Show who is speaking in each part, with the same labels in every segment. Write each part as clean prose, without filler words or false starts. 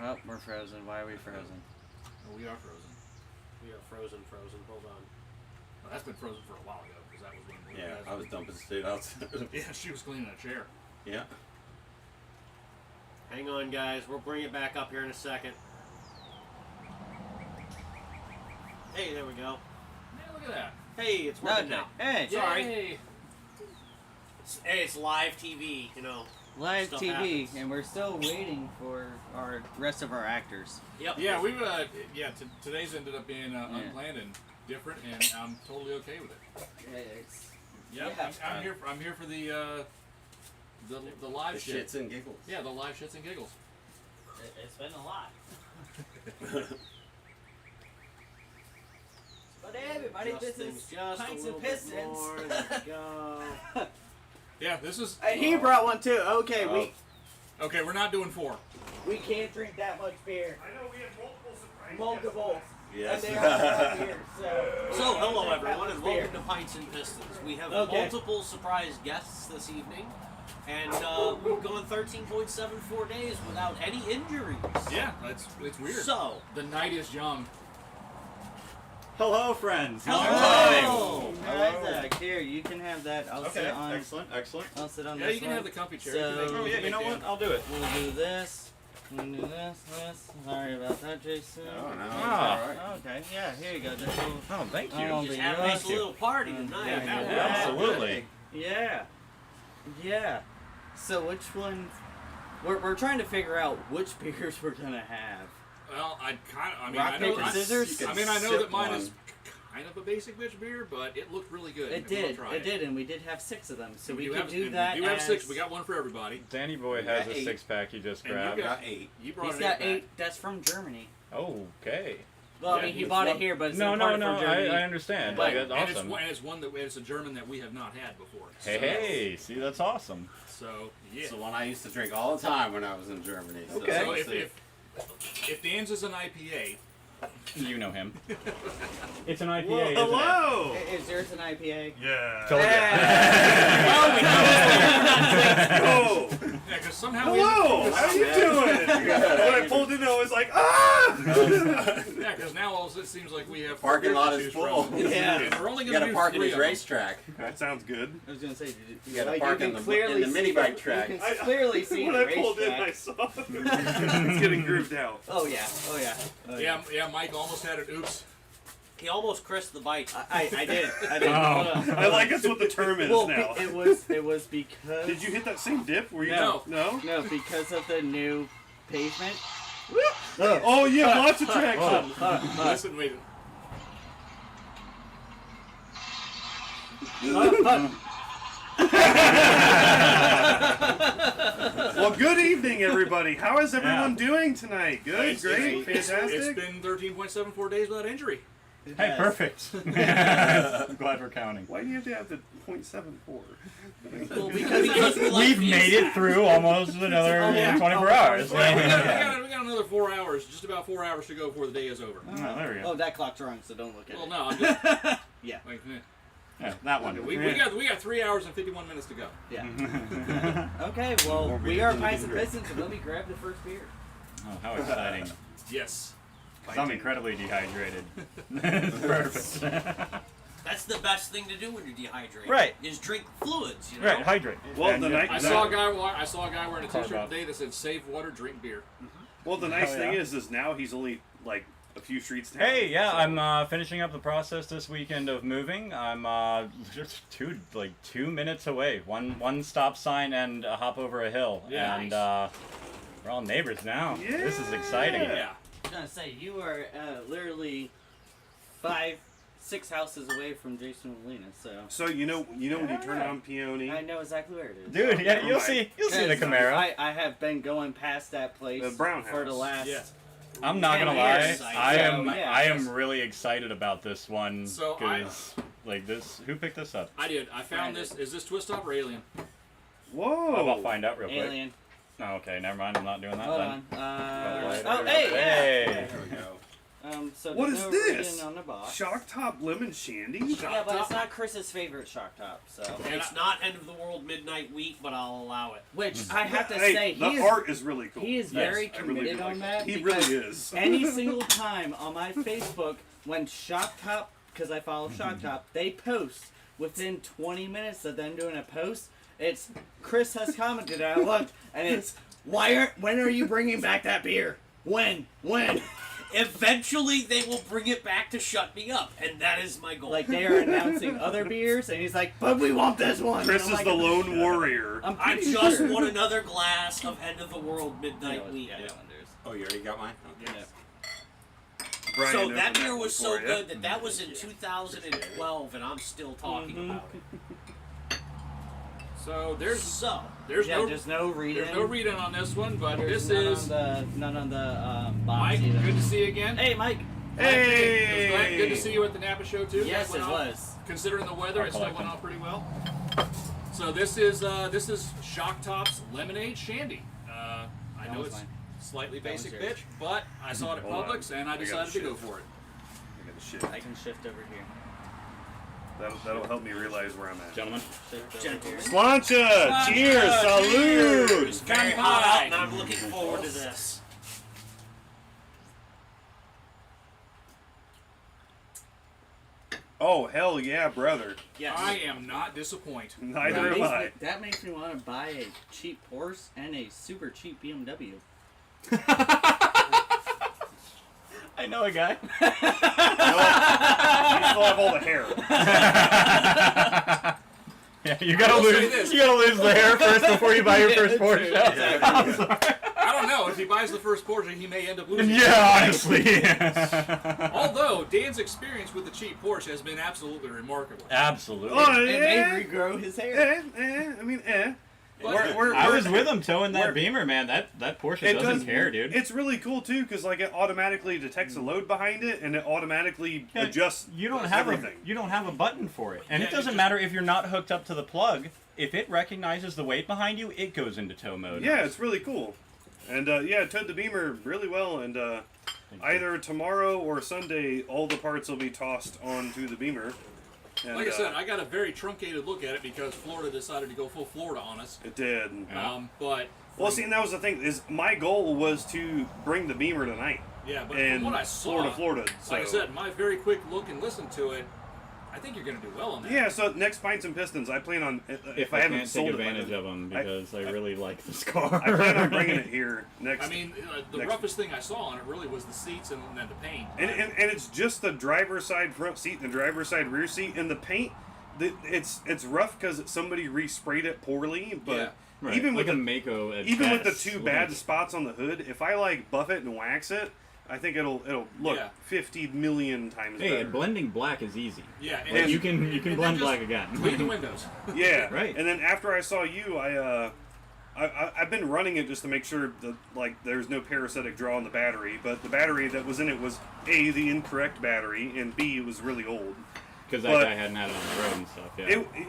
Speaker 1: Oh, we're frozen. Why are we frozen?
Speaker 2: Oh, we are frozen.
Speaker 3: We are frozen. Hold on.
Speaker 2: Well, that's been frozen for a while ago because that was when we
Speaker 4: Yeah,
Speaker 2: guys
Speaker 4: I was dumping shit outside.
Speaker 2: Yeah, she was cleaning a chair.
Speaker 4: Yeah.
Speaker 3: Hang on, guys. We'll bring it back up here in a second. Hey, there we go.
Speaker 2: Man, look at that.
Speaker 3: Hey, it's working now.
Speaker 1: Hey,
Speaker 3: Sorry.
Speaker 2: Yay.
Speaker 3: Hey, it's live TV, you know.
Speaker 1: live
Speaker 3: Stuff
Speaker 1: TV,
Speaker 3: happens.
Speaker 1: and we're still waiting for our rest of our actors.
Speaker 3: Yep.
Speaker 2: Yeah, today's ended up being unplanned and different, and I'm totally okay with it.
Speaker 1: Yeah,
Speaker 2: I'm here for the live
Speaker 4: The
Speaker 2: shit.
Speaker 4: shits and giggles.
Speaker 2: Yeah, the live shits and giggles.
Speaker 1: it's been a lot. But everybody, this is
Speaker 3: just
Speaker 1: Pints
Speaker 3: a little
Speaker 1: and
Speaker 3: bit
Speaker 1: Pistons.
Speaker 3: more. There we go.
Speaker 2: Yeah, this is.
Speaker 1: And he brought one too. Okay,
Speaker 2: Okay, we're not doing 4.
Speaker 1: we can't drink that much beer.
Speaker 5: I know we had multiple surprises.
Speaker 1: Multiple.
Speaker 4: Yes.
Speaker 1: And they all have beer, so.
Speaker 3: So, hello
Speaker 1: Drink that
Speaker 3: everyone,
Speaker 1: much
Speaker 3: and
Speaker 1: beer.
Speaker 3: welcome to Pints and Pistons. We have
Speaker 1: Okay.
Speaker 3: multiple surprise guests this evening, and we've gone 13.74 days without any injuries.
Speaker 2: Yeah, it's weird.
Speaker 3: So,
Speaker 2: The night is young.
Speaker 6: Hello, friends.
Speaker 3: hello!
Speaker 1: Isaac, here, you can have that. I'll sit
Speaker 6: Okay,
Speaker 1: on.
Speaker 6: excellent.
Speaker 1: I'll sit on
Speaker 2: Yeah,
Speaker 1: this
Speaker 2: you can
Speaker 1: one.
Speaker 2: have the comfy chair.
Speaker 1: So-
Speaker 2: You can
Speaker 6: Oh, yeah, you know
Speaker 2: make
Speaker 6: what?
Speaker 2: the-
Speaker 6: I'll do it.
Speaker 1: We'll do this. We'll do this. Sorry about that, Jason.
Speaker 4: Oh, no.
Speaker 6: Ah.
Speaker 4: It's all right.
Speaker 1: Okay, yeah, here you go, Jason.
Speaker 6: Oh, thank you.
Speaker 1: Oh,
Speaker 3: Just
Speaker 1: yeah.
Speaker 3: having us a
Speaker 6: Thank you.
Speaker 3: little party tonight.
Speaker 1: Yeah,
Speaker 2: that
Speaker 1: yeah.
Speaker 6: Absolutely.
Speaker 1: Yeah. Yeah. So which one? We're trying to figure out which beers we're gonna have.
Speaker 2: Well, I
Speaker 1: Rock,
Speaker 2: I know.
Speaker 1: paper, scissors?
Speaker 2: I mean, I know
Speaker 4: Sip
Speaker 2: that mine
Speaker 4: one.
Speaker 2: is kind of a basic bitch beer, but it looked really good.
Speaker 1: It
Speaker 2: We'll
Speaker 1: did.
Speaker 2: try
Speaker 1: It did, and we did have 6 of them, so we could
Speaker 2: have,
Speaker 1: do
Speaker 2: and
Speaker 1: that.
Speaker 2: We do have
Speaker 1: as-
Speaker 2: 6. We got one for everybody.
Speaker 6: Danny Boy
Speaker 4: You
Speaker 6: has
Speaker 4: got
Speaker 6: a
Speaker 4: 8.
Speaker 6: 6-pack he just
Speaker 2: And you
Speaker 6: grabbed.
Speaker 4: I got 8.
Speaker 2: You brought
Speaker 1: He's
Speaker 2: an
Speaker 1: got
Speaker 2: 8
Speaker 1: 8. That's from Germany.
Speaker 6: Okay.
Speaker 1: Well, I
Speaker 2: Yeah,
Speaker 1: mean, he
Speaker 2: it's
Speaker 1: bought it
Speaker 4: one-
Speaker 1: here, but it's
Speaker 6: No,
Speaker 1: imported
Speaker 6: no, no.
Speaker 1: from Germany.
Speaker 6: I understand.
Speaker 1: But-
Speaker 6: Like, that's
Speaker 2: And
Speaker 6: awesome.
Speaker 2: it's a German that we have not had before.
Speaker 6: Hey, see, that's awesome.
Speaker 2: So yeah.
Speaker 4: It's the one I used to drink all the time when I was in Germany. So
Speaker 6: Okay.
Speaker 2: So
Speaker 4: we'll see.
Speaker 2: if Dan's is an IPA,
Speaker 6: You know him. It's an
Speaker 5: Whoa,
Speaker 6: IPA, isn't
Speaker 5: hello!
Speaker 1: Is yours an IPA?
Speaker 5: Yeah.
Speaker 6: Told
Speaker 5: Oh!
Speaker 2: yeah, because somehow
Speaker 5: Hello! How you doing? When I pulled in, I was like, ah!
Speaker 2: Yeah, because now all it seems like we have
Speaker 4: Parking
Speaker 2: four beers
Speaker 4: lot
Speaker 2: to
Speaker 4: is
Speaker 2: choose
Speaker 4: full.
Speaker 2: from.
Speaker 1: Yeah.
Speaker 2: And we're only
Speaker 4: You
Speaker 2: going
Speaker 4: gotta
Speaker 2: to do
Speaker 4: park in
Speaker 2: 3
Speaker 4: his
Speaker 2: of them.
Speaker 4: racetrack.
Speaker 5: That sounds good.
Speaker 1: I was gonna say,
Speaker 4: You gotta
Speaker 1: like,
Speaker 4: park
Speaker 1: you
Speaker 4: in
Speaker 1: can
Speaker 4: the
Speaker 1: clearly
Speaker 4: mini
Speaker 1: see
Speaker 4: bike
Speaker 1: the-
Speaker 4: track.
Speaker 1: You can clearly see
Speaker 5: When
Speaker 1: the
Speaker 5: I pulled in, I
Speaker 1: racetrack.
Speaker 5: saw it's getting grooved out.
Speaker 1: Oh yeah, oh yeah. Oh,
Speaker 2: Yeah, Mike almost had an oops.
Speaker 3: He almost crisped the bite.
Speaker 1: I did. I did.
Speaker 6: Oh.
Speaker 1: Hold on.
Speaker 5: I like that's what the term is
Speaker 1: Well,
Speaker 5: now.
Speaker 1: it was because.
Speaker 5: Did you hit that same dip? Were you
Speaker 2: No.
Speaker 5: No?
Speaker 1: No, because of the new pavement.
Speaker 5: Oh, yeah, lots of traction.
Speaker 2: Listen, wait.
Speaker 5: Well, good evening, everybody. How is everyone doing tonight? Good, great,
Speaker 2: It's
Speaker 5: fantastic.
Speaker 2: been 13.74 days without injury.
Speaker 6: Hey, perfect. I'm glad we're counting.
Speaker 5: Why do you have to have the .74?
Speaker 3: Well, because we like
Speaker 6: We've
Speaker 3: being
Speaker 6: made it through almost another
Speaker 1: Oh, yeah.
Speaker 6: 24 hours.
Speaker 2: We got another 4 hours, just about 4 hours to go before the day is over.
Speaker 6: Oh, there we
Speaker 1: Oh,
Speaker 6: go.
Speaker 1: that clock's wrong, so don't look at
Speaker 2: Well,
Speaker 1: it.
Speaker 2: no, I'm just.
Speaker 1: Yeah.
Speaker 2: Like,
Speaker 6: Yeah, that one.
Speaker 2: we got 3 hours and 51 minutes to go.
Speaker 1: Yeah. Okay, well,
Speaker 4: More
Speaker 1: we
Speaker 4: beer
Speaker 1: are
Speaker 4: than you
Speaker 1: Pints
Speaker 4: can
Speaker 1: and
Speaker 4: drink.
Speaker 1: Pistons, and let me grab the first beer.
Speaker 6: Oh, how exciting.
Speaker 2: Yes.
Speaker 6: 'Cause I'm incredibly dehydrated. Perfect.
Speaker 3: That's the best thing to do when you're dehydrated.
Speaker 6: Right.
Speaker 3: Is drink fluids. You know.
Speaker 6: Right, hydrate.
Speaker 5: Well,
Speaker 6: And
Speaker 5: the
Speaker 6: you-
Speaker 5: night-
Speaker 2: I saw a guy wearing a
Speaker 6: Talk
Speaker 2: T-shirt
Speaker 6: about-
Speaker 2: today that said "Save water, drink beer."
Speaker 5: Well, the nice
Speaker 6: Oh,
Speaker 5: thing
Speaker 6: yeah.
Speaker 5: is now he's only like a few streets down.
Speaker 6: Hey, yeah,
Speaker 5: so-
Speaker 6: I'm finishing up the process this weekend of moving. I'm just 2 minutes away. One stop sign and a hop over a hill,
Speaker 2: Yeah,
Speaker 6: and
Speaker 2: nice.
Speaker 6: we're all neighbors now. This is exciting.
Speaker 2: Yeah.
Speaker 1: I was gonna say, you are literally 6 houses away from Jason Molina, so
Speaker 5: So you know when you turn on Peony,
Speaker 1: I know exactly where it is.
Speaker 6: Dude, yeah, you'll
Speaker 5: Alright.
Speaker 6: see the Camaro.
Speaker 1: I have been going past that place
Speaker 5: The brown
Speaker 1: for the
Speaker 5: house.
Speaker 1: last.
Speaker 2: Yeah.
Speaker 6: I'm not
Speaker 1: 10
Speaker 6: gonna lie,
Speaker 1: years,
Speaker 6: I am
Speaker 1: so, yeah.
Speaker 6: I am really excited about this one
Speaker 2: So
Speaker 6: because like this. Who picked this up?
Speaker 2: I did. I found
Speaker 1: Brandon.
Speaker 2: this. Is this Twist Top or Alien?
Speaker 5: whoa!
Speaker 6: I'll find out real quick.
Speaker 1: Alien.
Speaker 6: Oh, okay, never mind. I'm not doing that
Speaker 1: Hold
Speaker 6: then.
Speaker 1: on.
Speaker 6: Oh,
Speaker 1: Oh, hey, yeah.
Speaker 6: Hey.
Speaker 4: There we go.
Speaker 1: So
Speaker 5: What
Speaker 1: there's
Speaker 5: is
Speaker 1: no
Speaker 5: this?
Speaker 1: reading on the box.
Speaker 5: Shock Top Lemon Shandy?
Speaker 1: Yeah, but it's not Chris's favorite shock top, so.
Speaker 3: It's not End of the World Midnight Wheat, but I'll allow it.
Speaker 1: Which I have to
Speaker 5: Hey,
Speaker 1: say,
Speaker 5: the art is really cool.
Speaker 1: he is
Speaker 5: Yes,
Speaker 1: very
Speaker 5: I really
Speaker 1: committed
Speaker 5: do
Speaker 1: on
Speaker 5: like
Speaker 1: that.
Speaker 5: it. He
Speaker 1: because
Speaker 5: really is.
Speaker 1: Any single time on my Facebook when Shock Top, because I follow Shock Top, they post within 20 minutes of them doing a post. It's Chris has commented. I looked, and it's when are you bringing back that beer? When?
Speaker 3: Eventually, they will bring it back to shut me up, and that is my goal.
Speaker 1: Like they are announcing other beers, and he's like, "But we want this one."
Speaker 5: Chris
Speaker 1: And I'm
Speaker 5: is
Speaker 1: like,
Speaker 5: the lone warrior.
Speaker 3: I
Speaker 1: pretty
Speaker 3: just
Speaker 1: sure.
Speaker 3: want another glass of End of the World Midnight Wheat.
Speaker 1: Yeah,
Speaker 4: Oh, you already got mine? Okay.
Speaker 5: Brian
Speaker 3: So
Speaker 5: opened
Speaker 3: that beer
Speaker 5: one
Speaker 3: was so
Speaker 5: for ya.
Speaker 3: good that was in 2012, and I'm still talking about it.
Speaker 2: So
Speaker 1: There's
Speaker 2: there's
Speaker 1: no reading.
Speaker 2: no reading on this one, but
Speaker 1: There's
Speaker 2: this is
Speaker 1: none on the box
Speaker 2: Mike.
Speaker 1: either.
Speaker 2: Good to see you again.
Speaker 1: Hey, Mike.
Speaker 2: It was glad- good to
Speaker 5: Hey!
Speaker 2: see you at the Napa show too.
Speaker 1: Yes,
Speaker 2: That
Speaker 1: it
Speaker 2: went off-
Speaker 1: was.
Speaker 2: Considering the weather,
Speaker 6: I'll
Speaker 2: it still
Speaker 6: collect
Speaker 2: went
Speaker 6: them.
Speaker 2: off pretty well. So this is Shock Top's Lemonade Shandy. I
Speaker 1: That
Speaker 2: know
Speaker 1: was
Speaker 2: it's
Speaker 1: mine.
Speaker 2: slightly
Speaker 1: That was
Speaker 2: basic
Speaker 1: yours.
Speaker 2: bitch, but I saw it at
Speaker 5: Hold on.
Speaker 2: Publix and I
Speaker 5: I got
Speaker 2: decided to
Speaker 5: shit.
Speaker 2: go for it.
Speaker 5: I got the shit.
Speaker 1: I can shift over here.
Speaker 5: That'll help me realize where I'm at.
Speaker 6: Gentlemen.
Speaker 1: Shift over
Speaker 3: Gentlemen.
Speaker 1: here.
Speaker 5: Slancha! Cheers! Salud!
Speaker 3: It's very hot out, and I'm looking forward to this.
Speaker 5: Oh, hell yeah, brother.
Speaker 3: Yes.
Speaker 2: I am not disappointed.
Speaker 5: Neither am I.
Speaker 1: That makes me want to buy a cheap Porsche and a super cheap BMW.
Speaker 6: I know a guy.
Speaker 5: You still have all the hair.
Speaker 6: Yeah, you
Speaker 2: I
Speaker 6: gotta
Speaker 2: will say
Speaker 6: lose.
Speaker 2: this.
Speaker 6: You gotta lose the hair first before you buy your first Porsche.
Speaker 2: I don't know. If he buys the first Porsche, he may end up losing.
Speaker 6: Yeah, honestly.
Speaker 2: Although Dan's experience with the cheap Porsche has been absolutely remarkable.
Speaker 6: Absolutely.
Speaker 5: Oh,
Speaker 1: It may
Speaker 5: yeah.
Speaker 1: regrow his hair.
Speaker 5: I mean, eh.
Speaker 2: But
Speaker 6: I was with him towing that
Speaker 5: we're-
Speaker 6: Beamer, man. That Porsche
Speaker 5: It
Speaker 6: doesn't
Speaker 5: does-
Speaker 6: care, dude.
Speaker 5: It's really cool too, because like it automatically detects the load behind it, and it automatically
Speaker 6: Yeah,
Speaker 5: adjusts.
Speaker 6: you don't have
Speaker 5: everything.
Speaker 6: you don't have a button for it, and
Speaker 2: Yeah,
Speaker 6: it
Speaker 2: you
Speaker 6: doesn't
Speaker 2: just-
Speaker 6: matter if you're not hooked up to the plug. If it recognizes the weight behind you, it goes into tow mode.
Speaker 5: Yeah, it's really cool. And yeah, it towed the Beamer really well, and either tomorrow or Sunday, all the parts will be tossed onto the Beamer. And,
Speaker 2: like I said, I got a very truncated look at it because Florida decided to go full Florida on us.
Speaker 5: it did.
Speaker 2: But
Speaker 5: Well, see, and that was the thing, is my goal was to bring the Beamer tonight.
Speaker 2: yeah, but
Speaker 5: And
Speaker 2: from what I saw,
Speaker 5: Florida. So.
Speaker 2: like I said, my very quick look and listen to it, I think you're going to do well on that.
Speaker 5: Yeah, so next Pints and Pistons, I plan on,
Speaker 6: If
Speaker 5: I
Speaker 6: I
Speaker 5: haven't
Speaker 6: can't
Speaker 5: sold
Speaker 6: take
Speaker 5: it by
Speaker 6: advantage
Speaker 5: then,
Speaker 6: of them because I really like this car.
Speaker 5: I plan on bringing it here next.
Speaker 2: I mean, the
Speaker 5: Next-
Speaker 2: roughest thing I saw on it really was the seats and then the paint.
Speaker 5: And it's just the driver's side front seat and the driver's side rear seat, and the paint. It's rough because somebody resprayed it poorly, but
Speaker 2: Yeah.
Speaker 6: Right,
Speaker 5: even
Speaker 6: like
Speaker 5: with
Speaker 6: a
Speaker 5: the
Speaker 6: Mako at
Speaker 5: even with the
Speaker 6: best.
Speaker 5: two bad spots on the hood, if I like buff it and wax it, I think it'll look
Speaker 2: Yeah.
Speaker 5: 50 million times
Speaker 6: Hey,
Speaker 5: better.
Speaker 6: and blending black is easy.
Speaker 2: Yeah, and
Speaker 6: Like,
Speaker 2: then-
Speaker 6: you can
Speaker 2: and then
Speaker 6: blend
Speaker 2: just
Speaker 6: black again.
Speaker 2: Clean the windows.
Speaker 5: Yeah,
Speaker 6: Right.
Speaker 5: And then after I saw you, I've been running it just to make sure that there's no parasitic draw on the battery, but the battery that was in it was A, the incorrect battery, and B, it was really old.
Speaker 6: Because that
Speaker 5: But-
Speaker 6: guy hadn't had it on the road and stuff.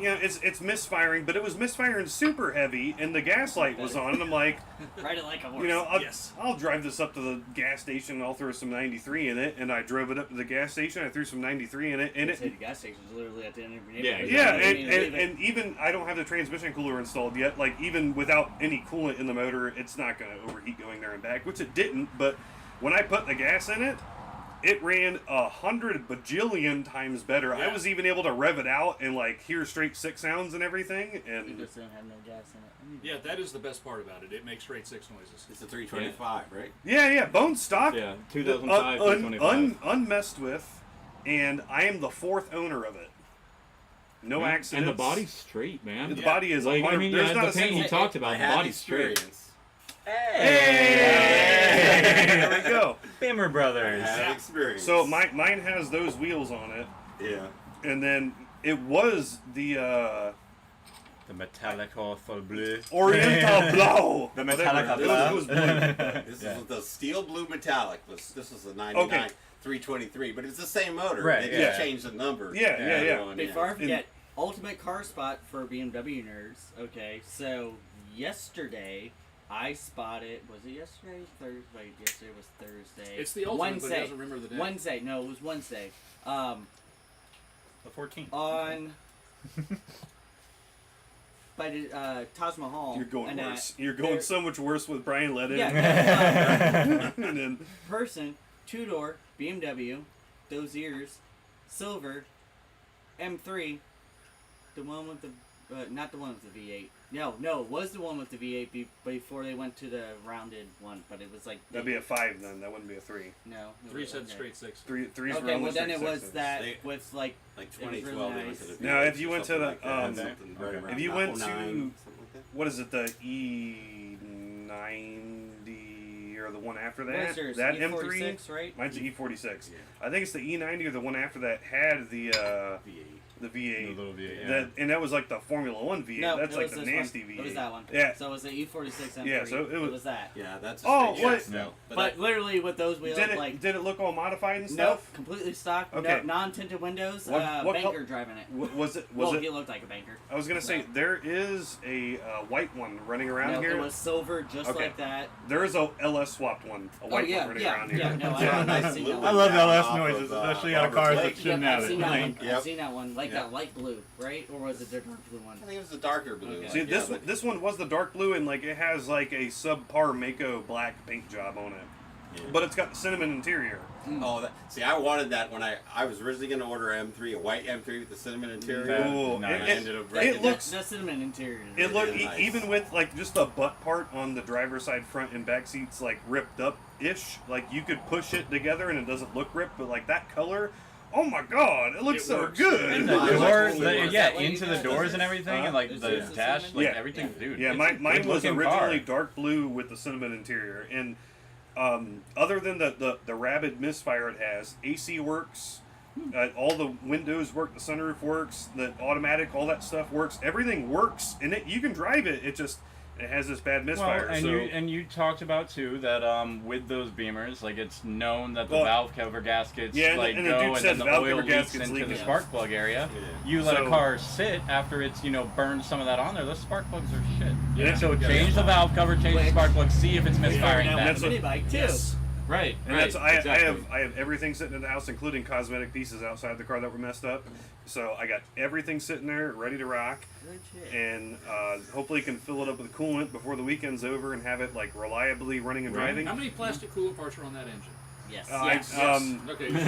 Speaker 6: Yeah.
Speaker 5: It's misfiring, but it was misfiring super heavy, and the gas light was on, and I'm like,
Speaker 1: Ride it like a horse.
Speaker 5: you know,
Speaker 2: Yes.
Speaker 5: I'll drive this up to the gas station, and I'll throw some 93 in it, and I drove it up to the gas station, I threw some 93 in it, and
Speaker 1: Say
Speaker 5: it,
Speaker 1: the gas station's literally at the end of your
Speaker 6: Yeah,
Speaker 1: neighborhood.
Speaker 5: yeah,
Speaker 6: exactly.
Speaker 5: and even I don't have the transmission cooler installed yet. Like even without any coolant in the motor, it's not going to overheat going there and back, which it didn't. But when I put the gas in it, it ran 100 bajillion times better. I
Speaker 2: Yeah.
Speaker 5: was even able to rev it out and like hear straight 6 sounds and everything.
Speaker 1: You
Speaker 5: And
Speaker 1: just don't have no gas in it.
Speaker 2: Yeah, that is the best part about it. It makes straight 6 noises.
Speaker 4: It's a 325, right?
Speaker 5: yeah, bone stock,
Speaker 6: Yeah, 2005, 225.
Speaker 5: unmessed with, and I am the 4th owner of it. No
Speaker 6: Yeah,
Speaker 5: accidents.
Speaker 6: And the body's straight, man.
Speaker 5: The body is
Speaker 6: Like, I
Speaker 5: 100.
Speaker 6: mean,
Speaker 5: There's
Speaker 6: yeah,
Speaker 5: not
Speaker 6: the
Speaker 5: a
Speaker 6: paint
Speaker 5: single.
Speaker 6: he talked
Speaker 4: I
Speaker 6: about, the
Speaker 4: had
Speaker 6: body's straight.
Speaker 4: experience.
Speaker 5: Hey! There we go.
Speaker 6: Bimmer
Speaker 4: I
Speaker 6: Brothers.
Speaker 4: had experience.
Speaker 5: So mine has those wheels on it,
Speaker 4: Yeah.
Speaker 5: and then it was the
Speaker 6: The metallic awful blue.
Speaker 5: Oriental Blau.
Speaker 6: The
Speaker 5: Whatever.
Speaker 6: Metallica
Speaker 5: It was blue.
Speaker 4: This
Speaker 6: Yeah.
Speaker 4: is the steel blue metallic. This is the 99
Speaker 5: Okay.
Speaker 4: 323, but it's the same motor.
Speaker 6: Right,
Speaker 4: They
Speaker 5: yeah.
Speaker 4: just changed the number.
Speaker 5: Yeah.
Speaker 1: Before I
Speaker 5: And-
Speaker 1: forget, ultimate car spot for BMW nerds. Okay, so yesterday I spotted. Was it yesterday? Thursday. Wait, yesterday was Thursday.
Speaker 2: It's the ultimate, but he doesn't remember the day.
Speaker 1: Wednesday. No, it was Wednesday.
Speaker 6: The 14th.
Speaker 1: On by the Taj Mahal.
Speaker 5: You're going
Speaker 1: and
Speaker 5: worse. You're going so much worse with Brian Ledden.
Speaker 1: Yeah.
Speaker 5: And then
Speaker 1: Person, 2-door, BMW, those ears, silver, M3, the one with the, not the one with the V8. No, it was the one with the V8 before they went to the rounded one, but it was like...
Speaker 5: that'd be a 5 then. That wouldn't be a 3.
Speaker 1: No.
Speaker 2: Three said straight 6.
Speaker 5: Three's
Speaker 1: Okay,
Speaker 5: wrong
Speaker 1: well
Speaker 5: with
Speaker 1: then it
Speaker 5: 6
Speaker 1: was
Speaker 5: sixes.
Speaker 1: that
Speaker 4: They-
Speaker 1: with like...
Speaker 4: Like
Speaker 1: It was really
Speaker 4: 2012, they went
Speaker 1: nice.
Speaker 4: to the
Speaker 5: Now, if
Speaker 4: V8
Speaker 5: you
Speaker 4: or
Speaker 5: went to
Speaker 4: something
Speaker 5: the,
Speaker 4: like that,
Speaker 5: um,
Speaker 4: something right
Speaker 6: okay.
Speaker 4: around
Speaker 5: If you went
Speaker 4: 09,
Speaker 5: to-
Speaker 4: something like that.
Speaker 5: What is it, the E90 or the one after
Speaker 1: What
Speaker 5: that?
Speaker 1: is yours?
Speaker 5: That
Speaker 1: E46,
Speaker 5: M3?
Speaker 1: right?
Speaker 5: Mine's the E46.
Speaker 4: Yeah.
Speaker 5: I think it's the E90 or the one after that had the
Speaker 4: V8.
Speaker 5: the V8.
Speaker 6: The little V8, yeah.
Speaker 5: That, and that was like the Formula One V8.
Speaker 1: No,
Speaker 5: That's
Speaker 1: it
Speaker 5: like
Speaker 1: was
Speaker 5: the
Speaker 1: this
Speaker 5: nasty
Speaker 1: one.
Speaker 5: V8.
Speaker 1: It was that one.
Speaker 5: Yeah.
Speaker 1: So it was the E46 M3.
Speaker 5: Yeah, so it was-
Speaker 1: that.
Speaker 4: Yeah, that's a
Speaker 5: Oh,
Speaker 4: straight
Speaker 5: what?
Speaker 4: shot, no.
Speaker 1: But literally with those wheels,
Speaker 5: Did it
Speaker 1: like...
Speaker 5: did it look all modified and
Speaker 1: Nope,
Speaker 5: stuff?
Speaker 1: completely stock,
Speaker 5: Okay.
Speaker 1: no, non-tinted windows,
Speaker 5: What
Speaker 1: banker driving it.
Speaker 5: Was it?
Speaker 1: Well, he looked like a banker.
Speaker 5: I was gonna say
Speaker 1: No.
Speaker 5: there is a white one running around
Speaker 1: No,
Speaker 5: here.
Speaker 1: it was silver, just
Speaker 5: Okay.
Speaker 1: like that.
Speaker 5: There is a LS swapped one, a white
Speaker 1: yeah,
Speaker 5: one running
Speaker 1: yeah,
Speaker 5: around here.
Speaker 1: yeah, no,
Speaker 4: Yeah,
Speaker 1: I've seen that
Speaker 6: I
Speaker 1: one.
Speaker 6: love
Speaker 4: down
Speaker 6: LS
Speaker 4: off
Speaker 6: noises,
Speaker 4: of,
Speaker 6: especially out of
Speaker 4: Robert
Speaker 6: cars
Speaker 4: Blake.
Speaker 6: that shouldn't
Speaker 1: Yep,
Speaker 6: have
Speaker 1: I've
Speaker 6: it.
Speaker 1: seen that one.
Speaker 6: Like,
Speaker 4: Yep.
Speaker 1: I've seen that one, like
Speaker 4: Yep.
Speaker 1: that light blue, right? Or was it the dark blue one?
Speaker 4: I think it was the darker blue.
Speaker 1: Okay.
Speaker 4: Like,
Speaker 5: See,
Speaker 4: yeah, but-
Speaker 5: this one was the dark blue and like it has like a subpar Mako black paint job on it,
Speaker 4: yeah.
Speaker 5: but it's got the cinnamon interior.
Speaker 4: Oh, see, I wanted that when I was originally going to order M3, a white M3 with the cinnamon interior.
Speaker 5: Ooh,
Speaker 6: nice.
Speaker 4: And I ended up
Speaker 5: it
Speaker 4: breaking
Speaker 5: looks-
Speaker 1: The cinnamon interior.
Speaker 5: It looked
Speaker 4: really nice.
Speaker 5: even with like just the butt part on the driver's side front and back seats like ripped up ish. Like you could push it together and it doesn't look ripped, but like that color, oh my god, it looks
Speaker 2: It
Speaker 5: so
Speaker 2: works.
Speaker 5: good.
Speaker 6: And
Speaker 4: I
Speaker 6: the
Speaker 4: like
Speaker 6: doors,
Speaker 4: the blue ones.
Speaker 6: yeah,
Speaker 1: That way
Speaker 6: into
Speaker 1: you
Speaker 6: the
Speaker 1: guys-
Speaker 6: doors and everything, and like
Speaker 1: Is
Speaker 6: the
Speaker 1: this the
Speaker 6: dash,
Speaker 1: cinnamon?
Speaker 6: like
Speaker 5: Yeah.
Speaker 6: everything, dude.
Speaker 5: Yeah,
Speaker 6: it's
Speaker 5: mine
Speaker 6: a
Speaker 5: was
Speaker 6: good-looking
Speaker 5: originally
Speaker 6: car.
Speaker 5: dark blue with the cinnamon interior, and other than the rabid misfire it has, AC works, all the windows work, the sunroof works, the automatic, all that stuff works. Everything works, and you can drive it. It has this bad misfire.
Speaker 6: Well, and
Speaker 5: so
Speaker 6: you talked about too that with those Beamers, like it's known that the
Speaker 5: Well,
Speaker 6: valve cover gaskets
Speaker 5: yeah, and
Speaker 6: like
Speaker 5: the dude
Speaker 6: go and
Speaker 5: said
Speaker 6: then the
Speaker 5: valve
Speaker 6: oil
Speaker 5: cover
Speaker 6: leaks
Speaker 5: gaskets
Speaker 6: into
Speaker 5: leak.
Speaker 6: the
Speaker 5: Yeah.
Speaker 6: spark plug area.
Speaker 4: Yeah.
Speaker 6: You let
Speaker 5: So-
Speaker 6: a car sit after it's burned some of that on there. Those spark plugs are shit.
Speaker 2: Yeah.
Speaker 6: So
Speaker 2: Yeah.
Speaker 6: change the valve cover, change the
Speaker 1: Which-
Speaker 6: spark plug, see if it's misfiring
Speaker 1: Now
Speaker 6: that.
Speaker 1: with the mini bike too.
Speaker 2: Yes.
Speaker 6: Right,
Speaker 5: And
Speaker 6: right.
Speaker 5: that's I
Speaker 6: exactly.
Speaker 5: have everything sitting in the house, including cosmetic pieces outside the car that were messed up. So I got everything sitting there ready to rock,
Speaker 1: Good shit.
Speaker 5: and hopefully can fill it up with coolant before the weekend's over and have it like reliably running and
Speaker 6: Right.
Speaker 5: driving.
Speaker 2: How many plastic coolant parts are on that engine?
Speaker 1: Yes.
Speaker 5: Yes.
Speaker 2: Okay.
Speaker 5: This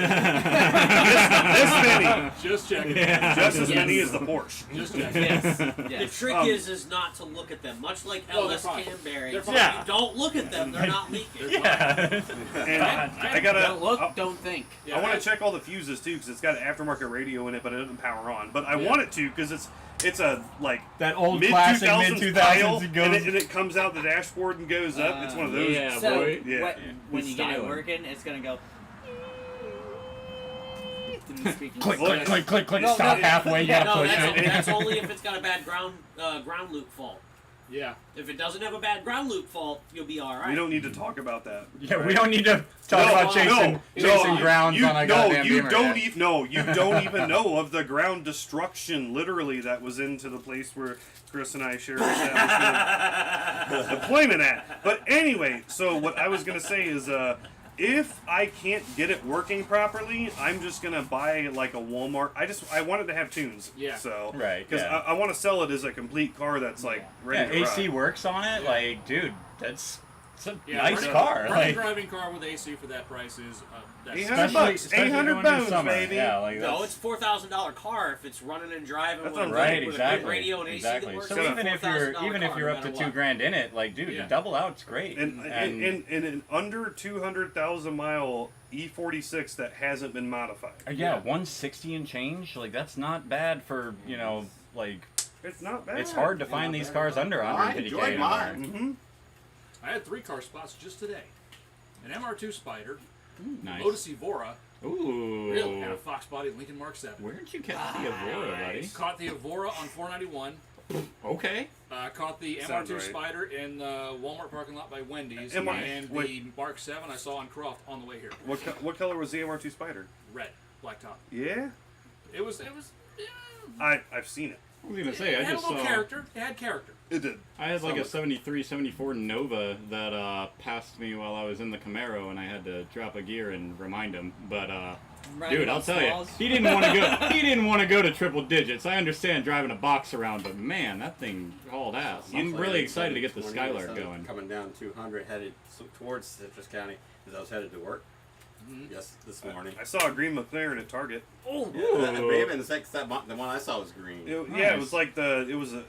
Speaker 5: many,
Speaker 2: Just checking.
Speaker 5: just as many
Speaker 1: Yes.
Speaker 5: as the Porsche.
Speaker 2: Just checking.
Speaker 1: Yes.
Speaker 3: The
Speaker 1: Yes.
Speaker 3: trick
Speaker 5: Um,
Speaker 3: is not to look at them. Much like
Speaker 2: Oh, they're
Speaker 3: LS
Speaker 2: fine.
Speaker 3: cam bearings.
Speaker 2: They're fine.
Speaker 3: If you don't look at them, they're not leaking.
Speaker 6: Yeah.
Speaker 5: And I gotta.
Speaker 1: Don't look,
Speaker 5: I,
Speaker 1: don't think.
Speaker 2: Yeah,
Speaker 5: I want to check all the fuses too, because it's got an aftermarket radio in it, but it doesn't power on. But I
Speaker 2: Yeah.
Speaker 5: want it to, because it's a like
Speaker 6: That old
Speaker 5: mid
Speaker 6: classic
Speaker 5: 2000s
Speaker 6: mid
Speaker 5: pile,
Speaker 6: 2000s
Speaker 5: and it comes out the dashboard and goes up. It's one of those.
Speaker 6: yeah.
Speaker 1: So
Speaker 6: boy.
Speaker 5: Yeah.
Speaker 1: when you get it
Speaker 6: Styling.
Speaker 1: working, it's gonna go. through the speakers.
Speaker 6: Click,
Speaker 5: Well,
Speaker 6: click, click, click, click.
Speaker 1: No,
Speaker 6: Stop
Speaker 1: no,
Speaker 6: halfway. You
Speaker 1: yeah,
Speaker 6: gotta
Speaker 3: No,
Speaker 6: push it.
Speaker 3: that's only if it's got a bad ground loop fault.
Speaker 2: Yeah.
Speaker 3: If it doesn't have a bad ground loop fault, you'll be all right.
Speaker 5: We don't need to talk about that.
Speaker 6: Yeah, we don't need to talk about chasing grounds on a goddamn
Speaker 5: you
Speaker 6: Beamer
Speaker 5: don't
Speaker 6: yet.
Speaker 5: even you don't even know of the ground destruction literally that was into the place where Chris and I shared establishment employment at. But anyway, so what I was gonna say is if I can't get it working properly, I'm just gonna buy like a Walmart. I wanted to have tunes.
Speaker 2: Yeah.
Speaker 5: So
Speaker 6: Right,
Speaker 5: because
Speaker 6: yeah.
Speaker 5: I want to sell it as a complete car that's like
Speaker 6: Yeah,
Speaker 5: ready to
Speaker 6: AC
Speaker 5: rock.
Speaker 6: works on it.
Speaker 2: Yeah.
Speaker 6: Like, dude, it's a
Speaker 2: Yeah,
Speaker 6: nice
Speaker 2: running-
Speaker 6: car.
Speaker 2: running
Speaker 6: Like,
Speaker 2: driving car with AC for that price is that's
Speaker 5: 800 bucks,
Speaker 6: especially
Speaker 5: 800
Speaker 6: going into
Speaker 5: bones,
Speaker 6: summer.
Speaker 5: baby.
Speaker 6: Yeah, like
Speaker 3: No,
Speaker 6: that's-
Speaker 3: it's $4,000 car if it's running and driving
Speaker 5: That's
Speaker 3: with,
Speaker 5: what I'm
Speaker 3: with
Speaker 6: right,
Speaker 3: a
Speaker 6: exactly.
Speaker 3: good radio and AC
Speaker 6: exactly.
Speaker 3: that works.
Speaker 6: So
Speaker 5: Shut up.
Speaker 6: even if you're
Speaker 3: $4,000
Speaker 6: up to
Speaker 3: no matter what.
Speaker 6: $2,000 in it, like, dude,
Speaker 2: Yeah.
Speaker 6: the double out's great.
Speaker 5: And in an under 200,000 mile E46 that hasn't been modified.
Speaker 6: yeah, 160 and change, like that's not bad for like
Speaker 5: It's not bad.
Speaker 6: it's hard to find these cars under
Speaker 4: I
Speaker 6: 150K
Speaker 4: enjoyed
Speaker 6: anymore.
Speaker 4: mine.
Speaker 5: Mm-hmm.
Speaker 2: I had 3 car spots just today. An MR2 Spider,
Speaker 6: Nice.
Speaker 2: Lotus Evora,
Speaker 6: Ooh.
Speaker 2: and a Fox Body Lincoln Mark 7.
Speaker 6: Where'd you catch the Evora, buddy?
Speaker 2: Caught the Evora on 491.
Speaker 6: Okay.
Speaker 2: Caught the
Speaker 5: Sounds
Speaker 2: MR2
Speaker 5: right.
Speaker 2: Spider in the Walmart parking lot by Wendy's.
Speaker 5: MR
Speaker 2: and the
Speaker 5: wait.
Speaker 2: Mark 7 I saw on Croft on the way here.
Speaker 5: What color was the MR2 Spider?
Speaker 2: Red, black top.
Speaker 5: Yeah,
Speaker 2: It was yeah.
Speaker 5: I've seen it.
Speaker 6: I was gonna say, I
Speaker 2: It had
Speaker 6: just
Speaker 2: a little
Speaker 6: saw.
Speaker 2: character. It had character.
Speaker 5: It did.
Speaker 6: I had like a 73, 74 Nova that passed me while I was in the Camaro, and I had to drop a gear and remind him. But dude, I'll tell you, he didn't want to go. He didn't want to go to triple digits. I understand driving a box around, but man, that thing hauled ass. I'm really excited to get the Skylark going.
Speaker 4: Coming down 200, headed towards Citrus County, because I was headed to work. Yes, this morning.
Speaker 5: I saw a green McLaren at Target.
Speaker 1: Oh,
Speaker 4: Yeah, that Raven, the one I saw was green.
Speaker 5: Yeah, it was like it was a.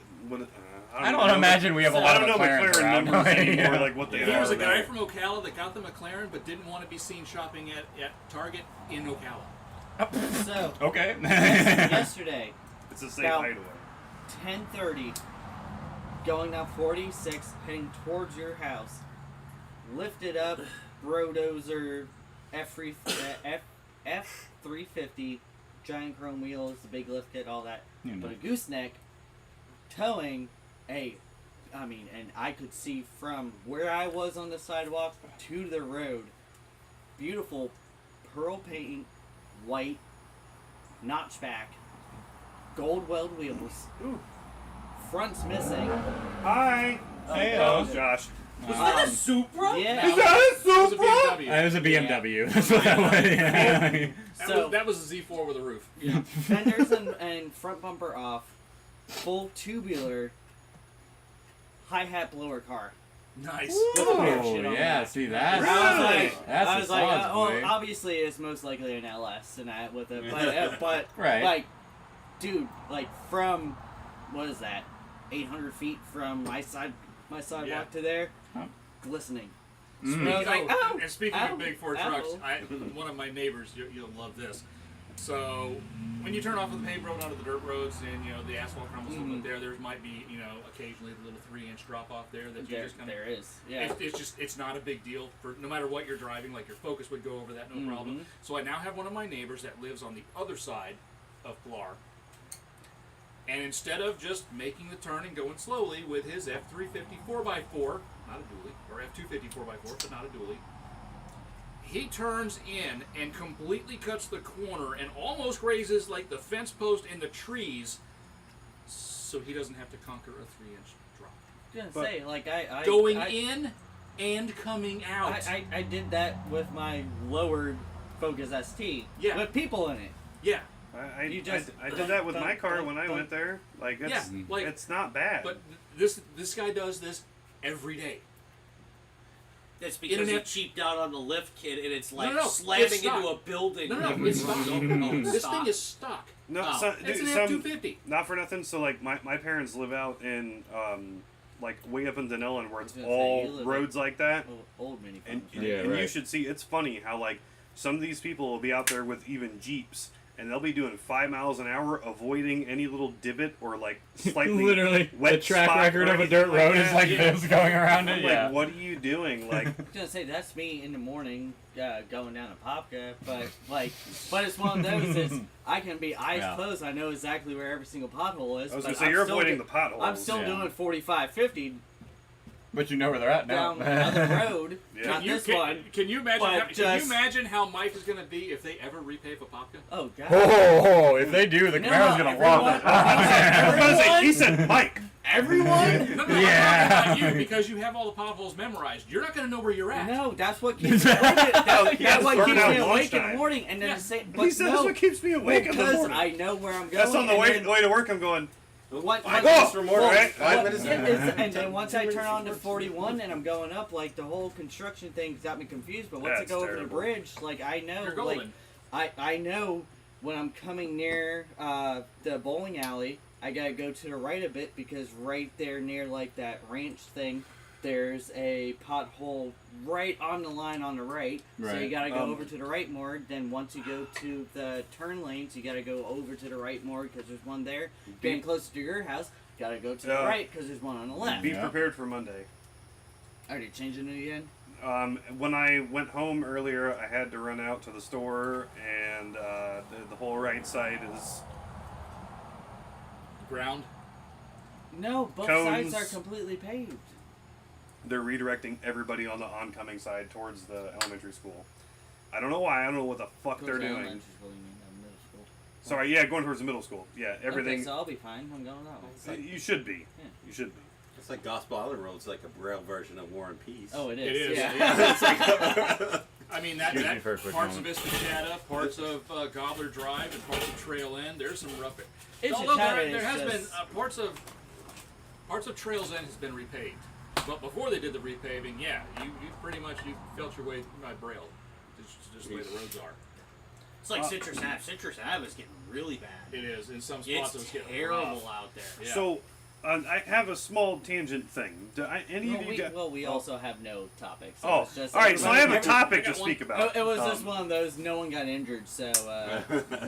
Speaker 6: I don't imagine we have a
Speaker 5: I
Speaker 6: lot
Speaker 5: don't
Speaker 6: of
Speaker 5: know
Speaker 6: McLarens
Speaker 5: McLaren
Speaker 6: around.
Speaker 5: numbers anymore,
Speaker 6: Yeah.
Speaker 5: like what they
Speaker 2: He
Speaker 5: are.
Speaker 2: was a guy
Speaker 5: now.
Speaker 2: from Ocala that got the McLaren, but didn't want to be seen shopping at Target in Ocala.
Speaker 1: so
Speaker 6: Okay.
Speaker 1: yesterday,
Speaker 5: It's a safe
Speaker 1: Now-
Speaker 5: hideaway.
Speaker 1: 10:30, going down 46, heading towards your house. Lifted up, Brodozer F350, giant chrome wheels, the big lift kit, all that.
Speaker 6: Yeah,
Speaker 1: But a
Speaker 6: nice.
Speaker 1: gooseneck towing and I could see from where I was on the sidewalk to the road. Beautiful pearl paint, white, notchback, gold weld wheels.
Speaker 5: Ooh.
Speaker 1: Front's missing.
Speaker 5: Hi.
Speaker 6: Hey,
Speaker 5: Josh.
Speaker 3: Was that a Supra?
Speaker 1: Yeah.
Speaker 5: Is that a
Speaker 2: It was a
Speaker 5: Supra?
Speaker 2: BMW.
Speaker 6: It was a BMW. That's what that was. Yeah.
Speaker 2: That was a Z4 with a roof.
Speaker 1: Fenders and front bumper off. Full tubular hi-hat blower car.
Speaker 2: Nice.
Speaker 1: With the weird
Speaker 6: Oh,
Speaker 1: shit on
Speaker 6: yeah,
Speaker 1: that.
Speaker 6: see that?
Speaker 1: I was like,
Speaker 6: That's
Speaker 1: I
Speaker 6: the
Speaker 1: was like,
Speaker 6: sauce,
Speaker 1: oh,
Speaker 6: boy.
Speaker 1: obviously it's most likely an LS and that with it, but
Speaker 6: Right.
Speaker 1: like, dude, like from what is that, 800 feet from my sidewalk
Speaker 2: Yeah.
Speaker 1: to there,
Speaker 6: Huh.
Speaker 1: glistening.
Speaker 6: Mm.
Speaker 1: And I was like, oh,
Speaker 2: And speaking
Speaker 1: ow,
Speaker 2: of big Ford
Speaker 1: ow.
Speaker 2: trucks, one of my neighbors, you'll love this. So when you turn off of the paved road onto the dirt roads, and the asphalt crumbles a little bit there might be occasionally a little 3-inch drop off there that you just kind of.
Speaker 1: there is, yeah.
Speaker 2: It's not a big deal for no matter what you're driving. Like your Focus would go over that, no problem. So I now have one of my neighbors that lives on the other side of Pilar, and instead of just making the turn and going slowly with his F350 4x4, not a dually, or F250 4x4, but not a dually, he turns in and completely cuts the corner and almost grazes like the fence post and the trees, so he doesn't have to conquer a 3-inch drop.
Speaker 1: I was gonna say, like I
Speaker 2: Going
Speaker 1: I,
Speaker 2: in and coming out.
Speaker 1: I did that with my lowered Focus ST.
Speaker 2: Yeah.
Speaker 1: With people in it.
Speaker 2: Yeah,
Speaker 5: I
Speaker 1: You just-
Speaker 5: did that with my car when I
Speaker 1: dun-
Speaker 5: went there. Like it's
Speaker 2: Yeah, like-
Speaker 5: it's not bad.
Speaker 2: but this guy does this every day.
Speaker 3: It's because
Speaker 2: Internet-
Speaker 3: he cheaped out on the lift kit and it's like
Speaker 2: no,
Speaker 3: slamming
Speaker 2: it's stock.
Speaker 3: into a building.
Speaker 2: No, it's stock.
Speaker 3: Oh,
Speaker 2: This
Speaker 3: stock.
Speaker 2: thing is stock.
Speaker 5: no,
Speaker 3: Oh.
Speaker 5: so,
Speaker 2: It's
Speaker 5: dude,
Speaker 2: an
Speaker 5: some,
Speaker 2: F250.
Speaker 5: not for nothing. So like my parents live out in like way up in Denellen where it's
Speaker 1: I was gonna say,
Speaker 5: all
Speaker 1: you live
Speaker 5: roads like that.
Speaker 1: Old mini.
Speaker 5: And,
Speaker 6: Yeah,
Speaker 5: and you
Speaker 6: right.
Speaker 5: should see, it's funny how like some of these people will be out there with even Jeeps and they'll be doing 5 miles an hour, avoiding any little divot or like slightly
Speaker 6: Literally,
Speaker 5: wet
Speaker 6: the track
Speaker 5: spot
Speaker 6: record
Speaker 5: or
Speaker 6: of a
Speaker 5: anything
Speaker 6: dirt road is
Speaker 5: that.
Speaker 6: like this going around
Speaker 5: I'm
Speaker 6: it.
Speaker 5: like,
Speaker 6: Yeah.
Speaker 5: what are you doing? Like,
Speaker 1: I was gonna say that's me in the morning going down to Popka, but it's one of those. Is I can be eyes
Speaker 6: Yeah.
Speaker 1: closed. I know exactly where every single pothole is.
Speaker 5: I was
Speaker 1: but
Speaker 5: gonna say
Speaker 1: I'm
Speaker 5: you're
Speaker 1: still
Speaker 5: avoiding
Speaker 1: do-
Speaker 5: the potholes.
Speaker 1: I'm still
Speaker 6: Yeah.
Speaker 1: doing 45, 50
Speaker 6: But you know where they're at now.
Speaker 1: down the other road.
Speaker 5: Yeah.
Speaker 1: Not
Speaker 2: Can you,
Speaker 1: this
Speaker 2: can,
Speaker 1: one.
Speaker 2: can you imagine?
Speaker 1: but
Speaker 2: Can you
Speaker 1: just-
Speaker 2: imagine how Mike is going to be if they ever repave Apopka?
Speaker 1: Oh god.
Speaker 6: Oh, if they do, the
Speaker 1: No,
Speaker 6: Camaro's gonna
Speaker 1: everyone-
Speaker 6: love it.
Speaker 5: I was gonna say, he said Mike.
Speaker 1: Everyone.
Speaker 2: No,
Speaker 6: Yeah.
Speaker 2: I'm talking about you because you have all the potholes memorized. You're not going to know where you're at.
Speaker 1: No, that's what keeps me awake. That's
Speaker 5: Yeah,
Speaker 1: what
Speaker 5: burn
Speaker 1: keeps
Speaker 5: out
Speaker 1: me awake in the
Speaker 5: lunchtime.
Speaker 1: morning. And then
Speaker 2: Yeah.
Speaker 1: the same.
Speaker 5: He
Speaker 1: But
Speaker 5: said
Speaker 1: no,
Speaker 5: that's what keeps me awake in the
Speaker 1: because
Speaker 5: morning.
Speaker 1: I know where I'm going.
Speaker 5: That's on the
Speaker 1: and
Speaker 5: way
Speaker 1: then-
Speaker 5: way to work. I'm going.
Speaker 1: What,
Speaker 4: 5
Speaker 5: Oh,
Speaker 4: minutes or more, right? 5
Speaker 1: Well,
Speaker 4: minutes.
Speaker 1: yeah, and then once I turn on to 41 and I'm going up, like the whole construction thing's got me confused. But once I
Speaker 5: That's
Speaker 1: go over the
Speaker 5: terrible.
Speaker 1: bridge, like I know,
Speaker 2: You're
Speaker 1: like
Speaker 2: golden.
Speaker 1: I know when I'm coming near the bowling alley, I gotta go to the right a bit because right there near like that ranch thing, there's a pothole right on the line on the right. So you
Speaker 6: Right.
Speaker 1: gotta go over to the right more. Then once you go to the turn lanes, you gotta go over to the right more because there's one there. Getting closer to your house, gotta go to the
Speaker 5: Yeah.
Speaker 1: right because there's one on the left.
Speaker 5: Be
Speaker 6: Yeah.
Speaker 5: prepared for Monday.
Speaker 1: Are you changing it again?
Speaker 5: When I went home earlier, I had to run out to the store, and the whole right side is
Speaker 2: Ground.
Speaker 1: No, both
Speaker 5: Cones.
Speaker 1: sides are completely paved.
Speaker 5: they're redirecting everybody on the oncoming side towards the elementary school. I don't know why. I don't know what the fuck they're doing. Sorry, yeah, going towards the middle school. Yeah, everything.
Speaker 1: Okay, so I'll be fine. I'm going out.
Speaker 5: You should be.
Speaker 1: Yeah.
Speaker 5: You should be.
Speaker 4: It's like Gospel Island Road. It's like a Braille version of War and Peace.
Speaker 1: Oh, it is.
Speaker 2: It is.
Speaker 1: Yeah.
Speaker 2: I mean,
Speaker 6: Excuse me for a quick
Speaker 2: parts
Speaker 6: moment.
Speaker 2: of Ispachata, parts of Gobbler Drive, and parts of Trail End. There's some rough. Although
Speaker 1: Ispachata
Speaker 2: there has
Speaker 1: is
Speaker 2: been
Speaker 1: just-
Speaker 2: parts of Trails End has been repaved, but before they did the repaving, yeah, you pretty much you felt your way by Braille, just the way the roads are.
Speaker 3: It's like Citrus Ave. Citrus Ave is getting really bad.
Speaker 2: It is in some spots.
Speaker 3: It's
Speaker 2: It's getting
Speaker 3: terrible
Speaker 2: rough.
Speaker 3: out there.
Speaker 2: Yeah.
Speaker 5: So, I have a small tangent thing. Do any of you guys?
Speaker 1: we also have no topics. So
Speaker 5: Oh,
Speaker 1: it's just
Speaker 5: all right. So I have a topic
Speaker 2: I
Speaker 5: to
Speaker 2: got one.
Speaker 5: speak about.
Speaker 1: It was just one of those. No one got injured, so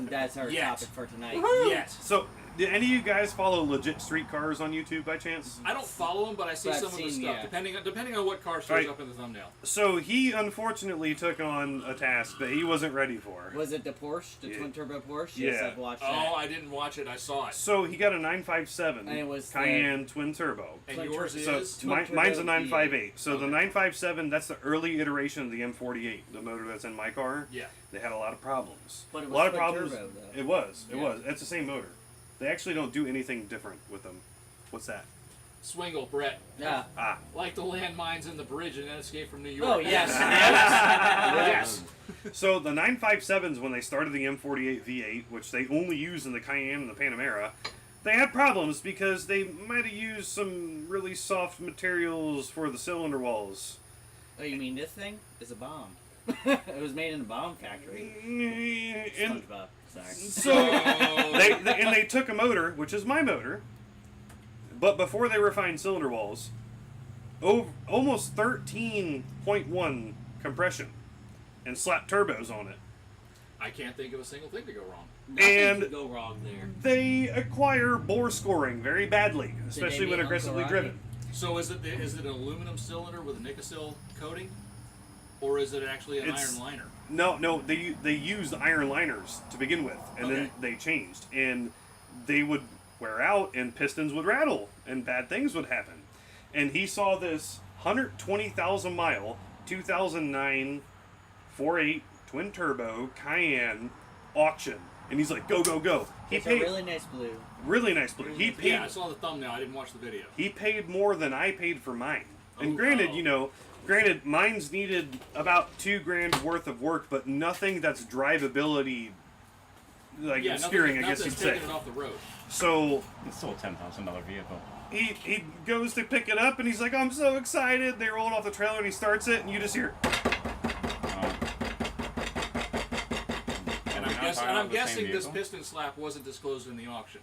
Speaker 1: that's our
Speaker 2: Yet.
Speaker 1: topic for tonight.
Speaker 2: Yes.
Speaker 5: So, do any of you guys follow Legit Streetcars on YouTube by chance?
Speaker 2: I don't follow him, but I see
Speaker 1: But I've
Speaker 2: some of the
Speaker 1: seen,
Speaker 2: stuff.
Speaker 1: yeah.
Speaker 2: Depending on what car shows
Speaker 5: Right.
Speaker 2: up in the thumbnail.
Speaker 5: So he unfortunately took on a task that he wasn't ready for.
Speaker 1: Was it the Porsche, the
Speaker 5: Yeah.
Speaker 1: twin turbo Porsche? Yes,
Speaker 5: Yeah.
Speaker 1: I've watched
Speaker 2: Oh,
Speaker 1: that.
Speaker 2: I didn't watch it. I saw it.
Speaker 5: So he got a 957
Speaker 1: And it was the-
Speaker 5: Cayenne twin turbo.
Speaker 2: And
Speaker 1: Twin
Speaker 2: yours
Speaker 1: tur-
Speaker 5: So
Speaker 2: is.
Speaker 1: twin
Speaker 5: mine's a
Speaker 1: turbo
Speaker 5: 958. So the
Speaker 2: Okay.
Speaker 5: 957, that's the early iteration of the M48, the motor that's in my car.
Speaker 2: Yeah.
Speaker 5: They had a lot of problems.
Speaker 1: But it
Speaker 5: a
Speaker 1: was
Speaker 5: lot of
Speaker 1: twin
Speaker 5: problems.
Speaker 1: turbo, though.
Speaker 5: It was. It
Speaker 1: Yeah.
Speaker 5: was. It's the same motor. They actually don't do anything different with them. What's that?
Speaker 2: Swingle, Brett.
Speaker 1: Yeah.
Speaker 5: Ah.
Speaker 2: Like the landmines in the bridge in Escape from New York.
Speaker 1: Oh yes.
Speaker 2: Yes.
Speaker 5: So the 957s, when they started the M48 V8, which they only use in the Cayenne and the Panamera, they had problems because they might have used some really soft materials for the cylinder walls.
Speaker 1: Oh, you mean this thing is a bomb? It was made in a bomb factory.
Speaker 5: And
Speaker 1: SpongeBob. Sorry.
Speaker 5: so they took a motor, which is my motor, but before they refined cylinder walls, almost 13.1 compression, and slapped turbos on it.
Speaker 2: I can't think of a single thing to go wrong.
Speaker 3: Nothing
Speaker 5: And-
Speaker 3: could go wrong there.
Speaker 5: They acquire bore scoring very badly, especially when
Speaker 1: meet
Speaker 5: aggressively
Speaker 1: Uncle Rocky?
Speaker 5: driven.
Speaker 2: So is it an aluminum cylinder with a Nicosil coating, or is it actually an
Speaker 5: It's-
Speaker 2: iron liner?
Speaker 5: No, they used iron liners to begin with, and then
Speaker 2: Okay.
Speaker 5: they changed, and they would wear out, and pistons would rattle, and bad things would happen. And he saw this 120,000 mile 2009 4.8 twin turbo Cayenne auction, and he's like, go go go. He
Speaker 1: It's
Speaker 5: paid
Speaker 1: a really nice blue.
Speaker 5: really nice blue. He paid
Speaker 2: Yeah, I saw the thumbnail. I didn't watch the video.
Speaker 5: he paid more than I paid for mine. And
Speaker 2: Oh,
Speaker 5: granted,
Speaker 2: wow.
Speaker 5: granted, mine's needed about $2,000 worth of work, but nothing that's drivability, like
Speaker 2: Yeah,
Speaker 5: steering, I guess you'd
Speaker 2: nothing's
Speaker 5: say.
Speaker 2: taking it off the road.
Speaker 5: So
Speaker 6: It's still a $10,000 vehicle.
Speaker 5: he goes to pick it up, and he's like, I'm so excited. They roll it off the trailer, and he starts it, and you just hear,
Speaker 2: And I'm guessing this piston slap wasn't disclosed in the auction.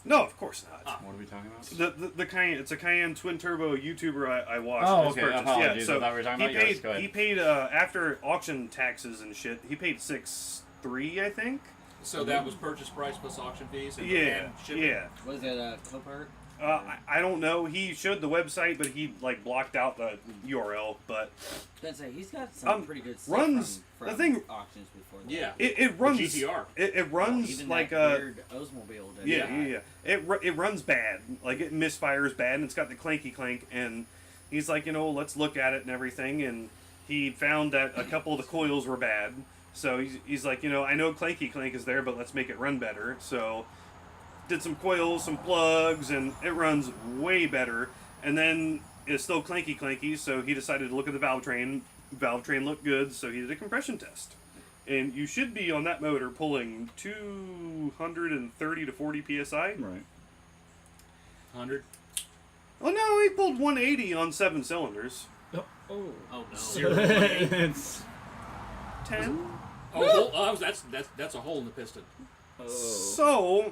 Speaker 5: no, of course not.
Speaker 2: Ah.
Speaker 6: What are we talking about?
Speaker 5: The Cayenne, it's a Cayenne twin turbo YouTuber I watched.
Speaker 6: Oh,
Speaker 5: his
Speaker 6: okay,
Speaker 5: purchase.
Speaker 6: apologies,
Speaker 5: Yeah,
Speaker 6: I thought we were talking
Speaker 5: he
Speaker 6: about yours,
Speaker 5: paid.
Speaker 6: go ahead.
Speaker 5: He paid after auction taxes and shit. He paid 6.3, I think.
Speaker 2: So that was purchase price plus auction fees and,
Speaker 5: Yeah,
Speaker 2: and shipping?
Speaker 5: yeah.
Speaker 1: Was it a Copart?
Speaker 5: I don't know. He showed the website, but he like blocked out the URL. But
Speaker 1: I'd say he's got some pretty good stuff
Speaker 5: runs-
Speaker 1: from
Speaker 5: the thing-
Speaker 1: auctions before. That.
Speaker 2: Yeah.
Speaker 5: it runs.
Speaker 2: GTR.
Speaker 5: It runs
Speaker 1: Even
Speaker 5: like
Speaker 1: that
Speaker 5: a.
Speaker 1: weird Oldsmobile did
Speaker 5: Yeah,
Speaker 1: that.
Speaker 5: yeah, yeah. It runs bad. Like it misfires bad, and it's got the clanky clank. And he's like, let's look at it and everything. And he found that a couple of the coils were bad. So he's like, I know clanky clank is there, but let's make it run better. So did some coils, some plugs, and it runs way better. And then it's still clanky clanky, so he decided to look at the valve train. Valve train looked good, so he did a compression test. And you should be on that motor pulling 230 to 40 psi.
Speaker 6: Right.
Speaker 2: 100.
Speaker 5: Oh no, he pulled 180 on 7 cylinders.
Speaker 3: Oh no.
Speaker 6: It's
Speaker 5: 10.
Speaker 2: Oh, that's a hole in the piston.
Speaker 5: So,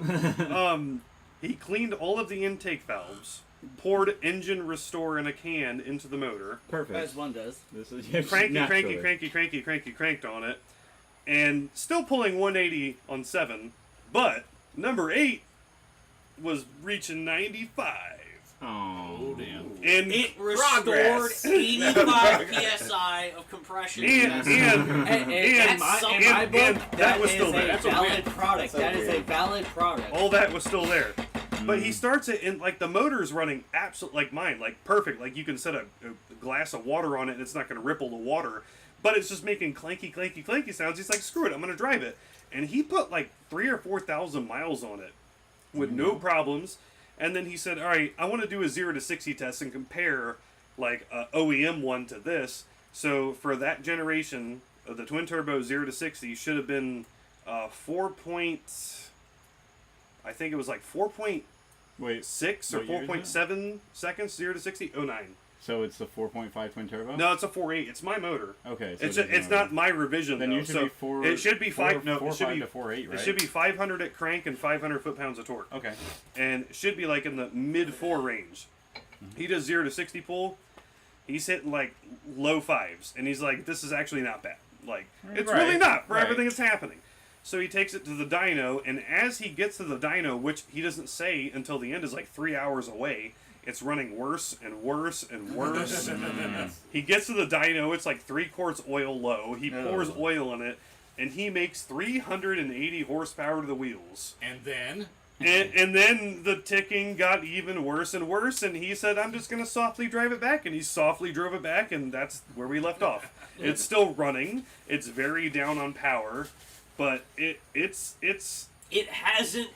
Speaker 5: he cleaned all of the intake valves, poured engine restore in a can into the motor,
Speaker 6: perfect.
Speaker 1: As one does.
Speaker 6: This is
Speaker 5: cranked on it, and still pulling 180 on 7, but number 8 was reaching 95.
Speaker 6: Oh,
Speaker 2: damn.
Speaker 5: And
Speaker 3: It restored
Speaker 5: progress.
Speaker 3: 85 psi of compression.
Speaker 5: And
Speaker 1: In my book,
Speaker 5: and that was
Speaker 1: is
Speaker 5: still
Speaker 1: a
Speaker 5: there.
Speaker 2: That's a
Speaker 1: valid
Speaker 2: win.
Speaker 1: product.
Speaker 4: That's
Speaker 1: That is a
Speaker 4: weird.
Speaker 1: valid product.
Speaker 5: All that was still there. But he starts it, and like the motor's running absolutely like mine, like perfect. Like you can set a glass of water on it, and it's not going to ripple the water. But it's just making clanky, clanky, clanky sounds. He's like, screw it, I'm going to drive it. and he put like 3,000 or 4,000 miles on it with no problems. And then he said, all right, I want to do a 0 to 60 test and compare like a OEM one to this. So for that generation, the twin turbo 0 to 60 should have been 4 point, I think it was like 4.6 or 4.7 seconds 0 to 60, 09.
Speaker 6: So it's the 4.5 twin turbo?
Speaker 5: No, it's a 4.8. It's my motor.
Speaker 6: Okay. So
Speaker 5: it's not my revision.
Speaker 6: Then
Speaker 5: though.
Speaker 6: you should
Speaker 5: so
Speaker 6: be four.
Speaker 5: It should be five. No,
Speaker 6: four,
Speaker 5: it should
Speaker 6: five
Speaker 5: be
Speaker 6: to 4.8, right?
Speaker 5: It should be 500 at crank and 500 foot-pounds of torque.
Speaker 6: Okay.
Speaker 5: And it should be like in the mid-4 range. He does 0 to 60 pull. He's hitting like low 5s, and he's like, "This is actually not bad. Like, it's really not for everything that's happening." So he takes it to the dyno, and as he gets to the dyno, which he doesn't say until the end is like 3 hours away, it's running worse and worse and worse. He gets to the dyno, it's like 3 quarts oil low. He pours oil in it, and he makes 380 horsepower to the wheels.
Speaker 2: And then?
Speaker 5: And then the ticking got even worse and worse, and he said, I'm just going to softly drive it back. And he softly drove it back, and that's where we left off. It's still running. It's very down on power, but it
Speaker 3: hasn't...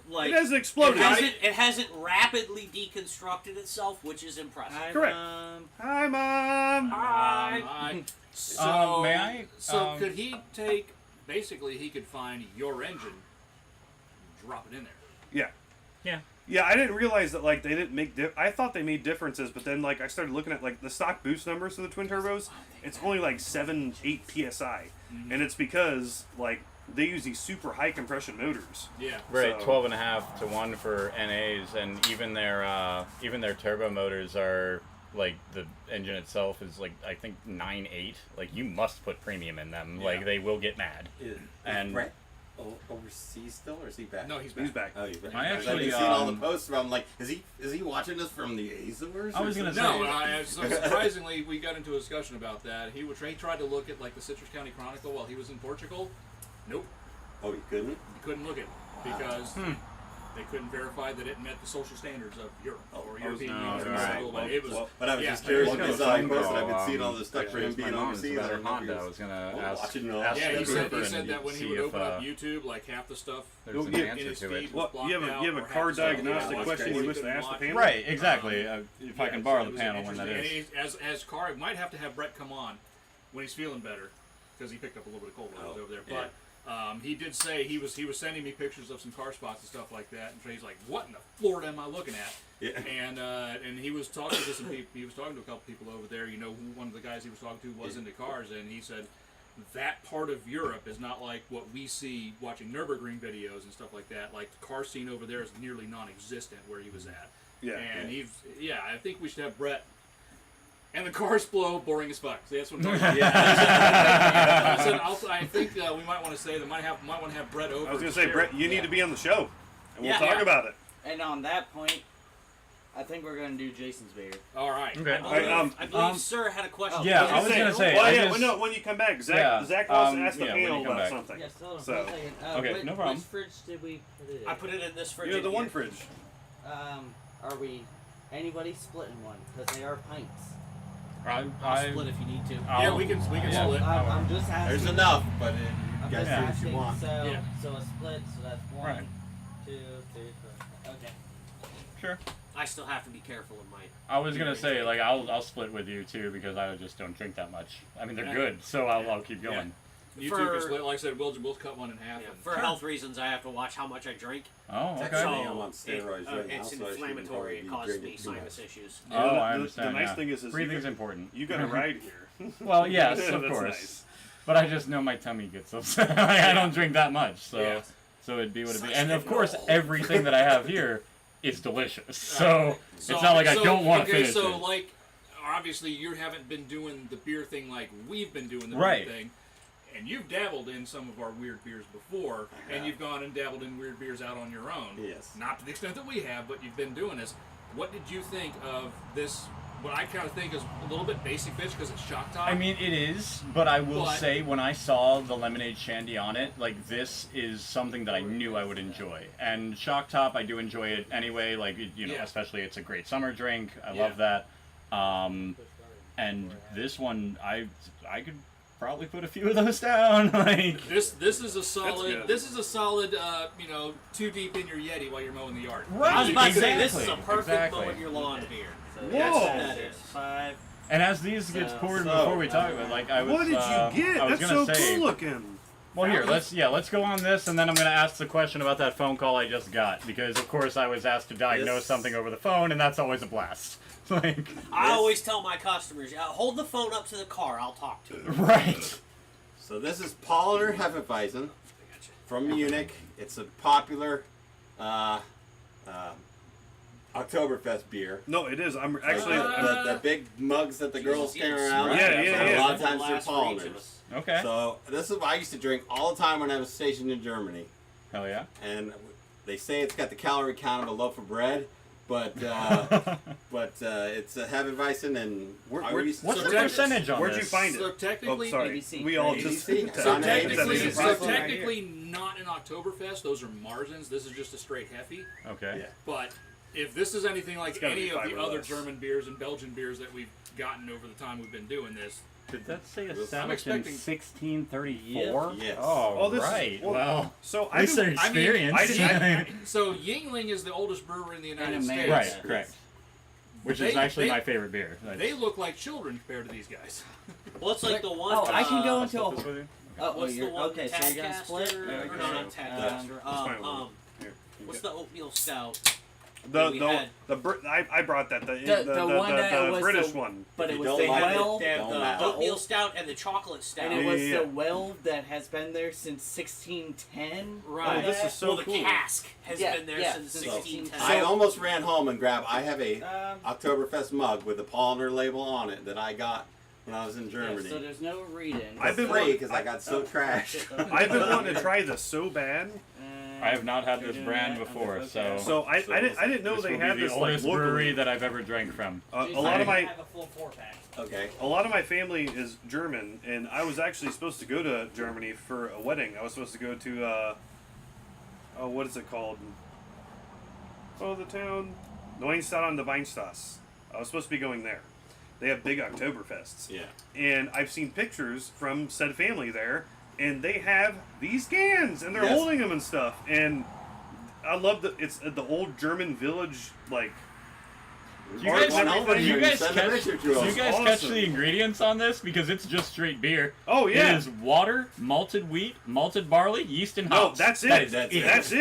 Speaker 3: Like,
Speaker 5: it hasn't exploded.
Speaker 3: It hasn't rapidly deconstructed itself, which is impressive.
Speaker 5: Correct. Hi, Mom.
Speaker 3: Hi.
Speaker 2: So,
Speaker 6: may I?
Speaker 2: So could he take... Basically, he could find your engine, drop it in there.
Speaker 5: Yeah.
Speaker 6: Yeah.
Speaker 5: Yeah, I didn't realize that, like, they didn't make... I thought they made differences, but then, like, I started looking at, like, the stock boost numbers for the twin turbos. It's only, like, 7, 8 PSI. And it's because, like, they use these super high compression motors.
Speaker 2: Yeah.
Speaker 6: Right,
Speaker 5: So-
Speaker 6: 12.5 to 1 for NAs, and even their turbo motors are, like, the engine itself is, like, I think 9.8. Like, you must put premium in them.
Speaker 2: Yeah.
Speaker 6: Like, they will get mad. And
Speaker 4: Brett overseas still, or is he back?
Speaker 2: No, he's back.
Speaker 5: He's back.
Speaker 4: Oh, he's back.
Speaker 6: I
Speaker 4: I've
Speaker 6: actually,
Speaker 4: seen all the posts about him. Like, is he watching us from the Azores?
Speaker 6: I was gonna
Speaker 2: No, so surprisingly, we got into a discussion about that. He tried to look at, like, the Citrus County Chronicle while he was in Portugal. Nope.
Speaker 4: Oh, you couldn't?
Speaker 2: You couldn't look at it because they couldn't verify that it met the social standards of Europe or European Union.
Speaker 6: right.
Speaker 2: But it was.
Speaker 4: But I was
Speaker 2: yeah,
Speaker 4: just curious
Speaker 6: Well,
Speaker 4: because
Speaker 6: got a
Speaker 4: I
Speaker 6: phone
Speaker 4: posted.
Speaker 6: call,
Speaker 4: I've been seeing all this stuff for him
Speaker 6: actually,
Speaker 4: being
Speaker 6: my mom's
Speaker 4: overseas.
Speaker 6: about
Speaker 4: I
Speaker 6: her
Speaker 4: don't know if he
Speaker 6: Honda. I
Speaker 4: was
Speaker 6: was gonna
Speaker 4: watching
Speaker 6: ask.
Speaker 4: all
Speaker 6: ask
Speaker 2: Yeah, he
Speaker 6: the
Speaker 2: said
Speaker 6: group
Speaker 2: that
Speaker 6: and
Speaker 2: when he
Speaker 6: see
Speaker 2: would
Speaker 6: if,
Speaker 2: open up YouTube, like half the stuff
Speaker 6: there's an
Speaker 5: Yeah.
Speaker 2: in
Speaker 6: answer
Speaker 2: his
Speaker 6: to
Speaker 2: feed
Speaker 6: it.
Speaker 2: was
Speaker 5: Well, you
Speaker 2: blocked out.
Speaker 5: have a
Speaker 2: or
Speaker 5: car
Speaker 2: half the stuff
Speaker 5: diagnostic
Speaker 2: was
Speaker 5: question you
Speaker 2: he
Speaker 5: wish to
Speaker 2: couldn't
Speaker 5: ask the
Speaker 2: watch.
Speaker 5: panel?
Speaker 6: Right, exactly. If I
Speaker 2: Yeah,
Speaker 6: can
Speaker 2: so
Speaker 6: borrow
Speaker 2: it
Speaker 6: the
Speaker 2: was
Speaker 6: panel when that
Speaker 2: interesting.
Speaker 6: is.
Speaker 2: And as Car, I might have to have Brett come on when he's feeling better because he picked up a little bit of cold when I was over there.
Speaker 4: yeah.
Speaker 2: But he did say he was sending me pictures of some car spots and stuff like that, and he's like, "What in the Florida am I looking at?"
Speaker 4: Yeah.
Speaker 2: And he was talking to some people. He was talking to a couple people over there. You know, who one of the guys he was talking to was into cars, and he said that part of Europe is not like what we see watching Nürburgring videos and stuff like that. Like the car scene over there is nearly non-existent where he was at.
Speaker 5: Yeah.
Speaker 2: And I think we should have Brett. And the cars blow, boring as fuck. See, that's what I'm talking about. I said, I think we might want to say that might want to have Brett over.
Speaker 5: I was going
Speaker 2: to
Speaker 5: to say,
Speaker 2: share.
Speaker 5: Brett, you need to be on the show, and we'll
Speaker 3: Yeah.
Speaker 5: talk
Speaker 2: Yeah.
Speaker 5: about it.
Speaker 1: And on that point, I think we're gonna do Jason's beer.
Speaker 2: All right.
Speaker 6: Okay.
Speaker 3: I believe Sir had a question.
Speaker 6: Yeah, I was gonna say.
Speaker 5: Well,
Speaker 6: I
Speaker 5: yeah,
Speaker 6: just-
Speaker 5: well, no, when you come back, Zach,
Speaker 6: Yeah,
Speaker 5: Zach wants to ask the
Speaker 6: yeah, when you
Speaker 5: panel
Speaker 6: come
Speaker 5: about
Speaker 6: back.
Speaker 5: something.
Speaker 7: Yes, hold on
Speaker 5: So-
Speaker 7: one second.
Speaker 6: Okay, no problem.
Speaker 7: Which fridge did we put it in?
Speaker 3: I put it in this fridge.
Speaker 5: You know, the
Speaker 3: in
Speaker 5: one
Speaker 3: here.
Speaker 5: fridge.
Speaker 7: Are we anybody splitting one? Because they are pints.
Speaker 3: I'll split if you need to.
Speaker 2: Yeah, we can
Speaker 6: Yeah.
Speaker 2: split.
Speaker 7: I'm just asking.
Speaker 4: There's enough, but you
Speaker 7: I'm
Speaker 4: guys
Speaker 7: just
Speaker 4: do what
Speaker 7: asking.
Speaker 4: you want.
Speaker 7: So,
Speaker 2: Yeah.
Speaker 7: so a split. So that's one,
Speaker 6: Right.
Speaker 7: 2, 3, 4. Okay.
Speaker 6: Sure.
Speaker 3: I still have to be careful of my.
Speaker 6: I was gonna say, like, I'll split with you too because I just don't drink that much. I mean, they're good, so I'll keep going.
Speaker 2: You two can split. Like I said, we'll cut one in half.
Speaker 3: Yeah,
Speaker 2: and-
Speaker 3: for health reasons, I have to watch how much I drink.
Speaker 6: Oh, okay.
Speaker 4: Technically,
Speaker 3: So
Speaker 4: I'm on steroids right now,
Speaker 3: it's
Speaker 4: so I shouldn't
Speaker 3: inflammatory.
Speaker 4: probably
Speaker 3: It
Speaker 4: be
Speaker 3: causes me
Speaker 4: drinking too
Speaker 3: sinus
Speaker 4: much.
Speaker 3: issues.
Speaker 6: Oh, I
Speaker 5: The
Speaker 6: understand.
Speaker 5: nice
Speaker 6: yeah.
Speaker 5: thing is
Speaker 6: Breathing's
Speaker 5: you
Speaker 6: important.
Speaker 5: You got a ride here.
Speaker 6: Well, yes, of
Speaker 5: That's
Speaker 6: course.
Speaker 5: nice.
Speaker 6: But I just know my tummy gets upset. Like, I don't drink that much, so
Speaker 2: Yeah.
Speaker 6: so it'd be what it'd be. And of course, everything that I have here is delicious. So it's not like I don't want to finish
Speaker 2: so
Speaker 6: it.
Speaker 2: like, obviously you haven't been doing the beer thing like we've been doing the
Speaker 6: Right.
Speaker 2: beer thing. And you've dabbled in some of our weird beers before, and you've gone and dabbled in weird beers out on your own.
Speaker 4: Yes.
Speaker 2: Not to the extent that we have, but you've been doing this. What did you think of this? What I kind of think is a little bit basic bitch because it's shock top.
Speaker 6: I mean, it is, but I will
Speaker 2: But-
Speaker 6: say when I saw the lemonade shandy on it, like, this is something that I knew I would enjoy. And Shock Top, I do enjoy it anyway. Like, you know,
Speaker 2: Yeah.
Speaker 6: especially it's a great summer drink. I
Speaker 2: Yeah.
Speaker 6: love that. And this one, I could probably put a few of those down. Like
Speaker 2: This is a solid.
Speaker 5: good.
Speaker 2: This is a solid. 2 deep in your Yeti while you're mowing the yard.
Speaker 3: I was about to say, this is a
Speaker 6: Exactly,
Speaker 3: perfect
Speaker 6: exactly.
Speaker 3: mowing your lawn beer.
Speaker 1: So
Speaker 5: Whoa.
Speaker 1: that's what
Speaker 3: That
Speaker 1: it is.
Speaker 3: is.
Speaker 1: 5.
Speaker 6: And as these gets
Speaker 1: So-
Speaker 6: poured
Speaker 4: so-
Speaker 6: before we talk about, like I was.
Speaker 5: What did you get?
Speaker 6: I was
Speaker 5: That's
Speaker 6: gonna
Speaker 5: so
Speaker 6: say.
Speaker 5: cool looking.
Speaker 6: Well, here, let's go on this, and then I'm gonna ask the question about that phone call I just got because, of course, I was asked to diagnose
Speaker 4: This-
Speaker 6: something over the phone, and that's always a blast. Like,
Speaker 3: I always tell my customers, hold the phone up to the car, I'll talk to you.
Speaker 6: right?
Speaker 4: So this is Polliner Hefeweizen from Munich. It's a popular Oktoberfest beer.
Speaker 5: No, it is. I'm actually.
Speaker 4: The big mugs that the girls
Speaker 3: Jesus,
Speaker 4: carry around.
Speaker 6: right.
Speaker 5: Yeah, yeah,
Speaker 4: A
Speaker 5: yeah.
Speaker 4: lot of times they're
Speaker 3: Last for each of
Speaker 4: Polliners.
Speaker 3: us.
Speaker 6: Okay.
Speaker 4: So this is what I used to drink all the time when I was stationed in Germany.
Speaker 6: Hell yeah.
Speaker 4: And they say it's got the calorie count of a loaf of bread, but it's a Hefeweizen and
Speaker 5: Where-
Speaker 4: I
Speaker 5: where-
Speaker 4: used to
Speaker 6: What's the
Speaker 4: drink
Speaker 6: percentage on
Speaker 5: Where'd
Speaker 6: this?
Speaker 5: you find
Speaker 2: So
Speaker 5: it?
Speaker 2: technically,
Speaker 5: Oh, sorry.
Speaker 1: ABC.
Speaker 5: We all just.
Speaker 4: ABC.
Speaker 5: That's
Speaker 4: So
Speaker 5: amazing.
Speaker 2: technically,
Speaker 5: That's
Speaker 2: so
Speaker 5: amazing.
Speaker 2: technically not an Oktoberfest. Those are Marzens. This is just a straight Hefe.
Speaker 6: Okay.
Speaker 4: Yeah.
Speaker 2: But if this is anything like
Speaker 5: gotta
Speaker 2: any
Speaker 5: be
Speaker 2: of the
Speaker 5: 5 or
Speaker 2: other
Speaker 5: less.
Speaker 2: German beers and Belgian beers that we've gotten over the time we've been doing this,
Speaker 6: Did that say
Speaker 4: I'm
Speaker 6: established in
Speaker 2: expecting-
Speaker 6: 1634?
Speaker 4: Yes.
Speaker 6: Oh,
Speaker 5: Oh, this is-
Speaker 6: right.
Speaker 5: well,
Speaker 6: Well,
Speaker 5: So
Speaker 6: at least they're
Speaker 5: I mean,
Speaker 6: experienced.
Speaker 2: so Yingling is the oldest brewery in the United States.
Speaker 1: America.
Speaker 6: Right, correct. Which is
Speaker 2: They-
Speaker 6: actually
Speaker 2: they-
Speaker 6: my favorite beer.
Speaker 2: They look like children compared to these guys.
Speaker 3: Well, it's like the one.
Speaker 1: Oh, I can go into
Speaker 6: Split
Speaker 1: a.
Speaker 6: this with you?
Speaker 1: Oh,
Speaker 3: What's the
Speaker 1: you're
Speaker 3: one?
Speaker 1: okay. So you're gonna split.
Speaker 3: Tadcaster?
Speaker 1: Or
Speaker 3: Or
Speaker 1: you're
Speaker 3: no,
Speaker 1: gonna-
Speaker 3: not Tadcaster.
Speaker 5: fine with
Speaker 3: What's the oatmeal stout?
Speaker 5: The
Speaker 3: we
Speaker 5: the
Speaker 3: had-
Speaker 5: the I brought that the
Speaker 1: one that was
Speaker 5: British
Speaker 1: the-
Speaker 5: one.
Speaker 1: But
Speaker 4: If
Speaker 1: it
Speaker 4: you
Speaker 1: was
Speaker 4: don't
Speaker 1: the
Speaker 4: like it,
Speaker 1: well,
Speaker 3: They have
Speaker 4: Don't
Speaker 3: the
Speaker 4: matter.
Speaker 3: oatmeal stout and the chocolate stout.
Speaker 1: and it was
Speaker 5: Yeah.
Speaker 1: the well that has been there since 1610.
Speaker 3: Right.
Speaker 5: Oh, this is so
Speaker 3: well, the
Speaker 5: cool.
Speaker 3: cask has
Speaker 1: Yeah,
Speaker 3: been there
Speaker 1: yeah,
Speaker 3: since
Speaker 1: since
Speaker 3: 1610.
Speaker 4: I almost ran home and grabbed. I have a
Speaker 1: Um,
Speaker 4: Oktoberfest mug with the Polliner label on it that I got when I was in
Speaker 1: yeah,
Speaker 4: Germany.
Speaker 1: so there's no reading.
Speaker 5: I've been
Speaker 4: free because I got so trashed.
Speaker 5: I've been wanting to try this so bad.
Speaker 6: I have not had this brand before, so.
Speaker 5: So I didn't know
Speaker 6: This
Speaker 5: they
Speaker 6: will
Speaker 5: had
Speaker 6: be the
Speaker 5: this like
Speaker 6: oldest brewery
Speaker 5: locally.
Speaker 6: that I've ever drank from.
Speaker 5: A lot of
Speaker 3: I
Speaker 5: my
Speaker 3: have a full 4-pack.
Speaker 4: Okay.
Speaker 5: a lot of my family is German, and I was actually supposed to go to Germany for a wedding. I was supposed to go to what is it called? Oh, the town Neustadt an der Weinstraße. I was supposed to be going there. They have big Oktoberfests.
Speaker 4: Yeah.
Speaker 5: And I've seen pictures from said family there, and they have these cans, and they're
Speaker 4: Yes.
Speaker 5: holding them and stuff. And I love that it's the old German village, like.
Speaker 6: You guys,
Speaker 4: Mark one over
Speaker 6: you
Speaker 4: here and
Speaker 6: guys
Speaker 4: send a
Speaker 6: catch,
Speaker 4: picture to
Speaker 6: you
Speaker 4: us.
Speaker 6: guys catch
Speaker 5: Awesome.
Speaker 6: the ingredients on this because it's just straight beer.
Speaker 5: Oh yeah.
Speaker 6: It is water, malted wheat, malted barley, yeast, and
Speaker 5: No,
Speaker 6: hops.
Speaker 5: that's it.
Speaker 6: That is
Speaker 4: That's
Speaker 6: it.
Speaker 4: it.
Speaker 5: That's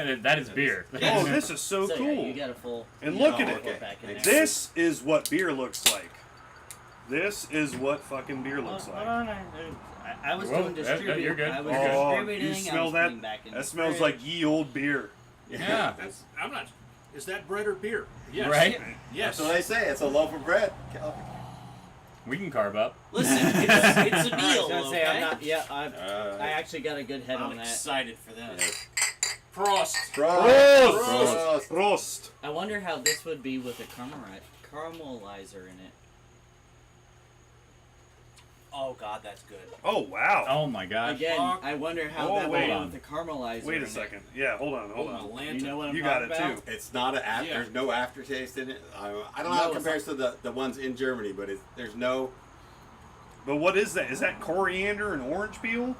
Speaker 5: it.
Speaker 6: That is beer.
Speaker 5: Oh, this is so
Speaker 1: So,
Speaker 5: cool.
Speaker 1: yeah, you got a full.
Speaker 5: And
Speaker 1: you
Speaker 5: look
Speaker 1: got
Speaker 5: at
Speaker 1: a
Speaker 5: it.
Speaker 1: full pack in there.
Speaker 5: This is what beer looks like. This is what fucking beer looks
Speaker 1: Hold
Speaker 5: like.
Speaker 1: on, I was
Speaker 6: Well,
Speaker 1: doing
Speaker 6: that-
Speaker 1: distributing.
Speaker 6: you're good.
Speaker 1: I was
Speaker 5: Oh,
Speaker 1: distributing.
Speaker 5: you
Speaker 1: I
Speaker 5: smell
Speaker 1: was
Speaker 5: that?
Speaker 1: putting back in
Speaker 5: That
Speaker 1: the
Speaker 5: smells
Speaker 1: fridge.
Speaker 5: like ye old beer.
Speaker 6: Yeah.
Speaker 2: I'm not. Is that bread or beer? Yes.
Speaker 6: Right?
Speaker 2: Yes.
Speaker 4: That's what I say. It's a loaf of bread.
Speaker 6: We can carb up.
Speaker 3: Listen, it's a
Speaker 1: I
Speaker 3: meal.
Speaker 1: was gonna say
Speaker 3: Okay?
Speaker 1: I'm not. Yeah, I actually got a good head
Speaker 3: I'm
Speaker 1: on that.
Speaker 3: excited for this.
Speaker 2: Prost.
Speaker 4: Prost.
Speaker 5: Prost.
Speaker 1: I wonder how this would be with a caramelizer in it.
Speaker 3: Oh God, that's good.
Speaker 5: Oh wow.
Speaker 6: Oh my gosh.
Speaker 1: Again,
Speaker 2: fuck.
Speaker 1: I wonder how
Speaker 5: Oh,
Speaker 1: that would
Speaker 5: wait.
Speaker 1: be with the caramelizer.
Speaker 5: Wait
Speaker 1: in
Speaker 5: a
Speaker 1: it.
Speaker 5: second. Yeah, hold on, hold
Speaker 2: Oh,
Speaker 5: on.
Speaker 2: my
Speaker 1: You know what I'm
Speaker 5: You got
Speaker 1: talking
Speaker 5: it
Speaker 1: about?
Speaker 5: too.
Speaker 4: It's not a.
Speaker 2: Yeah.
Speaker 4: There's no aftertaste in it. I don't know
Speaker 1: No,
Speaker 4: how it
Speaker 1: it's
Speaker 4: compares to the ones in Germany, but there's no.
Speaker 5: But what is that? Is that coriander and orange peel?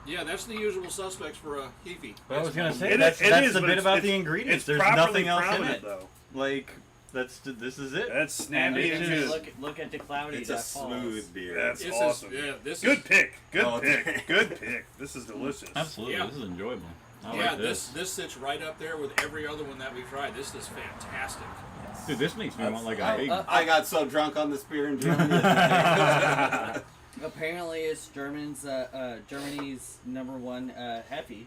Speaker 2: Yeah, that's the usual suspects for a Hefe.
Speaker 6: I was gonna say
Speaker 5: It
Speaker 6: that's,
Speaker 5: is- it
Speaker 6: that's
Speaker 5: is,
Speaker 6: the
Speaker 5: but
Speaker 6: bit
Speaker 5: it's-
Speaker 6: about
Speaker 5: it's-
Speaker 6: the ingredients.
Speaker 5: It's
Speaker 6: There's
Speaker 5: properly
Speaker 6: nothing else in
Speaker 5: prominent,
Speaker 6: it.
Speaker 5: though.
Speaker 6: Like this is it.
Speaker 5: That's
Speaker 1: And
Speaker 5: snappy
Speaker 1: it's
Speaker 5: and
Speaker 1: just
Speaker 5: good.
Speaker 1: look at the cloudy
Speaker 4: It's a
Speaker 1: that falls.
Speaker 4: smooth beer.
Speaker 5: That's
Speaker 2: This
Speaker 5: awesome.
Speaker 2: is this
Speaker 5: Good
Speaker 2: is
Speaker 5: pick. Good
Speaker 4: Oh,
Speaker 5: pick. Good pick. This is delicious.
Speaker 6: Absolutely,
Speaker 2: Yeah.
Speaker 6: this is enjoyable. I
Speaker 2: yeah.
Speaker 6: like
Speaker 2: This sits right up there with every other one that we tried. This is fantastic.
Speaker 6: Dude, this makes me want like a
Speaker 1: Oh,
Speaker 6: big.
Speaker 4: I got so drunk on this beer in Germany.
Speaker 1: Apparently, it's Germany's #1 Hefe.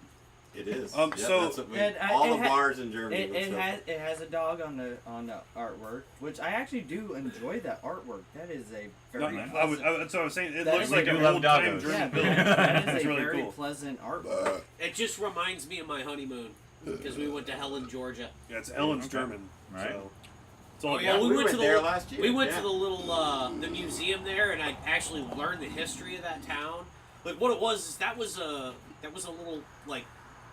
Speaker 4: It is.
Speaker 5: So-
Speaker 4: that's what
Speaker 1: And,
Speaker 4: all
Speaker 1: it
Speaker 4: the
Speaker 1: ha-
Speaker 4: bars in Germany.
Speaker 1: It,
Speaker 4: would
Speaker 1: it
Speaker 4: sell.
Speaker 1: has a dog on the artwork, which I actually do enjoy that artwork. That is a
Speaker 5: No,
Speaker 1: very
Speaker 5: that's what I was saying. It
Speaker 1: That
Speaker 5: looks
Speaker 1: is-
Speaker 5: like
Speaker 6: we
Speaker 5: an
Speaker 6: do love
Speaker 5: old time
Speaker 6: doggos.
Speaker 5: German
Speaker 1: yeah,
Speaker 5: building.
Speaker 1: that
Speaker 5: It's
Speaker 1: is a
Speaker 5: really
Speaker 1: very
Speaker 5: cool.
Speaker 1: pleasant artwork.
Speaker 3: It just reminds me of my honeymoon because we went to Helen, Georgia.
Speaker 5: Yeah, it's Ellen's
Speaker 6: Okay.
Speaker 5: German.
Speaker 6: Right.
Speaker 5: So. It's all
Speaker 2: Oh, yeah,
Speaker 3: Well,
Speaker 4: we
Speaker 3: went
Speaker 4: went
Speaker 3: to the
Speaker 4: there
Speaker 3: li-
Speaker 4: last year.
Speaker 3: We went
Speaker 4: yeah.
Speaker 3: to the little the museum there, and I actually learned the history of that town. Like what it was is that was a little like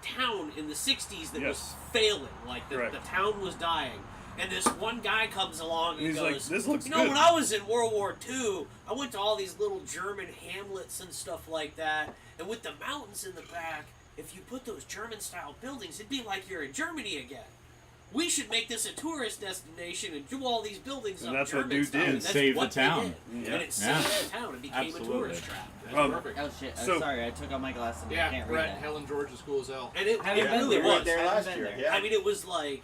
Speaker 3: town in the '60s that was
Speaker 5: Yes.
Speaker 3: failing. Like the
Speaker 5: Correct.
Speaker 3: town was dying, And this one guy comes along and
Speaker 5: He's
Speaker 3: goes,
Speaker 5: like, "This looks
Speaker 3: you know,
Speaker 5: good."
Speaker 3: when I was in World War II, I went to all these little German hamlets and stuff like that, and with the mountains in the back, if you put those German-style buildings, it'd be like you're in Germany again. We should make this a tourist destination and do all these buildings
Speaker 5: And
Speaker 3: up
Speaker 5: that's what
Speaker 3: German
Speaker 5: dude
Speaker 3: style."
Speaker 5: did.
Speaker 3: And
Speaker 6: And
Speaker 3: that's
Speaker 6: save the
Speaker 3: what they
Speaker 6: town.
Speaker 3: did.
Speaker 5: Yeah.
Speaker 3: And it
Speaker 6: Yeah.
Speaker 3: saved the town. It became
Speaker 6: Absolutely.
Speaker 3: a tourist trap.
Speaker 2: That's perfect.
Speaker 1: Oh shit! I'm
Speaker 5: So-
Speaker 1: sorry. I took off my glasses. And I
Speaker 2: Yeah,
Speaker 1: can't read
Speaker 2: Brett,
Speaker 1: that.
Speaker 2: Helen George is cool as hell.
Speaker 3: And it
Speaker 1: Haven't been
Speaker 3: really
Speaker 1: there.
Speaker 4: We were
Speaker 3: was.
Speaker 4: there
Speaker 1: Haven't
Speaker 4: last
Speaker 1: been
Speaker 4: year.
Speaker 1: there.
Speaker 4: Yeah.
Speaker 3: I mean, it was like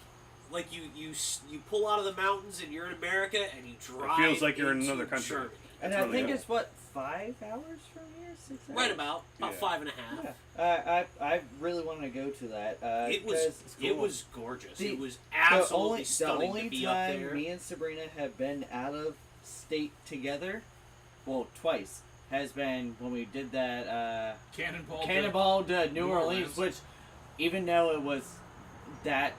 Speaker 3: you pull out of the mountains and you're in America and you drive.
Speaker 5: feels like you're in
Speaker 3: into
Speaker 5: another country.
Speaker 3: Germany.
Speaker 1: And
Speaker 5: That's
Speaker 1: I
Speaker 5: really
Speaker 1: think
Speaker 5: cool.
Speaker 1: it's what 5 hours from here, 6 hours.
Speaker 3: Right about
Speaker 5: Yeah.
Speaker 3: 5.5.
Speaker 1: Yeah. I really want to go to that.
Speaker 3: It
Speaker 1: 'cause
Speaker 3: was
Speaker 1: it's cool.
Speaker 3: it was gorgeous.
Speaker 1: The-
Speaker 3: it was
Speaker 1: the
Speaker 3: absolutely
Speaker 1: only
Speaker 3: stunning to be up
Speaker 1: time
Speaker 3: there.
Speaker 1: me and Sabrina have been out of state together, well, twice, has been when we did that Cannonball to New Orleans, which even though it was that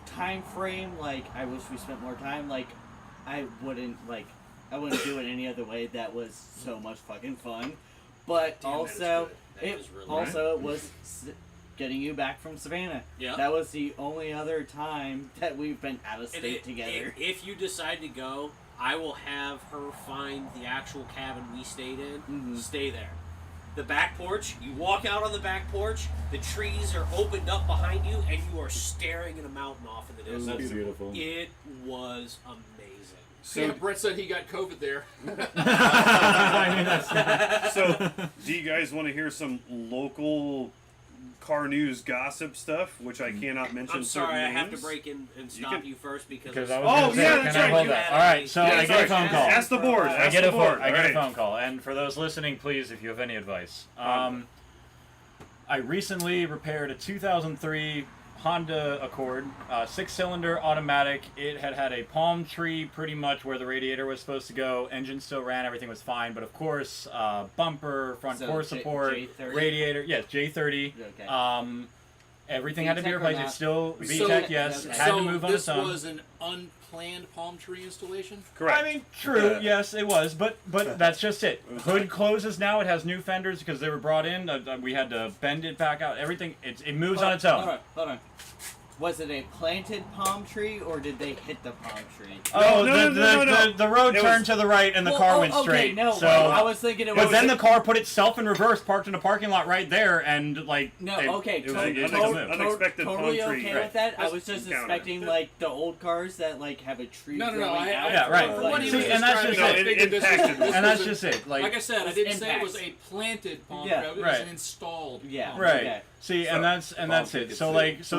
Speaker 1: time frame, like I wish we spent more time. Like I wouldn't do it any other way. That was so much fucking fun. But
Speaker 2: Damn, that is
Speaker 1: also,
Speaker 3: good. That
Speaker 1: it
Speaker 3: was really
Speaker 1: also was getting you back from Savannah.
Speaker 3: Yeah.
Speaker 1: That was the only other time that we've been out of
Speaker 3: And
Speaker 1: state together.
Speaker 3: if you decide to go, I will have her find the actual cabin we stayed in.
Speaker 1: Mhm.
Speaker 3: Stay there. The back porch, you walk out on the back porch, the trees are opened up behind you, and you are staring at a mountain off in the distance.
Speaker 6: That's beautiful.
Speaker 3: It was amazing.
Speaker 5: So,
Speaker 2: Yeah, Brett said he got COVID there.
Speaker 6: I mean, that's
Speaker 5: so do you guys want to hear some local car news gossip stuff, which I cannot mention?
Speaker 3: I'm sorry, I
Speaker 5: certain
Speaker 3: have to
Speaker 5: names?
Speaker 3: break in and
Speaker 5: You
Speaker 3: stop
Speaker 5: can-
Speaker 3: you first because
Speaker 6: because
Speaker 3: of-
Speaker 6: I was
Speaker 5: Oh,
Speaker 6: gonna say,
Speaker 5: yeah,
Speaker 6: can
Speaker 5: that's
Speaker 6: I
Speaker 5: right,
Speaker 6: hold
Speaker 3: you
Speaker 6: that?
Speaker 3: had
Speaker 6: All right,
Speaker 3: a-
Speaker 6: so
Speaker 5: Yeah,
Speaker 6: I get a
Speaker 5: sorry.
Speaker 6: phone call.
Speaker 5: Ask the board.
Speaker 6: I
Speaker 5: Ask
Speaker 6: get
Speaker 5: the
Speaker 6: a
Speaker 5: board.
Speaker 6: phone. I get a
Speaker 5: Alright.
Speaker 6: phone call, and for those listening, please, if you have any advice, I recently repaired a 2003 Honda Accord, 6-cylinder automatic. It had a palm tree pretty much where the radiator was supposed to go. Engine still ran, everything was fine, but of course, bumper, front
Speaker 1: So
Speaker 6: core
Speaker 1: J-
Speaker 6: support,
Speaker 1: J30?
Speaker 6: radiator, yes, J30.
Speaker 1: Okay.
Speaker 6: Everything had to be
Speaker 1: VTEC or
Speaker 6: replaced.
Speaker 1: not?
Speaker 6: It's still
Speaker 2: So-
Speaker 6: VTEC, yes.
Speaker 1: okay.
Speaker 6: Had to move on
Speaker 2: this
Speaker 6: its own.
Speaker 2: was an unplanned palm tree installation?
Speaker 5: Correct.
Speaker 6: I mean, true.
Speaker 5: Yeah.
Speaker 6: Yes, it was, but that's just it. Hood closes now. It has new fenders because they were brought in. We had to bend it back out. Everything. It moves on its own.
Speaker 1: Hold on. Was it a planted palm tree or did they hit the palm tree?
Speaker 6: Oh,
Speaker 5: No.
Speaker 6: the road
Speaker 5: It
Speaker 6: turned
Speaker 5: was-
Speaker 6: to the right and the
Speaker 1: Well,
Speaker 6: car went
Speaker 1: okay,
Speaker 6: straight.
Speaker 1: No,
Speaker 6: so,
Speaker 1: I was thinking it was.
Speaker 6: but then the car put itself in reverse, parked in a parking lot right there, and like
Speaker 1: No,
Speaker 6: it,
Speaker 1: okay,
Speaker 6: it was,
Speaker 5: totally-
Speaker 6: it was
Speaker 5: totally-
Speaker 6: a move.
Speaker 5: unexpected
Speaker 1: totally
Speaker 5: palm tree.
Speaker 1: okay
Speaker 6: Right.
Speaker 1: with that. I
Speaker 5: That's
Speaker 1: was just
Speaker 5: encountered.
Speaker 1: expecting like the old cars that like have a tree.
Speaker 2: No.
Speaker 1: growing
Speaker 2: I,
Speaker 1: out
Speaker 6: Yeah, right.
Speaker 1: from,
Speaker 2: What
Speaker 1: like,
Speaker 2: he
Speaker 6: See,
Speaker 2: was
Speaker 6: and that's
Speaker 2: describing,
Speaker 6: just
Speaker 2: I
Speaker 5: it.
Speaker 2: figured this
Speaker 5: Impacted.
Speaker 2: was-
Speaker 6: And
Speaker 2: this
Speaker 6: that's
Speaker 2: was
Speaker 6: just it.
Speaker 2: Like I said, I
Speaker 1: It's
Speaker 2: didn't say it was
Speaker 1: impacts.
Speaker 2: a planted palm
Speaker 1: Yeah,
Speaker 2: tree. It was
Speaker 6: right.
Speaker 2: an installed
Speaker 1: Yeah.
Speaker 2: palm
Speaker 6: Right.
Speaker 2: tree.
Speaker 1: Okay.
Speaker 6: See,
Speaker 5: So,
Speaker 6: and that's
Speaker 4: palm
Speaker 6: it.
Speaker 4: tree
Speaker 6: So
Speaker 4: gets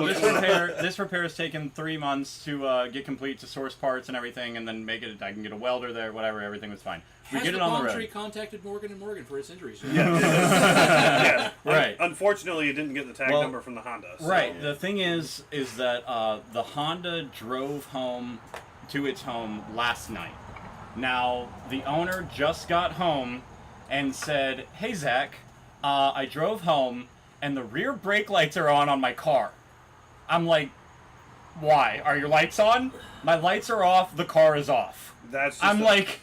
Speaker 6: this repair has taken 3 months to get complete, to source parts and everything, and then make it. I can get a welder there, whatever. Everything was fine. We
Speaker 2: Has
Speaker 6: get
Speaker 2: the
Speaker 6: it on
Speaker 2: palm
Speaker 6: the
Speaker 2: tree
Speaker 6: road.
Speaker 2: contacted Morgan & Morgan for its injuries?
Speaker 5: Yeah.
Speaker 6: Right.
Speaker 5: Unfortunately, it didn't get the tag
Speaker 6: Well,
Speaker 5: number from the Honda. So.
Speaker 6: Right. The thing is that the Honda drove home to its home last night. Now the owner just got home and said, "Hey Zach, I drove home and the rear brake lights are on my car." I'm like, "Why? Are your lights on?" "My lights are off. The car is off."
Speaker 5: That's. Just
Speaker 6: I'm like.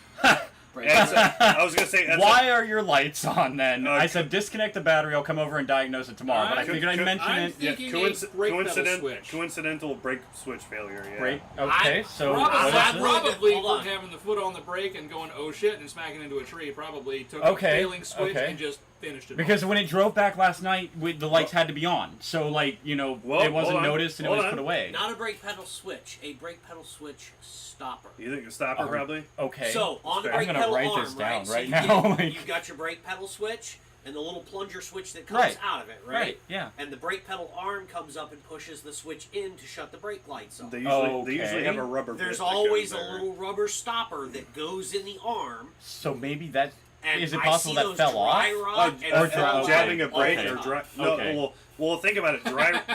Speaker 5: I was gonna say. That's
Speaker 6: Why are your lights on then?
Speaker 5: Uh,
Speaker 6: I said disconnect the battery. I'll come over and diagnose it tomorrow. But I
Speaker 2: I'm-
Speaker 6: figured I'd mention
Speaker 2: I'm
Speaker 6: it.
Speaker 2: thinking
Speaker 5: Coinci-
Speaker 2: a brake pedal switch.
Speaker 5: coincidental brake switch failure. Yeah.
Speaker 6: Brake. Okay, so
Speaker 2: Probably,
Speaker 6: what is
Speaker 3: I-
Speaker 6: this?
Speaker 2: probably
Speaker 3: Hold on.
Speaker 2: having the foot on the brake and going, oh shit, and smacking into a tree. Probably took
Speaker 6: Okay,
Speaker 2: a failing switch
Speaker 6: okay.
Speaker 2: and just finished it.
Speaker 6: Because
Speaker 2: off.
Speaker 6: when it drove back last night, the lights had to be on. So, like,
Speaker 5: Well,
Speaker 6: it wasn't
Speaker 5: hold on,
Speaker 6: noticed and it
Speaker 5: hold
Speaker 6: was
Speaker 5: on.
Speaker 6: put away.
Speaker 3: Not a brake pedal switch, a brake pedal switch stopper.
Speaker 5: You think a stopper probably?
Speaker 6: Okay.
Speaker 3: So on the
Speaker 5: Fair.
Speaker 6: I'm
Speaker 3: brake
Speaker 6: gonna
Speaker 3: pedal
Speaker 6: write
Speaker 3: arm,
Speaker 6: this down
Speaker 3: right? So
Speaker 6: right
Speaker 3: you
Speaker 6: now,
Speaker 3: get-
Speaker 6: like-
Speaker 3: you've got your brake pedal switch and the little plunger switch that comes
Speaker 6: Right.
Speaker 3: out of it, right?
Speaker 6: Right, yeah.
Speaker 3: And the brake pedal arm comes up and pushes the switch in to shut the brake lights off.
Speaker 5: They usually
Speaker 6: Okay.
Speaker 5: have a rubber.
Speaker 3: There's
Speaker 5: bit that
Speaker 3: always
Speaker 5: goes
Speaker 3: a
Speaker 5: there.
Speaker 3: little rubber stopper that goes in the arm.
Speaker 6: So maybe that
Speaker 3: And
Speaker 6: is it
Speaker 3: I
Speaker 6: possible
Speaker 3: see
Speaker 6: that
Speaker 3: those
Speaker 6: fell
Speaker 3: dry
Speaker 6: off?
Speaker 3: rot and
Speaker 6: or
Speaker 3: fall
Speaker 6: dry-
Speaker 3: off
Speaker 5: jabbing a
Speaker 3: all
Speaker 5: brake
Speaker 3: the
Speaker 5: or
Speaker 3: time.
Speaker 5: dry. No,
Speaker 6: Okay.
Speaker 5: well, think about it.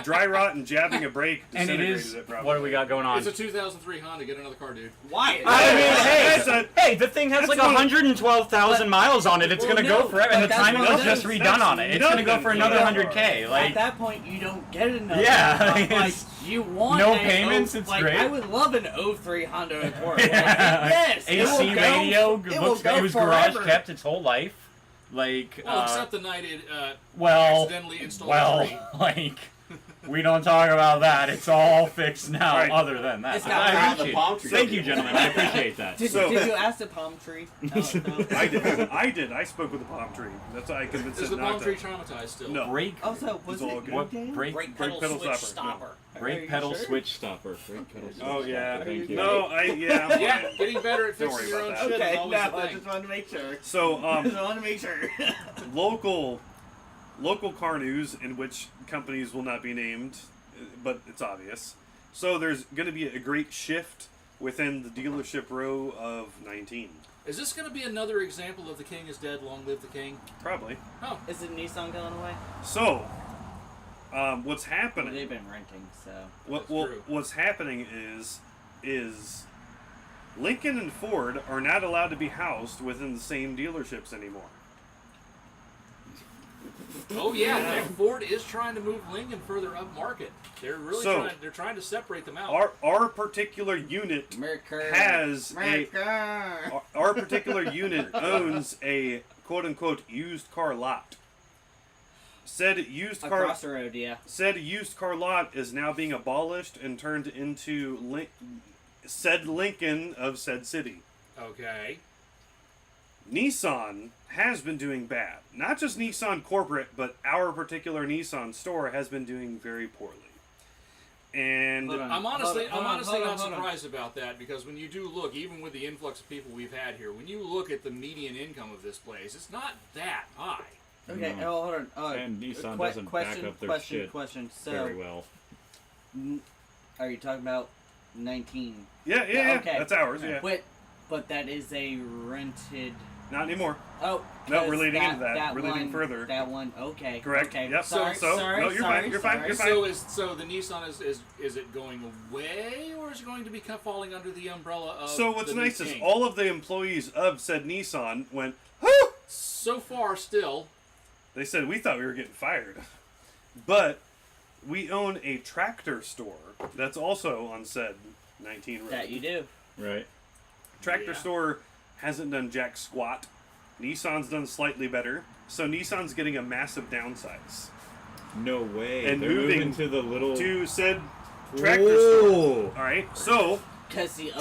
Speaker 5: Dry rot and jabbing a brake
Speaker 6: And it
Speaker 5: disintegrated
Speaker 6: is.
Speaker 5: it probably.
Speaker 6: What do we got going on?
Speaker 2: It's a 2003 Honda. Get another car, dude.
Speaker 3: Why?
Speaker 6: I mean,
Speaker 5: That's
Speaker 6: hey,
Speaker 5: a-
Speaker 6: hey, the thing has
Speaker 5: that's
Speaker 6: like
Speaker 5: one of-
Speaker 6: 112,000 miles on it. It's
Speaker 1: Well,
Speaker 6: gonna
Speaker 1: no,
Speaker 6: go forever,
Speaker 1: but
Speaker 6: and the
Speaker 1: that's
Speaker 6: timing
Speaker 1: one of
Speaker 6: was just
Speaker 1: those-
Speaker 6: redone on it. It's gonna go for
Speaker 5: nothing.
Speaker 6: another
Speaker 5: Yeah.
Speaker 6: 100K.
Speaker 1: At
Speaker 6: Like,
Speaker 1: that point, you don't get another.
Speaker 6: Yeah,
Speaker 1: Like
Speaker 6: it's-
Speaker 1: you want
Speaker 6: no
Speaker 1: a
Speaker 6: payments,
Speaker 1: O-
Speaker 6: it's
Speaker 1: like,
Speaker 6: great.
Speaker 1: I would love an 03 Honda Accord. Like,
Speaker 6: Yeah.
Speaker 1: yes, it
Speaker 6: AC
Speaker 1: will go,
Speaker 6: radio
Speaker 1: It will
Speaker 6: looks.
Speaker 1: go
Speaker 6: It was
Speaker 1: forever.
Speaker 6: garage kept its whole life. Like,
Speaker 2: Well, except the night it
Speaker 6: well,
Speaker 2: accidentally installed a
Speaker 6: well,
Speaker 2: tree.
Speaker 6: like, We don't talk about that. It's all fixed now.
Speaker 5: Right.
Speaker 6: Other than that,
Speaker 7: It's got
Speaker 6: I
Speaker 7: palm-
Speaker 6: appreciate
Speaker 4: the palm
Speaker 6: it.
Speaker 4: tree.
Speaker 6: Thank you, gentlemen. I appreciate that.
Speaker 1: Did you ask the palm tree? No.
Speaker 5: I did. I spoke with the palm tree. That's why I convinced
Speaker 2: Is
Speaker 5: it
Speaker 2: the
Speaker 5: not
Speaker 2: palm tree
Speaker 5: to.
Speaker 2: traumatized still?
Speaker 5: No.
Speaker 6: Brake,
Speaker 1: Also, was
Speaker 5: It's all
Speaker 1: it
Speaker 5: good.
Speaker 6: what?
Speaker 1: good?
Speaker 6: Brake,
Speaker 3: Brake
Speaker 5: Brake
Speaker 3: pedal,
Speaker 5: pedal
Speaker 3: switch
Speaker 5: stopper,
Speaker 3: stopper.
Speaker 1: Are you
Speaker 6: brake pedal
Speaker 1: sure?
Speaker 6: switch stopper. Brake pedal switch
Speaker 5: Oh yeah.
Speaker 6: stopper. Thank you.
Speaker 5: No, I'm
Speaker 2: Yeah,
Speaker 5: fine.
Speaker 2: getting better at
Speaker 5: Don't
Speaker 2: fixing
Speaker 5: worry
Speaker 2: your
Speaker 5: about
Speaker 2: own
Speaker 5: that.
Speaker 2: shit is
Speaker 1: Okay, no,
Speaker 2: always a
Speaker 1: I
Speaker 2: thing.
Speaker 1: just wanted to make sure.
Speaker 5: So
Speaker 1: Just wanted to make sure.
Speaker 5: local car news in which companies will not be named, but it's obvious. So there's going to be a great shift within the dealership row of 19.
Speaker 2: Is this going to be another example of the king is dead, long live the king?
Speaker 5: Probably.
Speaker 2: Oh,
Speaker 1: Is it Nissan going away?
Speaker 5: So, what's
Speaker 1: Well,
Speaker 5: happening?
Speaker 1: they've been renting, so.
Speaker 5: What,
Speaker 2: That's true.
Speaker 5: what's happening is Lincoln and Ford are not allowed to be housed within the same dealerships anymore.
Speaker 2: oh yeah. Nick Ford is trying to move Lincoln further up market. They're really
Speaker 5: So-
Speaker 2: trying to separate them out.
Speaker 5: Our particular unit
Speaker 1: Mercury.
Speaker 5: has a
Speaker 1: Mercury.
Speaker 5: our particular unit owns a quote unquote used car lot. Said used car
Speaker 1: Across the road, yeah.
Speaker 5: said used car lot is now being abolished and turned into said Lincoln of said city.
Speaker 2: Okay.
Speaker 5: Nissan has been doing bad. Not just Nissan corporate, but our particular Nissan store has been doing very poorly. And
Speaker 1: Hold on.
Speaker 2: I'm honestly
Speaker 1: Hold on,
Speaker 2: not
Speaker 1: hold on.
Speaker 2: surprised about that, because when you do look, even with the influx of people we've had here, when you look at the median income of this place, it's not that high.
Speaker 1: Okay,
Speaker 6: No.
Speaker 1: hold on.
Speaker 6: And Nissan
Speaker 1: que-
Speaker 6: doesn't
Speaker 1: question,
Speaker 6: back up their
Speaker 1: question,
Speaker 6: shit
Speaker 1: question. So,
Speaker 6: very well.
Speaker 1: are you talking about 19?
Speaker 5: yeah,
Speaker 1: Okay.
Speaker 5: that's ours. Yeah,
Speaker 1: But that is a rented.
Speaker 5: not anymore.
Speaker 1: Oh,
Speaker 5: No, we're
Speaker 1: 'cause
Speaker 5: leading into that. We're
Speaker 1: one,
Speaker 5: leading further.
Speaker 1: That one, okay.
Speaker 5: Correct.
Speaker 1: Okay.
Speaker 5: Yep.
Speaker 1: Sorry,
Speaker 5: So-
Speaker 1: sorry,
Speaker 5: no, you're
Speaker 1: sorry,
Speaker 5: fine, you're fine,
Speaker 1: sorry.
Speaker 5: you're fine.
Speaker 2: So the Nissan is it going away, or is it going to be falling under the umbrella of
Speaker 5: So what's
Speaker 2: the new
Speaker 5: nice is
Speaker 2: king?
Speaker 5: all of the employees of said Nissan went, "Whoo!"
Speaker 2: So far, still.
Speaker 5: They said we thought we were getting fired, but we own a tractor store that's also on said 19 road.
Speaker 1: That you do.
Speaker 6: Right.
Speaker 5: Tractor
Speaker 2: Yeah.
Speaker 5: store hasn't done jack squat. Nissan's done slightly better, so Nissan's getting a massive downsize
Speaker 6: No way.
Speaker 5: And
Speaker 6: They're
Speaker 5: moving
Speaker 6: moving to the little
Speaker 5: to said tractor store.
Speaker 6: Whoa.
Speaker 5: All right, so
Speaker 1: Because the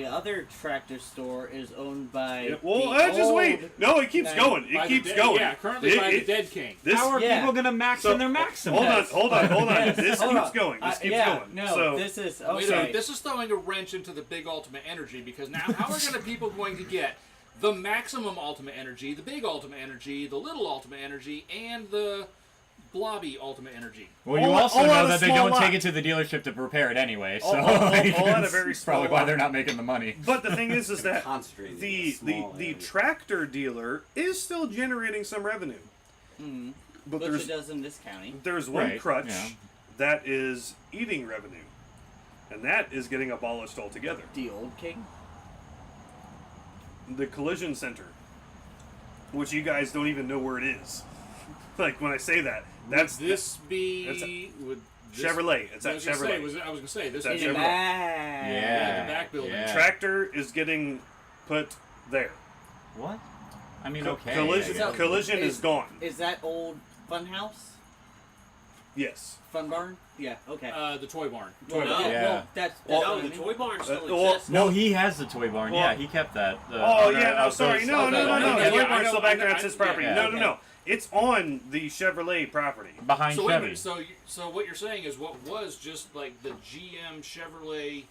Speaker 1: other tractor store is owned by.
Speaker 5: yeah, well,
Speaker 1: the
Speaker 5: just
Speaker 1: old-
Speaker 5: wait. No, it keeps
Speaker 1: Nice.
Speaker 5: going.
Speaker 2: By
Speaker 5: It
Speaker 2: the
Speaker 5: keeps
Speaker 2: dead-
Speaker 5: going.
Speaker 2: Yeah, currently by the
Speaker 5: It-
Speaker 2: dead king.
Speaker 5: This,
Speaker 6: How are
Speaker 1: Yeah.
Speaker 6: people gonna max
Speaker 5: So,
Speaker 6: in their maximum?
Speaker 5: hold on,
Speaker 1: Yes.
Speaker 5: hold on.
Speaker 1: Yes.
Speaker 5: This
Speaker 1: Hold
Speaker 5: keeps
Speaker 1: on.
Speaker 5: going. This keeps
Speaker 1: yeah,
Speaker 5: going.
Speaker 1: No,
Speaker 5: so
Speaker 1: this is
Speaker 2: Wait a
Speaker 1: okay.
Speaker 2: minute, this is throwing a wrench into the big ultimate energy, because now how are people going to get the maximum ultimate energy, the big ultimate energy, the little ultimate energy, and the blobby ultimate energy?
Speaker 6: Well, you
Speaker 5: all
Speaker 6: also
Speaker 5: out
Speaker 6: know
Speaker 5: of
Speaker 6: that they
Speaker 5: small
Speaker 6: don't
Speaker 5: lot.
Speaker 6: take it to the dealership to repair it anyway, so
Speaker 5: All
Speaker 6: like,
Speaker 5: out of
Speaker 6: that's
Speaker 5: very small
Speaker 6: probably why
Speaker 5: lot.
Speaker 6: they're not making the money.
Speaker 5: But the thing is that
Speaker 4: Concentrated in
Speaker 5: the
Speaker 4: a small area.
Speaker 5: tractor dealer is still generating some revenue.
Speaker 1: Mhm.
Speaker 5: But
Speaker 1: Which
Speaker 5: there's
Speaker 1: it does in this county.
Speaker 5: there's one
Speaker 6: Right,
Speaker 5: crutch
Speaker 6: yeah.
Speaker 5: that is eating revenue, and that is getting abolished altogether.
Speaker 1: The old king.
Speaker 5: The collision center, which you guys don't even know where it is. Like when I say that, that's
Speaker 2: Would this be
Speaker 5: that's
Speaker 2: would this,
Speaker 5: Chevrolet. It's
Speaker 2: I
Speaker 5: at
Speaker 2: was gonna say,
Speaker 5: Chevrolet.
Speaker 2: I was gonna say this
Speaker 5: It's
Speaker 2: is
Speaker 5: at
Speaker 1: In the
Speaker 5: Chevrolet.
Speaker 1: back.
Speaker 6: Yeah.
Speaker 2: the back building.
Speaker 6: Yeah.
Speaker 5: Tractor is getting put there.
Speaker 6: What? I mean,
Speaker 5: Co-
Speaker 6: okay.
Speaker 5: collision
Speaker 6: I guess.
Speaker 5: collision is gone.
Speaker 1: Is that old fun house?
Speaker 5: Yes.
Speaker 1: Fun barn? Yeah. Okay.
Speaker 2: The toy barn.
Speaker 3: Well, no.
Speaker 6: Yeah.
Speaker 1: Well, that's
Speaker 3: No,
Speaker 1: what I
Speaker 3: the
Speaker 1: mean.
Speaker 3: toy barn still
Speaker 5: well,
Speaker 3: exists.
Speaker 6: No, he has the toy barn.
Speaker 5: Well-
Speaker 6: Yeah, he kept that.
Speaker 5: Oh
Speaker 6: on
Speaker 5: yeah,
Speaker 6: our-
Speaker 5: no, sorry, no,
Speaker 6: outdoors.
Speaker 5: no.
Speaker 2: yeah,
Speaker 5: The toy
Speaker 2: I
Speaker 5: barn's
Speaker 2: know,
Speaker 5: still back there.
Speaker 2: I know,
Speaker 5: That's his
Speaker 2: yeah,
Speaker 5: property.
Speaker 6: yeah.
Speaker 5: No,
Speaker 1: Okay.
Speaker 5: no. It's on the Chevrolet property.
Speaker 6: Behind
Speaker 2: So wait a
Speaker 6: Chevy.
Speaker 2: minute, so what you're saying is what was just like the GM Chevrolet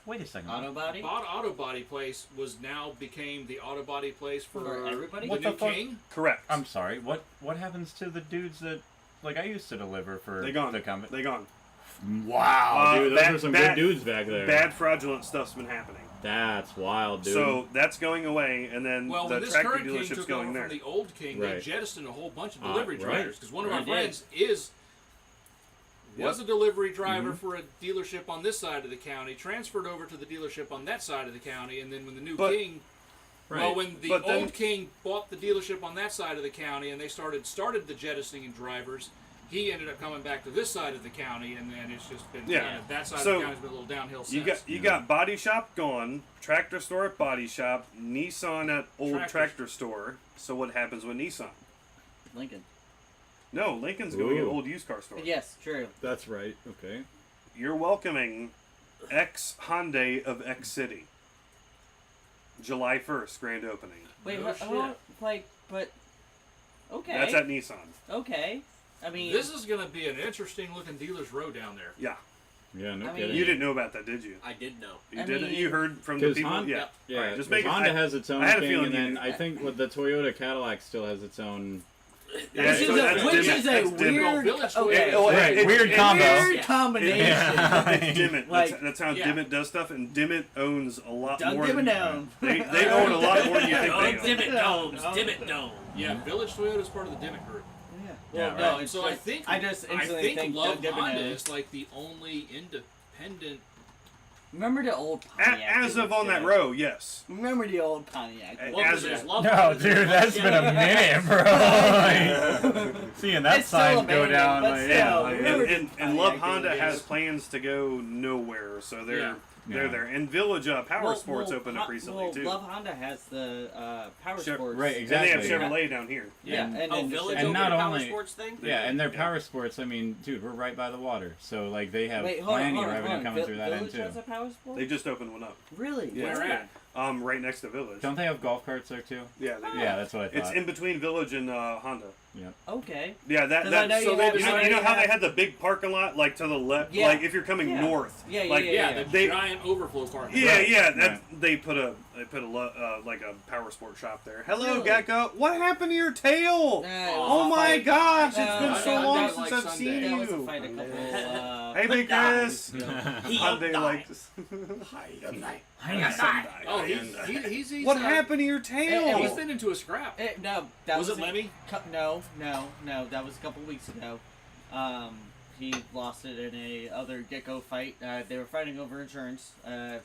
Speaker 6: Wait a second.
Speaker 1: Auto body.
Speaker 2: auto body place was now became the auto body place for
Speaker 1: For everybody?
Speaker 2: the
Speaker 6: What
Speaker 2: new
Speaker 6: the fuck?
Speaker 2: king?
Speaker 5: Correct.
Speaker 6: I'm sorry. What happens to the dudes that like I used to deliver for
Speaker 5: They gone.
Speaker 6: the company?
Speaker 5: They gone.
Speaker 6: Wow, dude, those
Speaker 5: bad-
Speaker 6: are some
Speaker 5: bad-
Speaker 6: good dudes back there.
Speaker 5: Bad fraudulent stuff's been happening.
Speaker 6: That's wild, dude.
Speaker 5: So that's going away, and then
Speaker 2: Well,
Speaker 5: the
Speaker 2: when this
Speaker 5: tractor
Speaker 2: current king
Speaker 5: dealership's
Speaker 2: took
Speaker 5: going
Speaker 2: over
Speaker 5: there.
Speaker 2: from the old king, they
Speaker 6: Right.
Speaker 2: jettisoned a whole bunch of delivery
Speaker 6: right.
Speaker 2: drivers. Because one of our
Speaker 1: They did.
Speaker 2: friends was a delivery driver for a dealership on this side of the county, transferred over to the dealership on that side of the county, and then when the new
Speaker 5: But-
Speaker 2: king, well,
Speaker 6: Right.
Speaker 2: when the
Speaker 5: But then-
Speaker 2: old king bought the dealership on that side of the county, and they started the jettisoning of drivers, he ended up coming back to this side of the county, and then it's just been
Speaker 5: Yeah.
Speaker 2: kind of, that side
Speaker 5: So,
Speaker 2: of the county's been a little downhill since.
Speaker 5: You got body shop gone, tractor store at body shop, Nissan at old
Speaker 2: Tractor.
Speaker 5: tractor store. So what happens with Nissan?
Speaker 1: Lincoln.
Speaker 5: No, Lincoln's going to
Speaker 6: Ooh.
Speaker 5: old used car store.
Speaker 1: Yes, true.
Speaker 6: That's right. Okay.
Speaker 5: You're welcoming X Hyundai of X City. July 1st, grand opening.
Speaker 1: Wait,
Speaker 2: No
Speaker 1: what,
Speaker 2: shit.
Speaker 1: but okay.
Speaker 5: That's at Nissan.
Speaker 1: Okay. I mean,
Speaker 2: This is going to be an interesting looking dealer's row down there.
Speaker 5: Yeah.
Speaker 6: Yeah, no
Speaker 1: I mean-
Speaker 6: kidding.
Speaker 5: You didn't know about that, did you?
Speaker 3: I did know.
Speaker 5: You
Speaker 1: I
Speaker 5: didn't?
Speaker 1: mean-
Speaker 5: You heard from the
Speaker 6: 'Cause
Speaker 5: people?
Speaker 6: Honda-
Speaker 5: Yeah.
Speaker 6: Yeah,
Speaker 5: All right, just
Speaker 6: 'cause
Speaker 5: make it.
Speaker 6: Honda has its own
Speaker 5: I had a
Speaker 6: thing,
Speaker 5: feeling
Speaker 6: and
Speaker 5: you
Speaker 6: then
Speaker 5: did.
Speaker 6: I think with the Toyota Cadillac still has its own.
Speaker 5: Yeah,
Speaker 1: which is
Speaker 5: so
Speaker 1: a,
Speaker 5: that's
Speaker 1: which
Speaker 5: Dimmitt.
Speaker 1: is
Speaker 5: That's
Speaker 1: a
Speaker 5: Dimmitt.
Speaker 1: weird,
Speaker 2: Village
Speaker 1: okay,
Speaker 2: Toyota.
Speaker 6: Right, weird combo.
Speaker 1: weird
Speaker 3: Yeah.
Speaker 1: combination.
Speaker 5: It's Dimmitt.
Speaker 1: Like-
Speaker 5: that's how
Speaker 2: Yeah.
Speaker 5: Dimmitt does stuff, and Dimmitt owns a lot
Speaker 1: Doug
Speaker 5: more.
Speaker 1: Dimmadome.
Speaker 5: They own a lot more than you think
Speaker 3: Oh,
Speaker 5: they own.
Speaker 3: Dimmitt Domes.
Speaker 1: Oh.
Speaker 3: Dimmitt Dome.
Speaker 2: Yeah, Village Toyota is part of the Dimmitt Group.
Speaker 1: Well,
Speaker 6: Yeah,
Speaker 1: no,
Speaker 6: right.
Speaker 1: it's
Speaker 2: So
Speaker 1: just,
Speaker 2: I think
Speaker 1: I just instantly think
Speaker 2: Love
Speaker 1: Doug
Speaker 2: Honda
Speaker 1: Dimmadome.
Speaker 2: is like the only independent.
Speaker 1: Remember the old Pontiac?
Speaker 5: As of on that row, yes.
Speaker 1: Remember the old Pontiac?
Speaker 5: A-
Speaker 3: Well,
Speaker 5: As-
Speaker 3: there's love
Speaker 8: No,
Speaker 3: Hondas.
Speaker 8: dude, that's been a minute, bro. Like, seeing that
Speaker 1: It's still
Speaker 8: sign go
Speaker 1: abandoned,
Speaker 8: down,
Speaker 1: but
Speaker 8: like,
Speaker 1: still,
Speaker 8: yeah, like,
Speaker 1: remember-
Speaker 5: And Love
Speaker 1: Pontiac
Speaker 5: Honda
Speaker 1: days.
Speaker 5: has plans to go nowhere, so they're
Speaker 2: Yeah.
Speaker 5: they're
Speaker 6: Yeah.
Speaker 5: there. And Village Power
Speaker 1: Well,
Speaker 5: Sports
Speaker 1: well,
Speaker 5: opened up recently
Speaker 1: well,
Speaker 5: too.
Speaker 1: Love Honda has the Power
Speaker 5: Chev-
Speaker 1: Sports.
Speaker 6: Right,
Speaker 5: And they have
Speaker 6: exactly.
Speaker 5: Chevrolet down here.
Speaker 1: Yeah,
Speaker 6: And-
Speaker 1: and
Speaker 3: Oh,
Speaker 1: then
Speaker 3: Village
Speaker 6: And
Speaker 3: over
Speaker 6: not
Speaker 3: the Power
Speaker 6: only-
Speaker 3: Sports thing?
Speaker 6: Yeah, and their
Speaker 5: Yeah.
Speaker 6: power sports. I mean, dude, we're right by the water, so like they have
Speaker 1: Wait, hold on,
Speaker 6: plenty
Speaker 1: hold
Speaker 6: of
Speaker 1: on,
Speaker 6: revenue
Speaker 1: hold on.
Speaker 6: coming through that end
Speaker 1: Village
Speaker 6: too.
Speaker 1: has a Power Sport?
Speaker 5: They just opened one up.
Speaker 1: Really?
Speaker 5: Yeah.
Speaker 2: Where at?
Speaker 5: Right next to Village.
Speaker 6: Don't they have golf carts there too?
Speaker 5: Yeah, they do.
Speaker 6: Yeah, that's what I
Speaker 5: It's
Speaker 6: thought.
Speaker 5: in between Village and Honda.
Speaker 1: Okay.
Speaker 5: Yeah,
Speaker 1: 'Cause I know
Speaker 5: so
Speaker 1: you
Speaker 5: they
Speaker 1: have-
Speaker 5: you know,
Speaker 1: I
Speaker 5: you
Speaker 1: know
Speaker 5: know
Speaker 1: you
Speaker 5: how they
Speaker 1: have-
Speaker 5: had the big parking lot like to the left,
Speaker 1: Yeah.
Speaker 5: like if you're coming
Speaker 1: Yeah.
Speaker 5: north.
Speaker 1: Yeah,
Speaker 5: like,
Speaker 2: Yeah, the
Speaker 5: They-
Speaker 2: giant overflow parking.
Speaker 5: Yeah,
Speaker 2: Right.
Speaker 5: yeah. That
Speaker 6: Right.
Speaker 5: they put a like a power sport shop there. Hello,
Speaker 1: Really?
Speaker 5: Gecko. What happened to your tail? Oh my
Speaker 1: fight.
Speaker 5: gosh, it's
Speaker 1: No,
Speaker 5: been
Speaker 1: no,
Speaker 5: so
Speaker 1: no,
Speaker 5: long
Speaker 1: that
Speaker 5: since
Speaker 2: like
Speaker 5: I've
Speaker 2: Sunday.
Speaker 5: seen
Speaker 1: That was a
Speaker 5: you.
Speaker 1: fight a couple.
Speaker 5: Hey, Big Chris.
Speaker 3: He
Speaker 5: Hyundai
Speaker 3: died.
Speaker 5: likes.
Speaker 2: Oh, he's
Speaker 5: What happened to your tail?
Speaker 2: He's been into a scrap.
Speaker 1: No, that
Speaker 2: Was
Speaker 1: was,
Speaker 2: it Lemmy?
Speaker 1: No. That was a couple weeks ago. He lost it in a other gecko fight. They were fighting over insurance.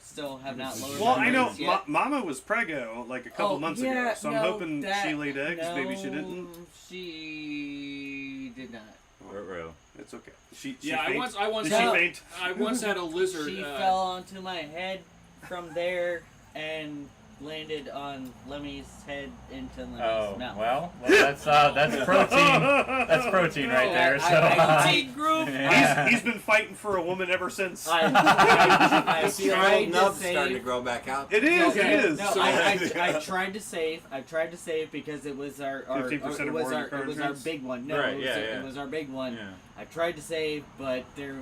Speaker 1: Still have not lowered.
Speaker 5: Well,
Speaker 1: their
Speaker 5: I know
Speaker 1: rates yet.
Speaker 5: Mama was prego like a couple months ago,
Speaker 1: yeah,
Speaker 5: so I'm
Speaker 1: no,
Speaker 5: hoping
Speaker 1: that-
Speaker 5: she laid eggs.
Speaker 1: no,
Speaker 5: Maybe she didn't.
Speaker 1: She did not.
Speaker 6: Ruh-roh.
Speaker 5: It's okay. She
Speaker 2: Yeah,
Speaker 5: faint?
Speaker 2: I once
Speaker 5: Did she
Speaker 1: No.
Speaker 5: faint?
Speaker 2: I once had a lizard.
Speaker 1: She fell onto my head from there and landed on Lemmy's head into Lemmy's
Speaker 8: oh,
Speaker 1: mouth.
Speaker 8: well, that's protein. That's protein right there. So,
Speaker 3: Protein group.
Speaker 8: yeah.
Speaker 5: He's been fighting for a woman ever since.
Speaker 1: I
Speaker 4: The
Speaker 1: tried
Speaker 4: old
Speaker 1: to
Speaker 4: nub's starting to
Speaker 1: save.
Speaker 4: grow back out.
Speaker 5: It is.
Speaker 2: Okay.
Speaker 5: It is.
Speaker 1: No,
Speaker 2: So-
Speaker 1: I tried to save. I tried to save because it was our
Speaker 5: 15%
Speaker 1: it
Speaker 5: or
Speaker 1: was
Speaker 5: more in
Speaker 1: our
Speaker 5: your car
Speaker 1: it was our
Speaker 5: insurance?
Speaker 1: big one. No,
Speaker 6: Right,
Speaker 1: it was,
Speaker 6: yeah, yeah.
Speaker 1: it was our big one.
Speaker 6: Yeah.
Speaker 1: I tried to save, but they're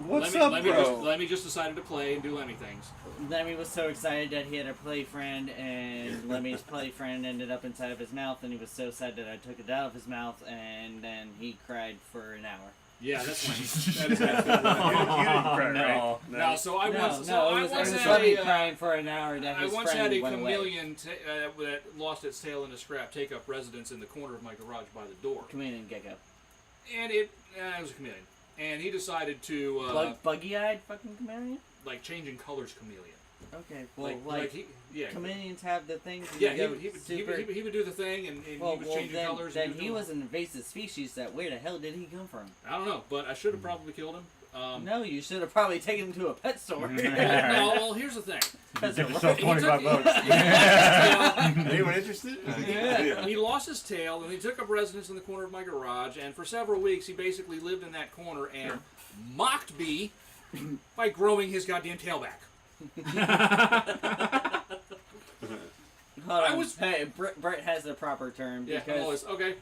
Speaker 5: What's up, bro?
Speaker 2: Lemmy just decided to play and do Lemmy things.
Speaker 1: Lemmy was so excited that he had a play friend, and Lemmy's play friend ended up inside of his mouth, and he was so sad that I took it out of his mouth, and then he cried for an hour.
Speaker 2: Yeah, that's Lemmy. That is
Speaker 5: You didn't cry,
Speaker 8: no.
Speaker 5: right?
Speaker 2: No, so I once, so
Speaker 1: it
Speaker 2: I
Speaker 1: was,
Speaker 2: once
Speaker 1: it was
Speaker 2: had
Speaker 1: Lemmy
Speaker 2: a,
Speaker 1: crying for an hour that
Speaker 2: I
Speaker 1: his
Speaker 2: once
Speaker 1: friend
Speaker 2: had a
Speaker 1: went away.
Speaker 2: chameleon that lost its tail in a scrap take up residence in the corner of my garage by the door,
Speaker 1: Chameleon gecko.
Speaker 2: and it was a chameleon, and he decided to
Speaker 1: Buggy-eyed fucking chameleon?
Speaker 2: like changing colors chameleon.
Speaker 1: Okay, well,
Speaker 2: yeah.
Speaker 1: chameleons have the things. that
Speaker 2: Yeah,
Speaker 1: go
Speaker 2: he would do the thing, and he was changing
Speaker 1: then,
Speaker 2: colors.
Speaker 1: Then
Speaker 2: and
Speaker 1: he
Speaker 2: doing-
Speaker 1: was an invasive species. That where the hell did he come from?
Speaker 2: I don't know, but I should have probably killed him.
Speaker 1: No, you should have probably taken him to a pet store.
Speaker 2: No, well, here's the thing.
Speaker 1: That's
Speaker 8: Give
Speaker 1: a
Speaker 8: yourself
Speaker 1: right.
Speaker 8: 25 bucks.
Speaker 4: Anyone interested?
Speaker 1: Yeah.
Speaker 2: He lost his tail, and he took up residence in the corner of my garage, and for several weeks he basically lived in that corner and mocked me by growing his goddamn tail back.
Speaker 1: Hold on.
Speaker 2: I was-
Speaker 1: Hey, Brett has the proper term
Speaker 2: Yeah, I'm
Speaker 1: because
Speaker 2: always, okay.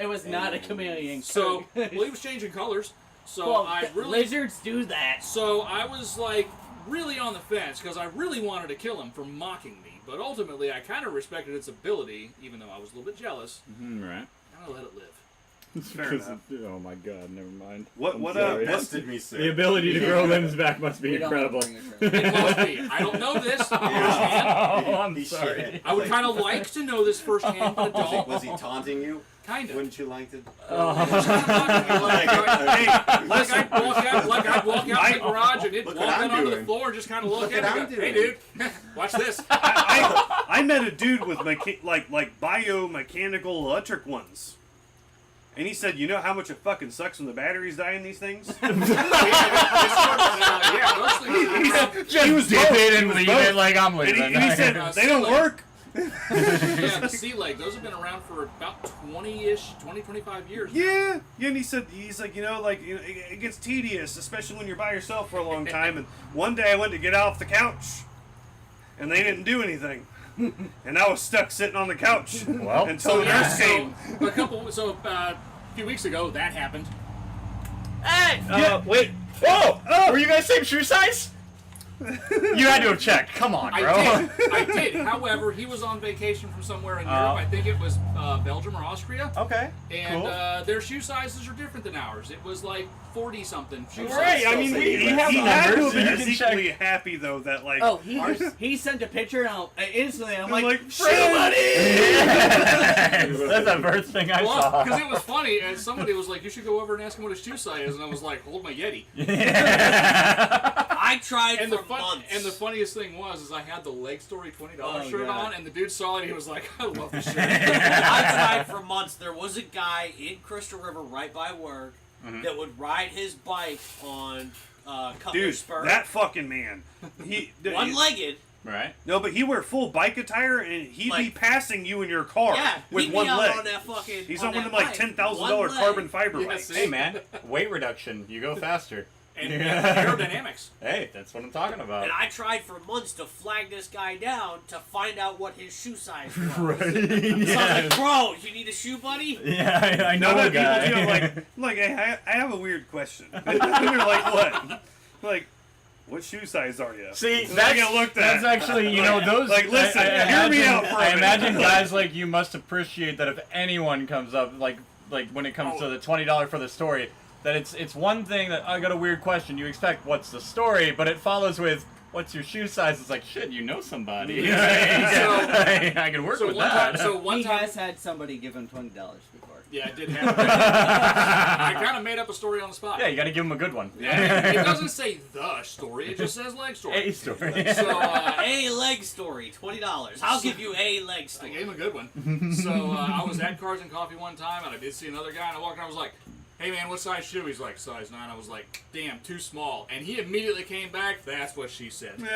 Speaker 1: it was not a chameleon.
Speaker 2: So, well, he was changing colors, so
Speaker 1: well,
Speaker 2: I really...
Speaker 1: lizards do that.
Speaker 2: So I was, like, really on the fence, because I really wanted to kill him for mocking me, but ultimately I kind of respected its ability, even though I was a little bit jealous,
Speaker 6: Mhm, right.
Speaker 2: and I let it live.
Speaker 5: Fair
Speaker 6: Because
Speaker 5: enough.
Speaker 6: oh my god, never mind.
Speaker 5: What?
Speaker 6: I'm
Speaker 5: What?
Speaker 6: sorry.
Speaker 4: Busted me, sir.
Speaker 6: The ability to grow limbs back must be
Speaker 1: We don't
Speaker 6: incredible.
Speaker 1: have to bring it
Speaker 2: It
Speaker 1: up.
Speaker 2: must be. I don't know this firsthand.
Speaker 8: Oh, I'm
Speaker 4: He
Speaker 8: sorry.
Speaker 4: shit.
Speaker 2: I would kind of like to know this firsthand, but
Speaker 4: Was he,
Speaker 2: don't.
Speaker 4: was he taunting you?
Speaker 2: Kind of.
Speaker 4: Wouldn't you like to?
Speaker 2: Like I'd walk out in the garage and it'd
Speaker 4: Look
Speaker 2: walk
Speaker 4: what
Speaker 2: out
Speaker 4: I'm
Speaker 2: onto the
Speaker 4: doing.
Speaker 2: floor and just kind of look
Speaker 4: Look
Speaker 2: at
Speaker 4: what
Speaker 2: me
Speaker 4: I'm
Speaker 2: and go, hey
Speaker 4: doing."
Speaker 2: dude, watch this.
Speaker 5: I met a dude with like biomechanical electric ones. And he said, "You know how much it fucking sucks when the batteries die in these things?"
Speaker 2: Yeah, those things.
Speaker 8: Just
Speaker 5: He was
Speaker 8: dip
Speaker 5: both.
Speaker 8: it
Speaker 5: He
Speaker 8: and
Speaker 5: was
Speaker 8: leave
Speaker 5: both.
Speaker 8: it like I'm
Speaker 5: And
Speaker 8: leaving.
Speaker 5: he said, "They don't work.
Speaker 2: Yeah, the sea leg. Those have been around for about 25 years.
Speaker 5: Yeah, and he's like, it gets tedious, especially when you're by yourself for a long time. And one day I went to get off the couch, and they didn't do anything, and I was stuck sitting on the couch until the nurse came.
Speaker 2: A few weeks ago, that happened.
Speaker 8: Hey! Wait. Whoa! Were you guys same shoe size? You had to have checked. Come on, bro.
Speaker 2: I did. However, he was on vacation from somewhere in Europe. I think it was Belgium or Austria.
Speaker 8: Okay.
Speaker 2: And
Speaker 8: cool.
Speaker 2: Their shoe sizes are different than ours. It was like 40-something shoe size.
Speaker 8: Right. I mean, we have
Speaker 5: He had to
Speaker 8: numbers.
Speaker 5: have
Speaker 8: You
Speaker 5: been
Speaker 8: can check.
Speaker 5: equally happy though that like.
Speaker 1: Oh, he sent a picture and instantly I'm like,
Speaker 5: shit.
Speaker 8: That's the first thing I saw.
Speaker 2: Because it was funny, and somebody was like, "You should go over and ask him what his shoe size is," and I was like, "Hold my Yeti."
Speaker 3: I tried
Speaker 2: And
Speaker 3: for
Speaker 2: the
Speaker 3: months.
Speaker 2: and the funniest thing was I had the Leg Story $20 shirt
Speaker 1: God.
Speaker 2: on, and the dude saw it, and he was like, "I love this shirt."
Speaker 3: I tried for months. There was a guy in Crystal River right by work that would ride his bike on Cutler
Speaker 5: Dude,
Speaker 3: Spur.
Speaker 5: that fucking man.
Speaker 3: One-legged.
Speaker 6: Right.
Speaker 5: No, but he wear full bike attire and he'd be
Speaker 3: Like-
Speaker 5: passing you in your car
Speaker 3: Yeah,
Speaker 5: with
Speaker 3: he'd
Speaker 5: one
Speaker 3: be out
Speaker 5: leg.
Speaker 3: on that fucking.
Speaker 5: He's
Speaker 3: on
Speaker 5: on one
Speaker 3: that
Speaker 5: of them like
Speaker 3: bike.
Speaker 5: $10,000
Speaker 3: One
Speaker 5: carbon
Speaker 3: leg.
Speaker 5: fiber
Speaker 2: Yeah,
Speaker 5: bikes.
Speaker 2: see?
Speaker 6: Hey, man. Weight reduction. You go faster.
Speaker 2: And aerodynamics.
Speaker 6: Hey, that's what I'm talking about.
Speaker 3: And I tried for months to flag this guy down to find out what his shoe size was.
Speaker 8: Right.
Speaker 3: So I was like, bro, you need a shoe buddy?
Speaker 8: Yeah, I know
Speaker 5: No,
Speaker 8: a guy.
Speaker 5: people do like, hey, I have a weird question. And they're like, what? Like, what shoe size are you?
Speaker 8: See,
Speaker 5: And I get looked at.
Speaker 8: that's actually, those.
Speaker 5: Like, listen, hear me out for a
Speaker 8: I
Speaker 5: minute.
Speaker 8: imagine guys like you must appreciate that if anyone comes up, like when it comes to the $20 for the story, that it's one thing that I got a weird question. You expect what's the story, but it follows with what's your shoe size. It's like shit, you know somebody. I can work with that.
Speaker 2: One
Speaker 1: he
Speaker 2: time,
Speaker 1: has had somebody give him $20 before.
Speaker 2: yeah, it did happen. I kind of made up a story on the spot.
Speaker 8: Yeah, you got to give him a good one.
Speaker 2: Yeah, it doesn't say the story; it just says leg story.
Speaker 8: A story.
Speaker 2: So
Speaker 3: A leg story, $20. I'll give you a leg
Speaker 2: I
Speaker 3: story.
Speaker 2: gave him a good one. So I was at Cars and Coffee one time, and I did see another guy, and I walked in, I was like, "Hey man, what size shoe?" He's like, "Size 9." I was like, "Damn, too small." And he immediately came back. That's what she said.
Speaker 5: Look,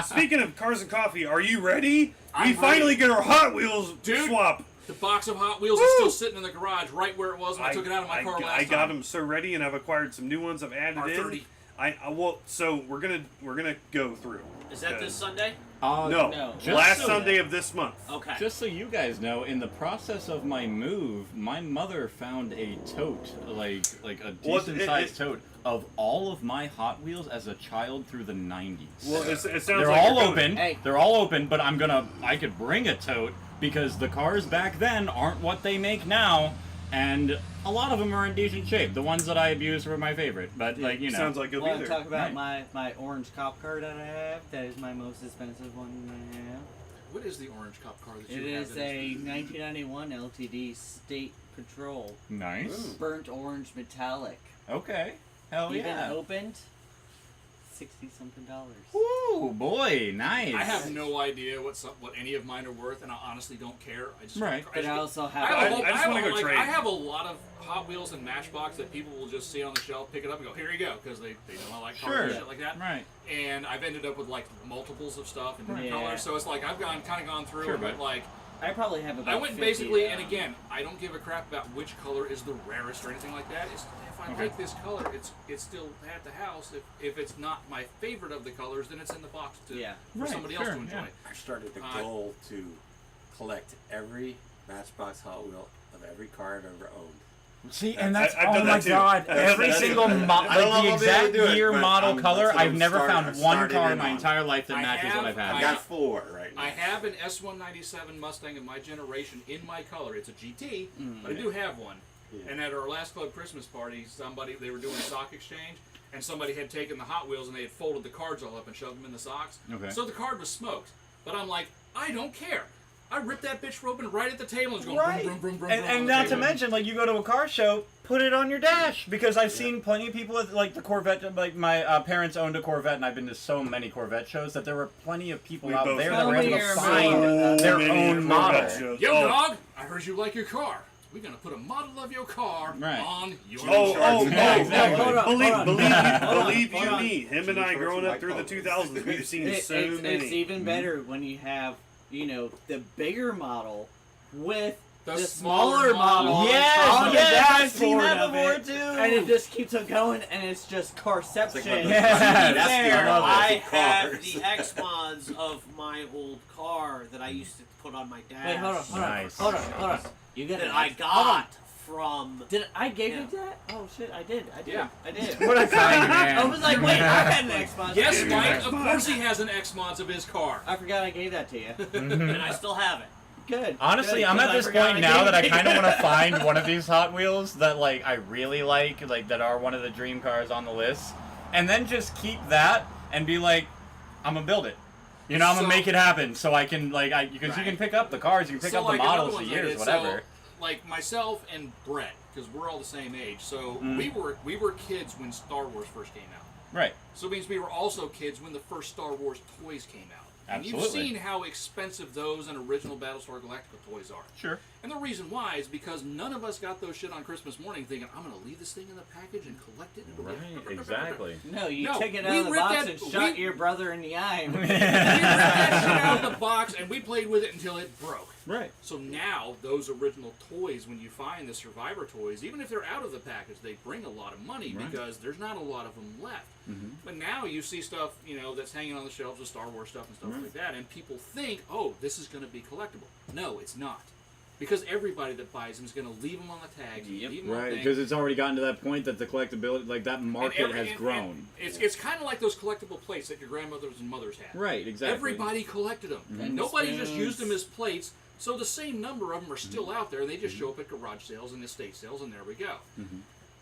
Speaker 5: speaking of cars and coffee, are you ready?
Speaker 2: I'm
Speaker 5: We finally get our Hot Wheels
Speaker 2: Dude.
Speaker 5: swap.
Speaker 2: The box of Hot Wheels is still sitting in the garage, right where it was when I took it out of my car last time.
Speaker 5: I got them so ready, and I've acquired some new ones. I've added
Speaker 2: R30.
Speaker 5: in. So we're gonna go through.
Speaker 3: Is that this Sunday?
Speaker 5: No,
Speaker 8: Just
Speaker 5: last
Speaker 8: so
Speaker 5: Sunday of this month.
Speaker 3: Okay.
Speaker 6: Just so you guys know, in the process of my move, my mother found a tote, like a
Speaker 5: Well,
Speaker 6: decent sized tote of all of my Hot Wheels as a child through the 90s.
Speaker 5: Well, it sounds
Speaker 6: They're
Speaker 5: like
Speaker 6: all
Speaker 5: you're going-
Speaker 6: open.
Speaker 1: Hey.
Speaker 6: They're all open, but I could bring a tote because the cars back then aren't what they make now, and a lot of them are in decent shape. The ones that I abused were my favorite, but
Speaker 5: Sounds like you'll
Speaker 1: Want
Speaker 5: be
Speaker 1: to
Speaker 5: there.
Speaker 1: talk about
Speaker 6: Right.
Speaker 1: my orange cop car that I have? That is my most expensive one I have.
Speaker 2: What is the orange cop car that
Speaker 1: It
Speaker 2: you have?
Speaker 1: is
Speaker 2: that
Speaker 1: a 1991 LTD State Patrol.
Speaker 6: Nice.
Speaker 1: Burnt orange metallic.
Speaker 6: Okay. Hell
Speaker 1: Even
Speaker 6: yeah.
Speaker 1: opened, $60-something.
Speaker 6: Ooh, boy, nice.
Speaker 2: I have no idea what any of mine are worth, and I honestly don't care. I just
Speaker 6: Right.
Speaker 1: But I also
Speaker 2: I
Speaker 1: have.
Speaker 5: just wanna go trade.
Speaker 2: I have a lot of Hot Wheels and Matchbox that people will just see on the shelf, pick it up, and go, "Here you go," because they know I like cars and
Speaker 6: Sure.
Speaker 2: shit like that.
Speaker 6: Right.
Speaker 2: And I've ended up with like multiples of stuff in different
Speaker 1: Yeah.
Speaker 2: colors, so it's like I've kind of gone through
Speaker 6: Sure,
Speaker 2: it, but
Speaker 6: but-
Speaker 2: like
Speaker 1: I probably have about.
Speaker 2: I went
Speaker 1: 50
Speaker 2: basically,
Speaker 1: of
Speaker 2: and
Speaker 1: them.
Speaker 2: again, I don't give a crap about which color is the rarest or anything like that. It's, if I
Speaker 6: Okay.
Speaker 2: like this color, it's still at the house. If it's not my favorite of the colors, then it's in the box for
Speaker 6: Right,
Speaker 2: somebody else
Speaker 6: sure,
Speaker 2: to enjoy.
Speaker 6: yeah.
Speaker 4: I started the
Speaker 2: Uh,
Speaker 4: goal to collect every Matchbox Hot Wheel of every car I've ever owned.
Speaker 8: See, and that's
Speaker 5: I've
Speaker 8: oh
Speaker 5: done
Speaker 8: my
Speaker 5: that too.
Speaker 8: god!
Speaker 5: I've done
Speaker 8: Every
Speaker 5: that too.
Speaker 8: single
Speaker 4: I don't know
Speaker 8: like
Speaker 4: if
Speaker 8: the
Speaker 4: I'll be able to
Speaker 8: exact
Speaker 4: do it,
Speaker 8: year,
Speaker 4: but
Speaker 8: model,
Speaker 4: I'm-
Speaker 8: color.
Speaker 4: that's what
Speaker 8: I've
Speaker 4: I'm
Speaker 8: never
Speaker 4: starting-
Speaker 8: found
Speaker 4: I'm
Speaker 8: one
Speaker 4: starting
Speaker 8: car
Speaker 4: in
Speaker 8: in my
Speaker 4: on.
Speaker 8: entire life that
Speaker 2: I
Speaker 8: matches what I've
Speaker 2: have-
Speaker 4: I
Speaker 8: had.
Speaker 4: got 4 right now.
Speaker 2: I have an S197 Mustang of my generation in my color. It's a GT, but I do have one.
Speaker 4: Yeah.
Speaker 2: And at our last club Christmas party, they were doing a sock exchange, and somebody had taken the Hot Wheels and they had folded the cards all up and shoved them in the socks.
Speaker 6: Okay.
Speaker 2: So the card was smoked. But I'm like, I don't care. I ripped that bitch open right at the table and was going
Speaker 8: Right.
Speaker 2: vroom, vroom, vroom, vroom,
Speaker 8: And
Speaker 2: vroom on the
Speaker 8: not to
Speaker 2: table.
Speaker 8: mention, like, you go to a car show, put it on your dash. Because I've seen plenty of people with, like, the Corvette. Like, my parents owned a Corvette, and I've been to so many Corvette shows that there were plenty of people
Speaker 5: We
Speaker 8: out
Speaker 5: both
Speaker 8: there
Speaker 5: have
Speaker 8: that were able
Speaker 1: been
Speaker 8: to
Speaker 1: to
Speaker 8: find
Speaker 1: so
Speaker 8: their
Speaker 5: many
Speaker 8: own
Speaker 5: Corvette
Speaker 8: model.
Speaker 5: shows.
Speaker 2: Yo,
Speaker 5: Oh,
Speaker 2: dog, I heard you like your car. we're gonna put a model of your car
Speaker 8: Right.
Speaker 2: on your
Speaker 8: Yeah, exactly.
Speaker 7: Hold on,
Speaker 5: Believe
Speaker 7: hold
Speaker 5: you
Speaker 7: on.
Speaker 5: me, him and I
Speaker 4: Shorts
Speaker 5: growing
Speaker 4: and
Speaker 5: up
Speaker 4: white
Speaker 5: through the
Speaker 4: polos.
Speaker 5: 2000s, we've seen so
Speaker 1: It's
Speaker 5: many.
Speaker 1: even better when you have, the bigger model with
Speaker 2: The
Speaker 1: the
Speaker 2: smaller
Speaker 1: smaller
Speaker 2: model.
Speaker 1: model.
Speaker 8: Yes,
Speaker 1: on the
Speaker 8: yes, I've seen
Speaker 1: dashboard
Speaker 8: that
Speaker 1: of
Speaker 8: before,
Speaker 1: it,
Speaker 8: too.
Speaker 1: And it just keeps on going, and it's just carception.
Speaker 4: It's like one of those
Speaker 8: Yeah.
Speaker 4: that's the
Speaker 3: There,
Speaker 4: love
Speaker 3: I
Speaker 4: of
Speaker 3: have
Speaker 4: cars.
Speaker 3: the X mods of my old car that I used to put on my dash.
Speaker 7: Wait, hold on.
Speaker 8: Nice.
Speaker 7: Hold on. You got
Speaker 3: That
Speaker 7: an
Speaker 3: I
Speaker 7: X- hold on.
Speaker 3: got from.
Speaker 1: Did I gave
Speaker 3: Yeah.
Speaker 1: you that? Oh shit, I did.
Speaker 2: Yeah.
Speaker 1: I did.
Speaker 8: What a kind man.
Speaker 1: I was like, wait, I had an Xbox.
Speaker 2: Yes,
Speaker 1: too.
Speaker 2: Mike. Of course he has an X mods of his car.
Speaker 1: I forgot I gave that to you.
Speaker 3: And I still have it.
Speaker 1: Good.
Speaker 8: Honestly,
Speaker 1: Good,
Speaker 8: I'm
Speaker 1: 'cause
Speaker 8: at
Speaker 1: I
Speaker 8: this
Speaker 1: forgot
Speaker 8: point now
Speaker 1: gave
Speaker 8: that I
Speaker 1: it to
Speaker 8: kind of
Speaker 1: you.
Speaker 8: want to find one of these Hot Wheels that like I really like that are one of the dream cars on the list, and then just keep that and be like, I'm gonna build it. I'm gonna
Speaker 2: So-
Speaker 8: make it happen so I can because you can pick up the cars, you can pick
Speaker 2: So,
Speaker 8: up the
Speaker 2: like, another
Speaker 8: models, the
Speaker 2: ones I
Speaker 8: years,
Speaker 2: did,
Speaker 8: whatever.
Speaker 2: So, like myself and Brett, because we're all the same age, so
Speaker 8: Mm.
Speaker 2: we were kids when Star Wars first came out.
Speaker 8: Right.
Speaker 2: So it means we were also kids when the first Star Wars toys came out. And you've
Speaker 8: Absolutely.
Speaker 2: seen how expensive those and original Battlestar Galactica toys are.
Speaker 8: Sure.
Speaker 2: And the reason why is because none of us got those shit on Christmas morning thinking, I'm going to leave this thing in the package and collect it. And it'll
Speaker 8: Right.
Speaker 2: be
Speaker 8: Exactly.
Speaker 1: No, you
Speaker 2: No,
Speaker 1: took it out
Speaker 2: we
Speaker 1: of the
Speaker 2: ripped
Speaker 1: box
Speaker 2: that-
Speaker 1: and shot
Speaker 2: we-
Speaker 1: your brother in the eye.
Speaker 2: We ripped that shit out of the box and we played with it until it broke.
Speaker 8: Right.
Speaker 2: So now, those original toys, when you find the Survivor toys, even if they're out of the package, they bring a lot of money
Speaker 8: Right.
Speaker 2: because there's not a lot of them left. But now you see stuff, that's hanging on the shelves of Star Wars stuff and stuff like that, and people think, oh, this is going to be collectible. No, it's not. Because everybody that buys them is going to leave them on the tags, leave them on
Speaker 6: Right,
Speaker 2: things.
Speaker 6: because it's already gotten to that point that the collectability, like that
Speaker 2: And
Speaker 6: market
Speaker 2: every-
Speaker 6: has
Speaker 2: and-
Speaker 6: grown.
Speaker 2: and it's kind of like those collectible plates that your grandmothers and mothers had.
Speaker 6: Right, exactly.
Speaker 2: Everybody collected them.
Speaker 1: And
Speaker 2: Nobody just
Speaker 1: spoons.
Speaker 2: used them as plates. So the same number of them are still out there. They just show up at garage sales and estate sales, and there we go.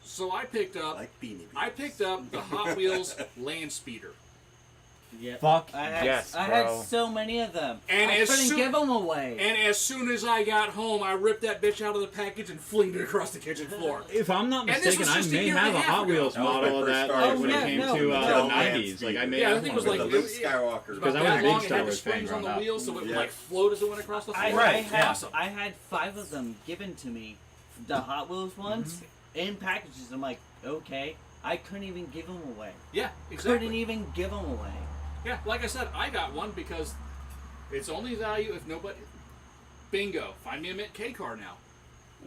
Speaker 2: So I picked up.
Speaker 4: Like Beanie Babies.
Speaker 2: I picked up the Hot Wheels Land Speeder.
Speaker 1: Yeah.
Speaker 8: Fuck
Speaker 1: I had,
Speaker 8: yes,
Speaker 1: I
Speaker 8: bro.
Speaker 1: had so many of them.
Speaker 2: And
Speaker 1: I
Speaker 2: as
Speaker 1: couldn't
Speaker 2: soon-
Speaker 1: give them away.
Speaker 2: And as soon as I got home, I ripped that bitch out of the package and flinged it across the kitchen floor.
Speaker 6: If I'm not
Speaker 2: And this
Speaker 6: mistaken,
Speaker 2: was
Speaker 6: I
Speaker 2: just a
Speaker 6: may
Speaker 2: year and
Speaker 6: have
Speaker 2: a
Speaker 6: a
Speaker 2: half
Speaker 6: Hot
Speaker 2: ago.
Speaker 6: Wheels
Speaker 4: That was my
Speaker 6: model of
Speaker 4: first
Speaker 6: that
Speaker 4: Star
Speaker 6: like,
Speaker 1: Wars
Speaker 6: when it
Speaker 1: movie.
Speaker 6: came
Speaker 1: Yeah,
Speaker 6: to
Speaker 1: no,
Speaker 6: the
Speaker 4: no.
Speaker 6: 90s. Like I may
Speaker 2: Yeah, I
Speaker 6: have
Speaker 2: think it
Speaker 6: one.
Speaker 2: was
Speaker 4: With
Speaker 2: like
Speaker 4: the Luke Skywalker.
Speaker 2: It was
Speaker 6: Because
Speaker 2: about
Speaker 6: I was a
Speaker 2: that
Speaker 6: big
Speaker 2: long. It
Speaker 6: Star
Speaker 2: had the
Speaker 6: Wars fan
Speaker 2: springs on the
Speaker 6: growing up.
Speaker 2: wheels, so it
Speaker 4: Yeah.
Speaker 2: like float as it went across the floor.
Speaker 8: Right, yeah.
Speaker 2: Awesome.
Speaker 1: I had 5 of them given to me, the Hot Wheels ones, in packages. I'm like, okay. I couldn't even give them away.
Speaker 2: Yeah,
Speaker 1: Couldn't
Speaker 2: exactly.
Speaker 1: even give them away.
Speaker 2: Yeah, like I said, I got one because it's only value if nobody. Bingo! Find me a Mint K car now.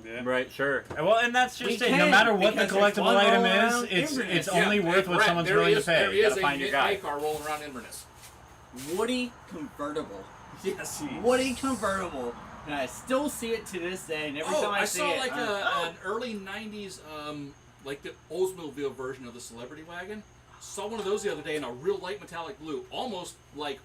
Speaker 5: Yeah.
Speaker 8: Right, sure. Well, and that's
Speaker 1: We
Speaker 8: just it. No
Speaker 1: can,
Speaker 8: matter what the
Speaker 1: because there's
Speaker 8: collectible
Speaker 1: one
Speaker 8: item
Speaker 1: all
Speaker 8: is,
Speaker 1: around
Speaker 8: it's
Speaker 1: Inverness.
Speaker 8: only
Speaker 2: Yeah,
Speaker 8: worth what
Speaker 2: Brett,
Speaker 8: someone's
Speaker 2: there
Speaker 8: willing
Speaker 2: is-
Speaker 8: to pay.
Speaker 2: There
Speaker 8: You
Speaker 2: is
Speaker 8: gotta
Speaker 2: a
Speaker 8: find your
Speaker 2: Mint
Speaker 8: guy.
Speaker 2: K car rolling around Inverness.
Speaker 1: Woody convertible.
Speaker 2: Yes.
Speaker 1: Woody convertible. And I still see it to this day. And every time I see
Speaker 2: saw
Speaker 1: it,
Speaker 2: like
Speaker 1: I'm,
Speaker 2: an early '90s, like the Oldsmobile version of the Celebrity Wagon. Saw one of those the other day in a real light metallic blue, almost like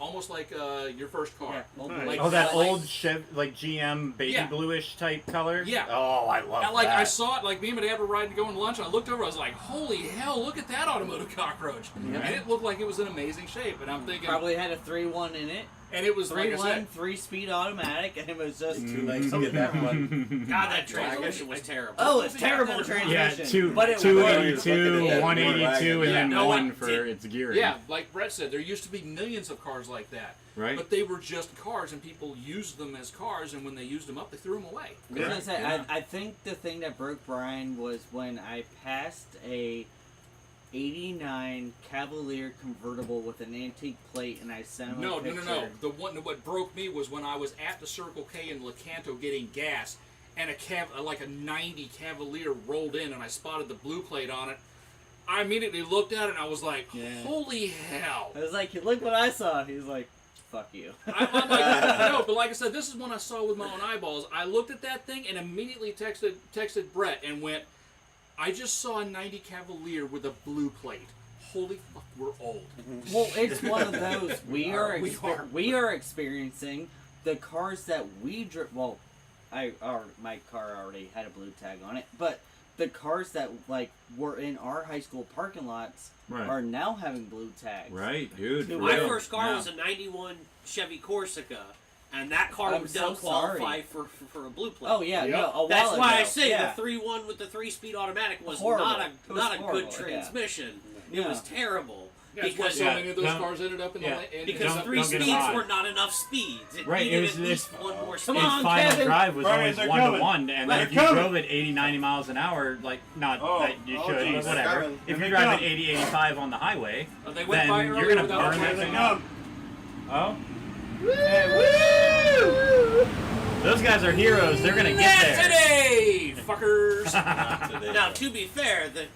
Speaker 2: your first car.
Speaker 1: Yeah, old
Speaker 5: Nice.
Speaker 1: Woody.
Speaker 8: Oh, that
Speaker 2: like-
Speaker 8: old Chev, like GM baby
Speaker 2: Yeah.
Speaker 8: bluish type color.
Speaker 2: Yeah.
Speaker 8: Oh, I love
Speaker 2: And like
Speaker 8: that.
Speaker 2: I saw it, like me and my dad were riding going to lunch, and I looked over, I was like, "Holy hell! Look at that automotive cockroach!" And it looked like it was in amazing shape. And I'm thinking,
Speaker 1: Probably had a 3.1 in it.
Speaker 2: and it was like I
Speaker 1: 3.1,
Speaker 2: said,
Speaker 1: 3-speed automatic, and it was just.
Speaker 4: Too late to get that one.
Speaker 3: God, that transmission was terrible.
Speaker 1: Oh, it's terrible
Speaker 8: Yeah,
Speaker 1: transmission. but it worked.
Speaker 8: 282,
Speaker 4: Yeah,
Speaker 8: 182, and
Speaker 2: yeah,
Speaker 8: then
Speaker 2: no,
Speaker 8: one
Speaker 2: it
Speaker 8: for
Speaker 2: did-
Speaker 8: its gearing.
Speaker 2: yeah, like Brett said, there used to be millions of cars like that.
Speaker 6: Right.
Speaker 2: But they were just cars, and people used them as cars, and when they used them up, they threw them away.
Speaker 1: I was gonna say, I think the thing that broke Brian was when I passed a 89 Cavalier convertible with an antique plate, and I sent him
Speaker 2: No,
Speaker 1: a
Speaker 2: no,
Speaker 1: picture.
Speaker 2: no, no. The one what broke me was when I was at the Circle K in Lecanto getting gas, and like a 90 Cavalier rolled in, and I spotted the blue plate on it. I immediately looked at it, and I was like,
Speaker 1: Yeah.
Speaker 2: "Holy hell!"
Speaker 1: I was like, look what I saw. He's like, fuck you.
Speaker 2: I'm like, no, but like I said, this is one I saw with my own eyeballs. I looked at that thing and immediately texted Brett and went, "I just saw a 90 Cavalier with a blue plate. Holy fuck, we're old."
Speaker 1: Well, it's one of those. We are
Speaker 2: We are.
Speaker 1: experiencing the cars that we drove. Well, my car already had a blue tag on it, but the cars that like were in our high school parking lots
Speaker 6: Right.
Speaker 1: are now having blue tags.
Speaker 6: Right, dude. For
Speaker 3: My
Speaker 6: real.
Speaker 3: first car
Speaker 1: Yeah.
Speaker 3: was a '91 Chevy Corsica, and that car
Speaker 1: I'm
Speaker 3: would
Speaker 1: so
Speaker 3: not qualify
Speaker 1: sorry.
Speaker 3: for a blue plate.
Speaker 1: Oh yeah,
Speaker 2: Yep.
Speaker 1: no. A while
Speaker 3: That's why I
Speaker 1: ago.
Speaker 3: say
Speaker 1: yeah.
Speaker 3: the 3.1 with the 3-speed automatic was
Speaker 1: Horrible.
Speaker 3: not
Speaker 1: It
Speaker 3: a
Speaker 1: was
Speaker 3: not a
Speaker 1: horrible,
Speaker 3: good
Speaker 1: yeah.
Speaker 3: transmission. It
Speaker 1: Yeah.
Speaker 3: was terrible.
Speaker 2: Yeah, that's why so many of those cars ended up in the lane.
Speaker 3: Because
Speaker 6: Don't
Speaker 3: 3
Speaker 6: get 'em
Speaker 3: speeds
Speaker 6: on.
Speaker 3: were not enough speeds. It
Speaker 6: Right,
Speaker 3: needed
Speaker 6: it was
Speaker 3: at least
Speaker 6: this-
Speaker 3: one more
Speaker 6: Its
Speaker 3: speed.
Speaker 6: final drive was
Speaker 5: Brian,
Speaker 6: always
Speaker 5: they're
Speaker 6: 1
Speaker 5: coming.
Speaker 6: to 1, and then
Speaker 5: They're
Speaker 6: if you
Speaker 5: coming.
Speaker 6: drove at 80, 90 miles an hour, like, not that you should,
Speaker 5: geez.
Speaker 6: whatever.
Speaker 4: They're coming.
Speaker 6: If
Speaker 5: Here
Speaker 6: you
Speaker 5: they
Speaker 6: drive at
Speaker 5: come.
Speaker 6: 80, 85 on the highway,
Speaker 2: They went by
Speaker 6: then
Speaker 2: earlier
Speaker 6: you're going to
Speaker 2: without
Speaker 6: burn that
Speaker 2: turning
Speaker 6: thing
Speaker 2: on.
Speaker 6: up. Oh? Those guys are heroes. They're going to get
Speaker 2: Not
Speaker 6: there.
Speaker 2: today, fuckers.
Speaker 3: Now, to be fair, the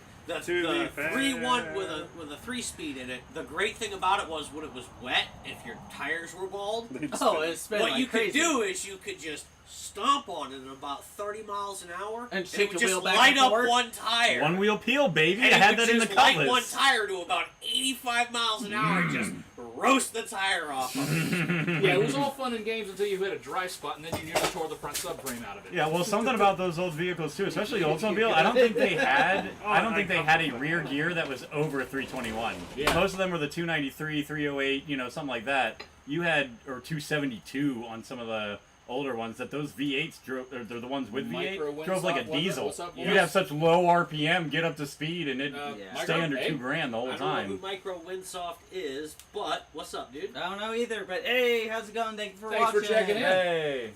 Speaker 5: To be fair.
Speaker 3: 3-1 with a 3-speed in it. The great thing about it was when it was wet, if your tires were bald,
Speaker 1: Oh, it's been
Speaker 3: what
Speaker 1: like
Speaker 3: you
Speaker 1: crazy.
Speaker 3: could do is you could just stomp on it at about 30 miles an hour,
Speaker 1: And
Speaker 3: it
Speaker 1: shake
Speaker 3: would
Speaker 1: the
Speaker 3: just
Speaker 1: wheel back
Speaker 3: light
Speaker 1: and
Speaker 3: up
Speaker 1: forth.
Speaker 3: one tire.
Speaker 6: One wheel peel, baby.
Speaker 3: and
Speaker 6: I
Speaker 3: it
Speaker 6: had
Speaker 3: would
Speaker 6: that in the
Speaker 3: just light one
Speaker 6: Cutlass.
Speaker 3: tire to about 85 miles an hour and just roast the tire off of it.
Speaker 2: Yeah, it was all fun and games until you hit a dry spot, and then you nearly tore the front subframe out of it.
Speaker 6: Yeah, well, something about those old vehicles too, especially the Oldsmobile. I don't think they had. I don't think they had a rear gear that was over 321.
Speaker 2: Yeah.
Speaker 6: Most of them were the 293, 308, something like that. You had or 272 on some of the older ones. That those V8s drove. Or they're the ones with
Speaker 2: Micro
Speaker 6: V8 drove like a
Speaker 2: Windsock,
Speaker 6: diesel.
Speaker 2: what's up,
Speaker 6: You'd
Speaker 2: boys?
Speaker 6: have such low RPM, get up to speed, and it
Speaker 1: Yeah.
Speaker 6: stay under
Speaker 2: Hey,
Speaker 6: $2,000 the whole
Speaker 3: I don't know
Speaker 6: time.
Speaker 3: who Micro Windsoft is, but what's up, dude?
Speaker 1: I don't know either, but hey, how's it going? Thank you for
Speaker 2: Thanks for
Speaker 1: watching.
Speaker 2: checking in.
Speaker 6: Hey.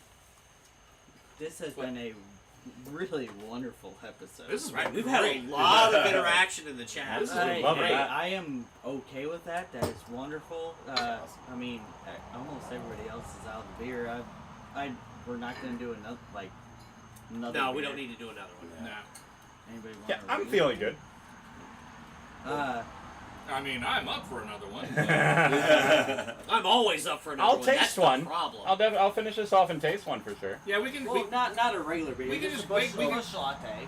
Speaker 1: This has been a really wonderful episode.
Speaker 2: This is
Speaker 3: Right, we've
Speaker 2: great.
Speaker 3: had a lot of interaction in the chat.
Speaker 6: This is
Speaker 1: I,
Speaker 6: love it.
Speaker 1: I am okay with that. That is wonderful. I mean, almost everybody else is out of beer. We're not gonna do another.
Speaker 3: No, we
Speaker 1: beer.
Speaker 3: don't need to do another one.
Speaker 2: No.
Speaker 1: Anybody want
Speaker 6: Yeah,
Speaker 1: a
Speaker 6: I'm
Speaker 1: beer?
Speaker 6: feeling good.
Speaker 2: I mean, I'm up for another one.
Speaker 3: I'm always up for another
Speaker 6: I'll
Speaker 3: one.
Speaker 6: taste
Speaker 3: That's the
Speaker 6: one.
Speaker 3: problem.
Speaker 6: I'll finish this off and taste one for sure.
Speaker 2: Yeah, we can.
Speaker 1: Well, not a regular beer.
Speaker 2: we can
Speaker 1: just
Speaker 2: just
Speaker 1: a
Speaker 2: wait- we can-
Speaker 1: bush latte.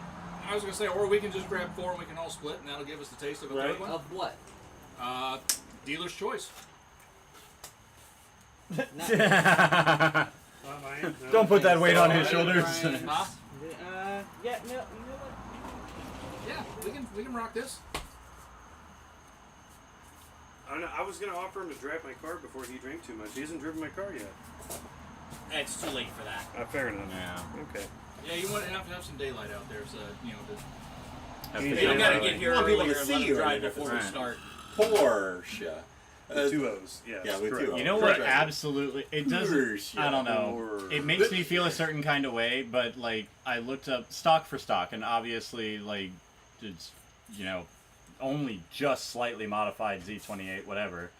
Speaker 2: I was gonna say, or we can just grab 4 and we can all split, and that'll give us the taste of a third one.
Speaker 1: Of what?
Speaker 2: Dealer's choice.
Speaker 6: Don't put that weight on his
Speaker 1: Brian,
Speaker 6: shoulders.
Speaker 2: Huh?
Speaker 1: Yeah, no, you know what?
Speaker 2: Yeah, we can rock this.
Speaker 5: I don't know, I was going to offer him to drive my car before he drank too much. He hasn't driven my car yet.
Speaker 3: It's too late for that.
Speaker 5: Fair enough.
Speaker 6: Yeah.
Speaker 5: Okay.
Speaker 2: Yeah, you want to have some daylight out there, so to
Speaker 5: You
Speaker 3: You
Speaker 5: Yeah,
Speaker 3: gotta
Speaker 5: right.
Speaker 3: get here
Speaker 4: You want people
Speaker 3: earlier
Speaker 4: to
Speaker 3: and
Speaker 4: see
Speaker 3: let them
Speaker 4: you
Speaker 3: drive
Speaker 4: earlier,
Speaker 3: before
Speaker 6: right.
Speaker 3: we start.
Speaker 4: Porsche.
Speaker 5: With 2 O's. Yes,
Speaker 4: yeah, with
Speaker 5: correct.
Speaker 4: 2 O's.
Speaker 6: You know what?
Speaker 4: Correct.
Speaker 6: Absolutely, it doesn't.
Speaker 4: Porsche.
Speaker 6: I don't know. It makes me feel a certain kind of way, but like I looked up stock for stock, and obviously, like it's only just slightly modified Z28, whatever.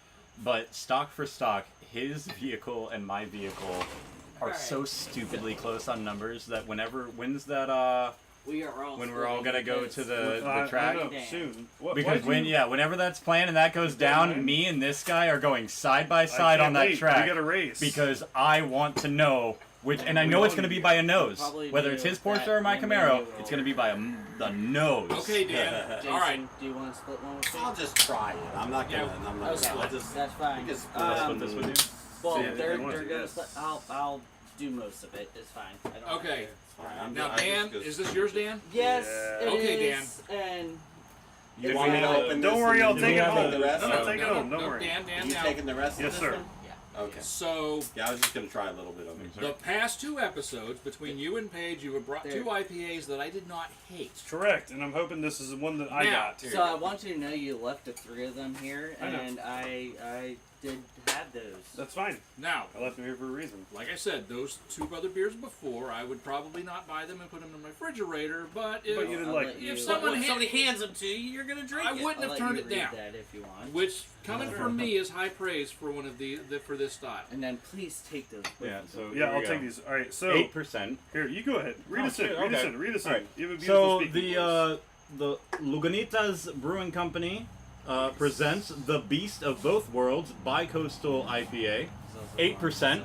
Speaker 6: But stock for stock, his vehicle and my vehicle are so stupidly close on numbers that when's that
Speaker 1: We are all
Speaker 6: when we're all gonna go to the
Speaker 5: I
Speaker 6: track.
Speaker 5: don't know, soon. What,
Speaker 6: Because whenever that's planned and that goes down,
Speaker 5: man.
Speaker 6: me and this guy are going side by side on that track.
Speaker 5: We got a race.
Speaker 6: Because I want to know which, and I know it's going to be by a nose.
Speaker 1: Probably
Speaker 6: Whether
Speaker 1: do
Speaker 6: it's his
Speaker 1: that,
Speaker 6: Porsche or my
Speaker 1: and
Speaker 6: Camaro,
Speaker 1: then you
Speaker 6: it's
Speaker 1: will-
Speaker 6: going to be by the nose.
Speaker 2: Okay, Dan.
Speaker 1: Jason,
Speaker 2: All right.
Speaker 1: do you want to split one with me?
Speaker 4: I'll just try it. I'm not gonna.
Speaker 2: Yeah.
Speaker 4: I'm not
Speaker 1: Okay,
Speaker 4: gonna. I'll just.
Speaker 1: that's fine.
Speaker 4: we can split
Speaker 6: I'll
Speaker 1: Um,
Speaker 6: split this with you.
Speaker 1: Well,
Speaker 5: Yeah,
Speaker 1: they're
Speaker 5: they want to,
Speaker 1: gonna
Speaker 5: yes.
Speaker 1: split. I'll do most of it. It's fine. I don't
Speaker 2: Okay.
Speaker 1: care.
Speaker 4: I'm
Speaker 2: Now,
Speaker 4: just-
Speaker 2: Dan, is this yours, Dan?
Speaker 1: Yes,
Speaker 5: Yeah.
Speaker 1: it
Speaker 2: Okay,
Speaker 1: is, and
Speaker 4: You want me to open
Speaker 5: Don't
Speaker 4: this
Speaker 5: worry,
Speaker 4: and
Speaker 5: I'll
Speaker 4: you
Speaker 5: take it
Speaker 4: take
Speaker 5: home.
Speaker 4: the rest?
Speaker 5: I'll take it
Speaker 2: no,
Speaker 5: home.
Speaker 2: no,
Speaker 5: Don't worry.
Speaker 2: Dan,
Speaker 4: You
Speaker 2: now.
Speaker 4: taking the rest
Speaker 5: Yes,
Speaker 4: of
Speaker 5: sir.
Speaker 4: this one?
Speaker 1: yeah.
Speaker 4: Okay.
Speaker 2: So,
Speaker 4: Yeah, I was just gonna try a little bit of it.
Speaker 2: the past 2 episodes, between you and Paige, you have brought
Speaker 1: There.
Speaker 2: 2 IPAs that I did not hate.
Speaker 5: Correct, and I'm hoping this is the one that I
Speaker 2: Now,
Speaker 5: got.
Speaker 1: So I want you to know you left the 3 of them here,
Speaker 5: I know.
Speaker 1: and I did have those.
Speaker 5: That's fine.
Speaker 2: Now,
Speaker 5: I left them here for a reason.
Speaker 2: like I said, those 2 other beers before, I would probably not buy them and put them in my refrigerator, but if,
Speaker 5: But you didn't
Speaker 1: I'll
Speaker 5: like
Speaker 1: let
Speaker 5: them.
Speaker 1: you-
Speaker 2: if
Speaker 3: But
Speaker 2: someone
Speaker 3: when
Speaker 2: had,
Speaker 3: somebody hands them to you, you're gonna drink
Speaker 2: I
Speaker 3: it.
Speaker 2: wouldn't
Speaker 1: I'll
Speaker 2: have
Speaker 1: let
Speaker 2: turned
Speaker 1: you
Speaker 2: it
Speaker 1: read
Speaker 2: down.
Speaker 1: that if you want.
Speaker 2: Which, coming from me, is high praise for one of for this style.
Speaker 1: And then please take those. with
Speaker 6: Yeah,
Speaker 1: you.
Speaker 6: so
Speaker 5: Yeah, I'll take these. All right, so
Speaker 6: 8%.
Speaker 5: here you go ahead. Read
Speaker 6: Oh,
Speaker 5: us in.
Speaker 6: shit,
Speaker 5: Read us
Speaker 6: okay.
Speaker 5: in. Read us in.
Speaker 6: All right.
Speaker 5: You have a beautiful
Speaker 6: So
Speaker 5: speaking
Speaker 6: the Lagunitas Brewing Company presents the Beast of Both Worlds Bicoastal IPA, 8%.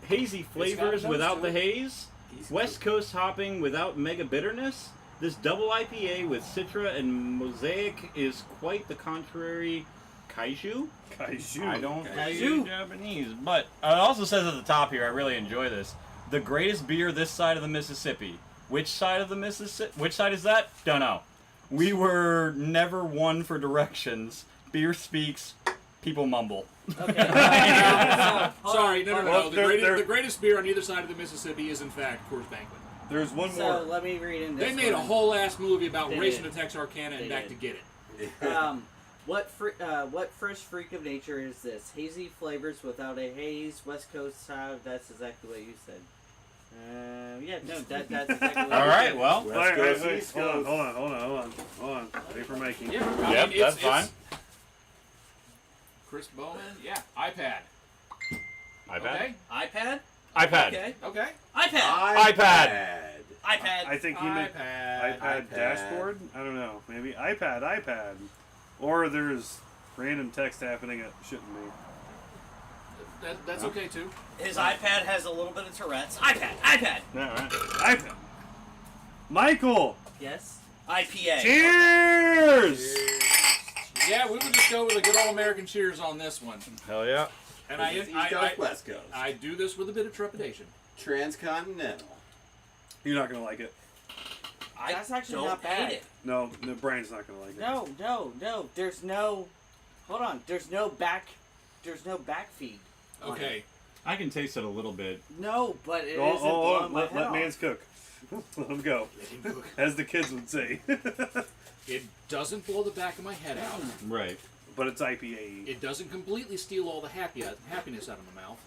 Speaker 6: Hazy flavors
Speaker 2: nose
Speaker 6: without
Speaker 2: to
Speaker 6: the
Speaker 2: it.
Speaker 6: haze. West Coast hopping without mega bitterness. This double IPA with Citra and Mosaic is quite the contrary. Kaiju?
Speaker 5: Kaiju.
Speaker 6: I don't
Speaker 1: Kaiju.
Speaker 6: speak Japanese, but it also says at the top here, I really enjoy this. The greatest beer this side of the Mississippi. Which side of the Mississippi? Which side is that? Don't know. We were never one for directions. Beer speaks, people mumble.
Speaker 1: Okay. So, hold
Speaker 2: Sorry,
Speaker 1: on,
Speaker 2: no.
Speaker 1: hold on.
Speaker 5: Well,
Speaker 2: The greatest beer on either side of the Mississippi is, in fact, Coors Banquet.
Speaker 5: There's one
Speaker 1: So
Speaker 5: more.
Speaker 1: let me read in this.
Speaker 2: They made a
Speaker 1: one.
Speaker 2: whole ass movie about
Speaker 1: They
Speaker 2: racing
Speaker 1: did.
Speaker 2: to Texarkana and
Speaker 1: They
Speaker 2: back
Speaker 1: did.
Speaker 2: to get it.
Speaker 1: What fresh freak of nature is this? Hazy flavors without a haze, West Coast style. That's exactly what you said. Yeah, no, that's exactly what
Speaker 8: All
Speaker 1: you
Speaker 8: right,
Speaker 1: said.
Speaker 8: well.
Speaker 5: Wait, hold on. Paper making.
Speaker 2: Yeah,
Speaker 8: Yep, that's fine.
Speaker 2: Chris Bowman, yeah, iPad.
Speaker 8: iPad?
Speaker 2: Okay.
Speaker 1: iPad?
Speaker 8: iPad.
Speaker 1: Okay.
Speaker 2: Okay.
Speaker 1: iPad.
Speaker 4: iPad.
Speaker 5: I think he meant iPad
Speaker 4: iPad.
Speaker 5: dashboard. I don't know. Maybe iPad. Or there's random text happening that shouldn't be.
Speaker 2: That's okay too.
Speaker 3: His iPad has a little bit of Tourette's. iPad.
Speaker 8: Yeah, all right.
Speaker 5: iPad. Michael.
Speaker 1: Yes.
Speaker 3: IPA.
Speaker 5: Cheers.
Speaker 2: Yeah, we would just go with a good old American cheers on this one.
Speaker 8: Hell yeah.
Speaker 2: And
Speaker 4: East Coast, West Coast.
Speaker 2: I do this with a bit of trepidation.
Speaker 4: Transcontinental.
Speaker 5: You're not gonna like it.
Speaker 1: That's actually
Speaker 3: don't
Speaker 1: not bad.
Speaker 3: hate it.
Speaker 5: No, Brian's not gonna like it.
Speaker 1: No. There's no. Hold on. There's no back feed.
Speaker 2: Okay.
Speaker 6: I can taste it a little bit.
Speaker 1: No, but it isn't blowing my head
Speaker 5: Let
Speaker 1: off.
Speaker 5: Mans cook. Let him go.
Speaker 2: Let him cook.
Speaker 5: As the kids would say.
Speaker 2: It doesn't blow the back of my head out.
Speaker 6: Right.
Speaker 5: But it's IPA.
Speaker 2: It doesn't completely steal all the happiness out of my mouth.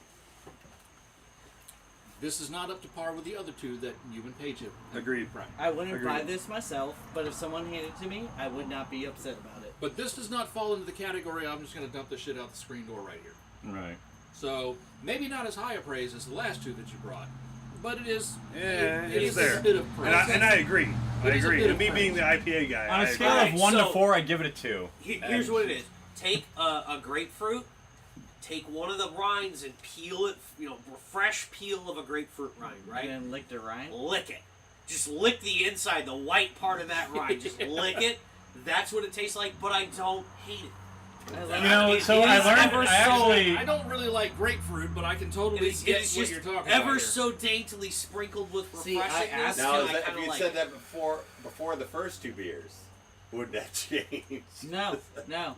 Speaker 2: This is not up to par with the other two that you and Paige have.
Speaker 5: Agreed.
Speaker 2: Right.
Speaker 1: I wouldn't
Speaker 5: Agreed.
Speaker 1: buy this myself, but if someone handed it to me, I would not be upset about it.
Speaker 2: But this does not fall into the category I'm just going to dump this shit out the screen door right here.
Speaker 6: Right.
Speaker 2: So maybe not as high a praise as the last two that you brought, but it is.
Speaker 5: Yeah,
Speaker 2: it
Speaker 5: it's
Speaker 2: is
Speaker 5: there.
Speaker 2: a bit of praise.
Speaker 5: And I agree.
Speaker 2: It is a bit
Speaker 5: And
Speaker 2: of
Speaker 5: me
Speaker 2: praise.
Speaker 5: being the IPA guy.
Speaker 8: On a
Speaker 5: I
Speaker 8: scale
Speaker 5: agree.
Speaker 8: of 1 to
Speaker 3: so-
Speaker 8: 4, I'd give it a 2.
Speaker 3: Here's what it is. Take a grapefruit, take one of the rinds and peel it, fresh peel of a grapefruit rind, right?
Speaker 1: And then lick the rind.
Speaker 3: Lick it. Just lick the inside, the white part of that rind. Just lick it. That's what it tastes like, but I don't hate it.
Speaker 8: You know, so I learned,
Speaker 2: I don't really like grapefruit, but I can totally
Speaker 3: It's
Speaker 2: get
Speaker 3: just
Speaker 2: what you're talking about.
Speaker 3: ever
Speaker 2: here.
Speaker 3: so daintily sprinkled with
Speaker 1: See, I
Speaker 3: refreshingness.
Speaker 1: asked-
Speaker 4: Now,
Speaker 3: and I
Speaker 4: if
Speaker 3: kinda
Speaker 4: you
Speaker 3: like
Speaker 4: said
Speaker 3: it.
Speaker 4: that before the first two beers, would that change?
Speaker 1: No.
Speaker 3: No.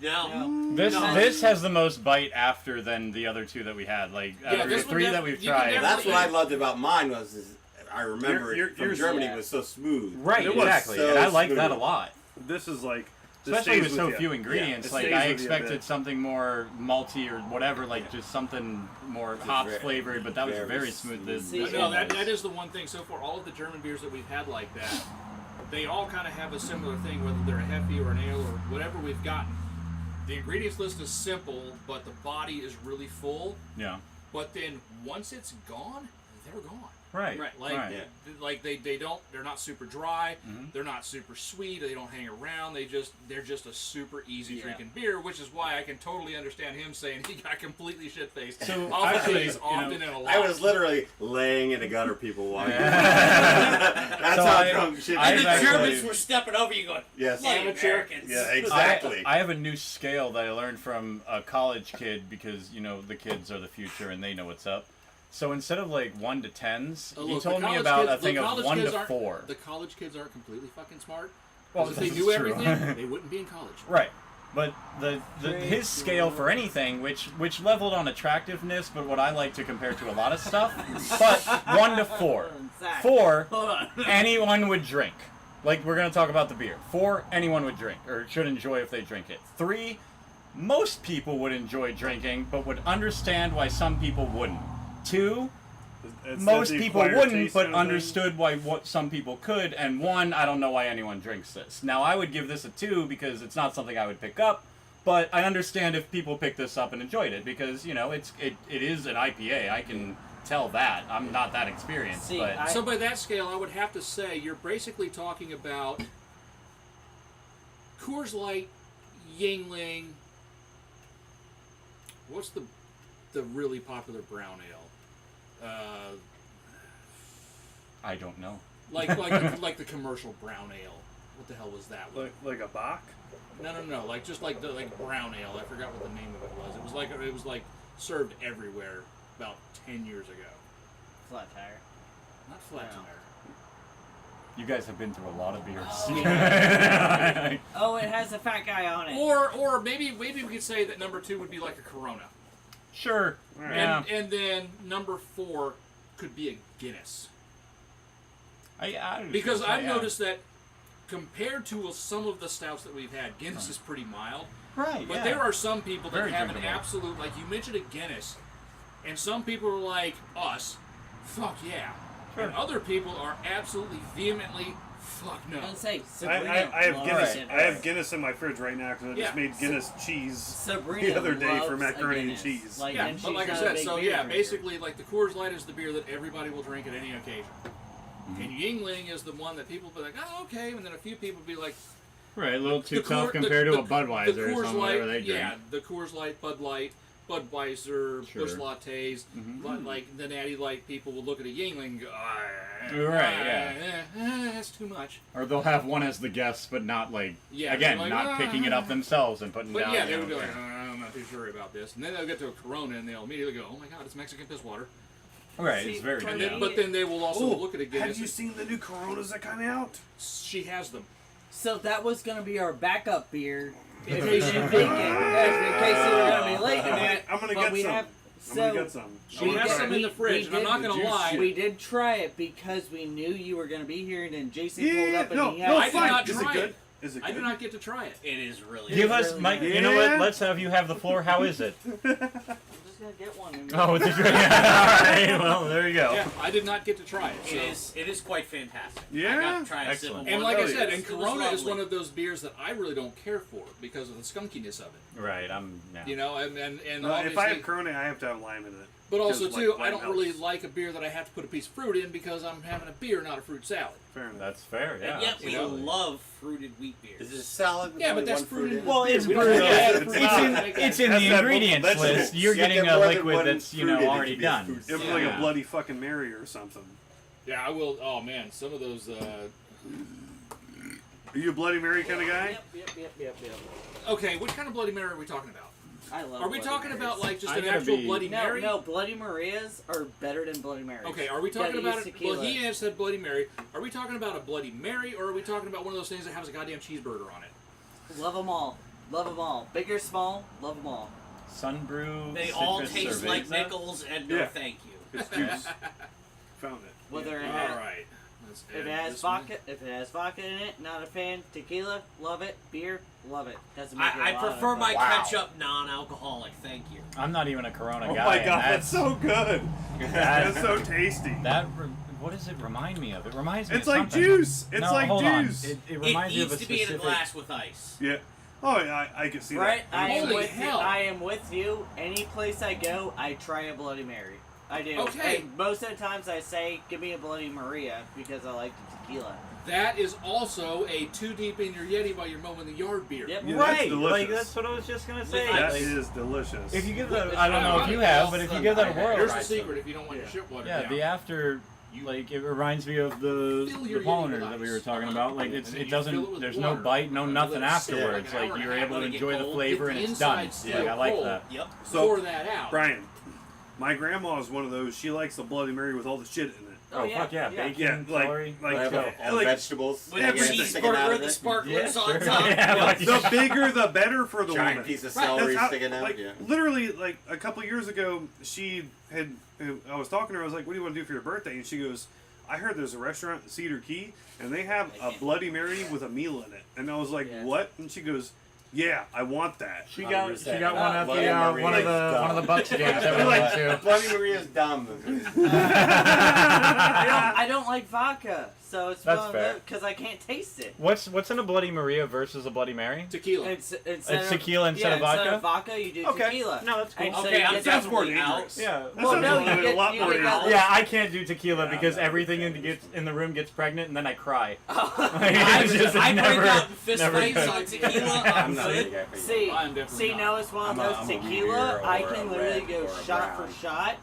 Speaker 8: This
Speaker 3: No.
Speaker 8: this has the most bite after than the other two that we had. Like
Speaker 2: Yeah,
Speaker 8: out of
Speaker 2: this
Speaker 8: the
Speaker 2: one
Speaker 8: 3
Speaker 2: def-
Speaker 8: that we've
Speaker 2: you can
Speaker 8: tried.
Speaker 2: never-
Speaker 4: That's what I loved about mine is I remember
Speaker 5: Your-
Speaker 4: it from
Speaker 5: yours-
Speaker 4: Germany
Speaker 1: yeah.
Speaker 4: was so smooth.
Speaker 8: Right,
Speaker 5: It was
Speaker 8: exactly.
Speaker 4: so
Speaker 8: and I like that a
Speaker 4: smooth.
Speaker 8: lot.
Speaker 5: This is like. this
Speaker 8: Especially
Speaker 5: stays
Speaker 8: with so
Speaker 5: you.
Speaker 8: few ingredients.
Speaker 5: it
Speaker 8: Like
Speaker 5: stays
Speaker 8: I
Speaker 5: with you a
Speaker 8: expected
Speaker 5: bit.
Speaker 8: something more malty or whatever, like just something more hops
Speaker 4: very-
Speaker 8: flavored, but that was
Speaker 4: very
Speaker 8: very smooth.
Speaker 4: smooth.
Speaker 1: See,
Speaker 2: No, that is the one thing so far. All of the German beers that we've had like that, they all kind of have a similar thing, whether they're a Hefe or an ale or whatever we've gotten. The ingredients list is simple, but the body is really full.
Speaker 8: Yeah.
Speaker 2: But then once it's gone, they're gone.
Speaker 8: Right.
Speaker 2: Like,
Speaker 8: right.
Speaker 4: Yeah.
Speaker 2: like they're not super dry.
Speaker 8: Mhm.
Speaker 2: They're not super sweet. They don't hang around. They're just a super easy
Speaker 1: Yeah.
Speaker 2: drinking beer, which is why I can totally understand him saying he got completely shit faced.
Speaker 8: So,
Speaker 2: off of
Speaker 8: actually,
Speaker 2: these
Speaker 8: you
Speaker 2: often
Speaker 8: know,
Speaker 2: and a lot.
Speaker 4: I was literally laying in a gutter, people walking.
Speaker 8: Yeah.
Speaker 4: That's
Speaker 8: So
Speaker 4: how
Speaker 8: I-
Speaker 4: drunk shit.
Speaker 8: I've
Speaker 3: And the
Speaker 8: actually-
Speaker 3: Germans were stepping over you going,
Speaker 4: Yes.
Speaker 3: "Hey,
Speaker 2: Amateur."
Speaker 3: Americans."
Speaker 4: Yeah, exactly.
Speaker 8: I have a new scale that I learned from a college kid because the kids are the future and they know what's up. So instead of like 1 to 10s,
Speaker 2: Oh,
Speaker 8: he
Speaker 2: look,
Speaker 8: told
Speaker 2: the
Speaker 8: me
Speaker 2: college
Speaker 8: about
Speaker 2: kids-
Speaker 8: a thing
Speaker 2: the
Speaker 8: of
Speaker 2: college
Speaker 8: 1
Speaker 2: kids
Speaker 8: to
Speaker 2: aren't-
Speaker 8: 4.
Speaker 2: The college kids aren't completely fucking smart.
Speaker 8: Well,
Speaker 2: 'Cause if they
Speaker 8: this
Speaker 2: knew
Speaker 8: is true.
Speaker 2: everything, they wouldn't be in college.
Speaker 8: Right. But his scale for anything, which leveled on attractiveness, but what I like to compare to a lot of stuff, but 1 to 4.
Speaker 1: Zach.
Speaker 8: 4,
Speaker 3: Hold on.
Speaker 8: anyone would drink. Like, we're going to talk about the beer. 4, anyone would drink, or should enjoy if they drink it. 3, most people would enjoy drinking, but would understand why some people wouldn't. 2,
Speaker 5: It's
Speaker 8: most
Speaker 5: the
Speaker 8: people
Speaker 5: acquired
Speaker 8: wouldn't,
Speaker 5: taste
Speaker 8: but
Speaker 5: kind of thing.
Speaker 8: understood why what some people could. And 1, I don't know why anyone drinks this. Now, I would give this a 2 because it's not something I would pick up, but I understand if people pick this up and enjoyed it because it is an IPA. I can tell that. I'm not that experienced,
Speaker 1: See,
Speaker 8: but
Speaker 2: So by that scale, I would have to say you're basically talking about Coors Light, Yingling. What's the really popular brown ale?
Speaker 8: I don't know.
Speaker 2: Like the commercial brown ale. What the hell was that one?
Speaker 5: Like a Bach?
Speaker 2: No. Like brown ale. I forgot what the name of it was. It was like served everywhere about 10 years ago.
Speaker 1: Flat tire.
Speaker 2: Not flat
Speaker 1: No.
Speaker 2: tire.
Speaker 8: You guys have been through a lot of beers.
Speaker 1: Oh, it has a fat guy on it.
Speaker 2: Or maybe we could say that number 2 would be like a Corona.
Speaker 8: Sure.
Speaker 5: Right.
Speaker 8: Yeah.
Speaker 2: And then number 4 could be a Guinness. Because I've noticed that compared to some of the stouts that we've had, Guinness is pretty mild.
Speaker 8: Right.
Speaker 2: But
Speaker 8: yeah.
Speaker 2: there are some people that
Speaker 8: Very
Speaker 2: have an
Speaker 8: drinkable.
Speaker 2: absolute, like you mentioned a Guinness, and some people are like us, fuck yeah.
Speaker 8: Sure.
Speaker 2: And other people are absolutely vehemently, fuck no.
Speaker 7: And say
Speaker 5: I
Speaker 7: Sabrina
Speaker 5: have
Speaker 7: loves
Speaker 5: Guinness.
Speaker 7: it.
Speaker 5: I have Guinness in my fridge right now because I just
Speaker 2: Yeah.
Speaker 5: made Guinness cheese
Speaker 7: Sabrina
Speaker 5: the other day for
Speaker 7: loves a
Speaker 5: macaroni and
Speaker 7: Guinness.
Speaker 5: cheese.
Speaker 7: Like,
Speaker 2: Yeah,
Speaker 7: and
Speaker 2: but
Speaker 7: she's
Speaker 2: like I
Speaker 7: not a
Speaker 2: said,
Speaker 7: big
Speaker 2: so
Speaker 7: beer
Speaker 2: yeah,
Speaker 7: drinker.
Speaker 2: basically, like the Coors Light is the beer that everybody will drink at any occasion. And Yingling is the one that people will be like, oh, okay, and then a few people will be like,
Speaker 8: Right, a little too
Speaker 2: the
Speaker 8: tough
Speaker 2: Coor-
Speaker 8: compared
Speaker 2: the-
Speaker 8: to a
Speaker 2: the
Speaker 8: Budweiser or
Speaker 2: Coors
Speaker 8: something,
Speaker 2: Light,
Speaker 8: whatever they drink.
Speaker 2: yeah, the Coors Light, Bud Light, Budweiser,
Speaker 8: Sure.
Speaker 2: Busch Lattes, like the Natty Light people will look at a Yingling and go,
Speaker 8: yeah.
Speaker 2: That's too much.
Speaker 8: Or they'll have one as the guest, but not like,
Speaker 2: Yeah,
Speaker 8: again,
Speaker 2: they're like,
Speaker 8: not picking it up themselves and putting
Speaker 2: But
Speaker 8: down.
Speaker 2: yeah,
Speaker 8: you
Speaker 2: they
Speaker 8: know,
Speaker 2: would be like,
Speaker 8: okay.
Speaker 2: I'm not too sure about this. And then they'll get to a Corona and they'll immediately go, oh my god, it's Mexican piss water.
Speaker 8: Right,
Speaker 7: See,
Speaker 8: it's very
Speaker 7: for
Speaker 8: good.
Speaker 7: me-
Speaker 8: yeah.
Speaker 2: But then they will also look at a
Speaker 5: have
Speaker 2: Guinness.
Speaker 5: you seen the new Coronas that come out?
Speaker 2: She has them.
Speaker 7: So that was gonna be our backup beer. In case you didn't think it, in case you were gonna be late.
Speaker 5: I'm gonna
Speaker 7: But
Speaker 5: get
Speaker 7: we
Speaker 5: some.
Speaker 7: have-
Speaker 5: I'm gonna
Speaker 7: so
Speaker 5: get some.
Speaker 2: She
Speaker 7: We
Speaker 2: has
Speaker 7: did-
Speaker 2: some in the
Speaker 7: we-
Speaker 2: fridge,
Speaker 7: we
Speaker 2: and I'm
Speaker 7: did-
Speaker 2: not gonna lie.
Speaker 7: We did try it because we knew you were gonna be here, and then Jason pulled
Speaker 5: Yeah,
Speaker 7: up and
Speaker 5: no,
Speaker 7: he
Speaker 5: no,
Speaker 7: had.
Speaker 2: I did
Speaker 5: fine.
Speaker 2: not
Speaker 5: Is it
Speaker 2: try
Speaker 5: good?
Speaker 2: it.
Speaker 5: Is it
Speaker 2: I
Speaker 5: good?
Speaker 2: do not get to try it.
Speaker 3: It is really
Speaker 8: Give
Speaker 3: good.
Speaker 8: us,
Speaker 7: really
Speaker 8: Mike.
Speaker 7: good.
Speaker 8: You know what?
Speaker 5: Yeah.
Speaker 8: Let's have you have the floor. How is it?
Speaker 7: I'm just gonna get one. and-
Speaker 8: Oh, it's a drink. All right. Well, there you go.
Speaker 2: Yeah, I did not get to try it.
Speaker 3: It
Speaker 2: So.
Speaker 3: is quite fantastic.
Speaker 5: Yeah?
Speaker 3: I got to try a sip
Speaker 8: Excellent.
Speaker 3: of
Speaker 2: And
Speaker 3: one
Speaker 2: like
Speaker 3: of
Speaker 2: I
Speaker 3: those.
Speaker 2: said, and
Speaker 3: It was
Speaker 2: Corona is
Speaker 3: lovely.
Speaker 2: one of those beers that I really don't care for because of the skunkiness of it.
Speaker 8: Right. Yeah.
Speaker 2: You know, and
Speaker 5: If
Speaker 2: obviously,
Speaker 5: I have Corona, I have to have lime in it.
Speaker 2: but also
Speaker 5: because,
Speaker 2: too,
Speaker 5: like,
Speaker 2: I don't
Speaker 5: lime
Speaker 2: really
Speaker 5: helps.
Speaker 2: like a beer that I have to put a piece of fruit in because I'm having a beer, not a fruit salad.
Speaker 5: Fair enough.
Speaker 8: That's fair. Yeah.
Speaker 3: And yet we
Speaker 8: absolutely.
Speaker 3: love fruited wheat beers.
Speaker 4: Is it salad? with
Speaker 2: Yeah,
Speaker 4: only
Speaker 2: but that's
Speaker 4: one fruit
Speaker 2: fruited.
Speaker 4: in it?
Speaker 8: Well, it's
Speaker 2: We don't
Speaker 8: brewed.
Speaker 2: have
Speaker 8: Yeah,
Speaker 2: to
Speaker 8: it's
Speaker 2: add fruit.
Speaker 8: in
Speaker 5: That's
Speaker 8: the
Speaker 5: that
Speaker 8: ingredients
Speaker 5: vegetable.
Speaker 8: list. You're
Speaker 4: You have
Speaker 8: getting
Speaker 4: to have
Speaker 8: a
Speaker 4: more than
Speaker 8: liquid
Speaker 4: one
Speaker 8: that's
Speaker 4: fruit in it
Speaker 8: already
Speaker 4: to be
Speaker 8: done.
Speaker 4: fruit
Speaker 5: It was
Speaker 2: Yeah.
Speaker 5: like a bloody fucking Mary or something.
Speaker 2: Yeah, I will. Oh man, some of those.
Speaker 5: Are you a Bloody Mary kind of guy?
Speaker 7: Yep.
Speaker 2: Okay, which kind of Bloody Mary are we talking about?
Speaker 7: I love.
Speaker 2: Are we
Speaker 7: Bloody
Speaker 2: talking
Speaker 7: Marys.
Speaker 2: about like just
Speaker 8: I'm
Speaker 2: an
Speaker 8: gonna
Speaker 2: actual
Speaker 8: be-
Speaker 2: Bloody
Speaker 7: No,
Speaker 2: Mary?
Speaker 7: no, Bloody Marias are better than Bloody Marys.
Speaker 2: Okay, are we talking
Speaker 7: Gotta
Speaker 2: about
Speaker 7: use
Speaker 2: it? Well,
Speaker 7: tequila.
Speaker 2: he has said Bloody Mary. Are we talking about a Bloody Mary, or are we talking about one of those things that has a goddamn cheeseburger on it?
Speaker 7: Love them all. Love them all. Big or small, love them all.
Speaker 8: Sunbrew.
Speaker 3: They all
Speaker 8: citrus
Speaker 3: taste like
Speaker 8: cerveza.
Speaker 3: nickels, and no
Speaker 5: Yeah.
Speaker 3: thank you.
Speaker 5: It's juice. Found it.
Speaker 7: Whether it
Speaker 2: All
Speaker 7: has,
Speaker 2: right. Let's
Speaker 7: if it
Speaker 2: add
Speaker 7: has
Speaker 2: this one.
Speaker 7: vodka, if it has vodka in it, not a fan. Tequila, love it. Beer, love it. Doesn't make it a
Speaker 3: I
Speaker 7: lot
Speaker 3: prefer
Speaker 7: of
Speaker 3: my
Speaker 8: Wow.
Speaker 3: ketchup non-alcoholic. Thank you.
Speaker 8: I'm not even a Corona
Speaker 5: Oh
Speaker 8: guy.
Speaker 5: my
Speaker 8: and
Speaker 5: god, that's so good. That's so tasty.
Speaker 8: What does it remind me of? It reminds me
Speaker 5: It's
Speaker 8: of
Speaker 5: like
Speaker 8: something.
Speaker 5: juice. It's
Speaker 8: No,
Speaker 5: like
Speaker 8: hold on.
Speaker 5: juice.
Speaker 8: It
Speaker 3: It
Speaker 8: reminds me of
Speaker 3: needs
Speaker 8: a
Speaker 3: to be in a
Speaker 8: specific.
Speaker 3: glass with ice.
Speaker 5: Yeah. Oh, yeah, I can see
Speaker 7: Right,
Speaker 5: that.
Speaker 7: I am
Speaker 2: Holy
Speaker 7: with
Speaker 2: hell.
Speaker 7: you. I am with you. Any place I go, I try a Bloody Mary. I do.
Speaker 2: Okay.
Speaker 7: And most of the times I say, give me a Bloody Maria because I like the tequila.
Speaker 2: That is also a too deep in your Yeti while you're mowing the yard beer.
Speaker 7: Yep.
Speaker 5: Yeah, that's
Speaker 8: Right,
Speaker 5: delicious.
Speaker 8: like that's what I was just gonna say.
Speaker 5: That
Speaker 8: Like,
Speaker 5: is delicious.
Speaker 8: if you give that,
Speaker 7: It's
Speaker 8: I don't know
Speaker 7: not
Speaker 8: if you
Speaker 7: right.
Speaker 8: have, but if you give that a whirl,
Speaker 2: Here's the
Speaker 7: Right.
Speaker 2: secret: if you don't want your shit watered
Speaker 8: yeah,
Speaker 2: down.
Speaker 8: the after, like it reminds me of the
Speaker 2: Fill your Yeti
Speaker 8: pollinator
Speaker 2: with
Speaker 8: that we
Speaker 2: ice.
Speaker 8: were talking about. Like
Speaker 2: And
Speaker 8: it's
Speaker 2: then
Speaker 8: it
Speaker 2: you fill it
Speaker 8: doesn't.
Speaker 2: with
Speaker 8: There's
Speaker 2: water.
Speaker 8: no bite, no
Speaker 2: And
Speaker 8: nothing
Speaker 2: let it sit
Speaker 8: afterwards.
Speaker 2: like an
Speaker 8: Like
Speaker 2: hour and
Speaker 8: you're
Speaker 2: a half,
Speaker 8: able
Speaker 3: let
Speaker 8: to
Speaker 3: it get
Speaker 8: enjoy the
Speaker 3: cold,
Speaker 8: flavor
Speaker 2: get
Speaker 8: and
Speaker 2: the
Speaker 8: it's done.
Speaker 2: inside still
Speaker 8: Like I like
Speaker 2: cold.
Speaker 8: that.
Speaker 3: Yep.
Speaker 5: So,
Speaker 2: Pour that out.
Speaker 5: Brian, my grandma is one of those. She likes the Bloody Mary with all the shit in it.
Speaker 8: Oh, fuck yeah, bacon,
Speaker 5: Yeah, like-
Speaker 8: celery.
Speaker 5: like-
Speaker 4: All
Speaker 5: like-
Speaker 4: vegetables.
Speaker 3: With
Speaker 5: Yeah,
Speaker 3: the
Speaker 5: everything.
Speaker 4: sticking out
Speaker 3: cheeseburger,
Speaker 4: of
Speaker 3: the
Speaker 4: it.
Speaker 3: sparklers
Speaker 8: Yeah,
Speaker 3: on
Speaker 8: sure.
Speaker 3: top.
Speaker 8: Yeah,
Speaker 3: Yep.
Speaker 8: like-
Speaker 5: The bigger, the better for the
Speaker 4: Giant
Speaker 5: woman.
Speaker 4: piece of
Speaker 3: Right.
Speaker 4: celery
Speaker 5: That's how-
Speaker 4: sticking out.
Speaker 5: like,
Speaker 4: Yeah.
Speaker 5: literally, like a couple years ago, she had. I was talking to her. I was like, "What do you want to do for your birthday?" And she goes, "I heard there's a restaurant in Cedar Key, and they have a Bloody Mary with a meal in it." And I was like,
Speaker 7: Yeah.
Speaker 5: "What?" And she goes, "Yeah, I want that."
Speaker 8: She got
Speaker 4: 100%.
Speaker 8: one at
Speaker 4: Bloody
Speaker 8: the
Speaker 4: Maria
Speaker 8: one of
Speaker 4: is
Speaker 8: the
Speaker 4: dumb.
Speaker 8: one of the Bucks games that we
Speaker 5: Like-
Speaker 8: went to.
Speaker 4: Bloody Maria's dumb.
Speaker 7: I don't like vodka, so it's
Speaker 8: That's
Speaker 7: one of
Speaker 8: fair.
Speaker 7: those because I can't taste it.
Speaker 8: What's in a Bloody Maria versus a Bloody Mary?
Speaker 2: Tequila.
Speaker 7: It's
Speaker 8: tequila instead of vodka?
Speaker 7: Instead of vodka, you do tequila.
Speaker 8: No, that's cool.
Speaker 7: And so
Speaker 3: Okay,
Speaker 7: you
Speaker 3: I'm
Speaker 7: get
Speaker 5: That's more
Speaker 3: definitely out.
Speaker 5: dangerous.
Speaker 8: Yeah.
Speaker 5: That
Speaker 7: Well,
Speaker 5: sounds
Speaker 7: no,
Speaker 5: a
Speaker 7: you get-
Speaker 5: lot
Speaker 7: you
Speaker 5: more
Speaker 7: get
Speaker 5: dangerous.
Speaker 7: that-
Speaker 8: Yeah, I can't do tequila
Speaker 4: Yeah,
Speaker 8: because
Speaker 4: no.
Speaker 8: everything in the room gets pregnant and then I cry.
Speaker 3: I,
Speaker 8: It's just
Speaker 3: I
Speaker 8: never-
Speaker 3: break out in fist
Speaker 8: never
Speaker 3: fights
Speaker 8: good.
Speaker 3: on tequila.
Speaker 4: I'm
Speaker 3: I'm
Speaker 4: not a
Speaker 3: good.
Speaker 4: guy for you.
Speaker 7: See,
Speaker 2: I'm definitely not.
Speaker 7: now it's one of
Speaker 4: I'm a-
Speaker 7: those
Speaker 4: I'm a
Speaker 7: tequila.
Speaker 4: beer
Speaker 7: I
Speaker 4: or
Speaker 7: can
Speaker 4: a
Speaker 7: literally
Speaker 4: red
Speaker 7: go
Speaker 4: or a
Speaker 7: shot
Speaker 4: brown.
Speaker 7: for shot.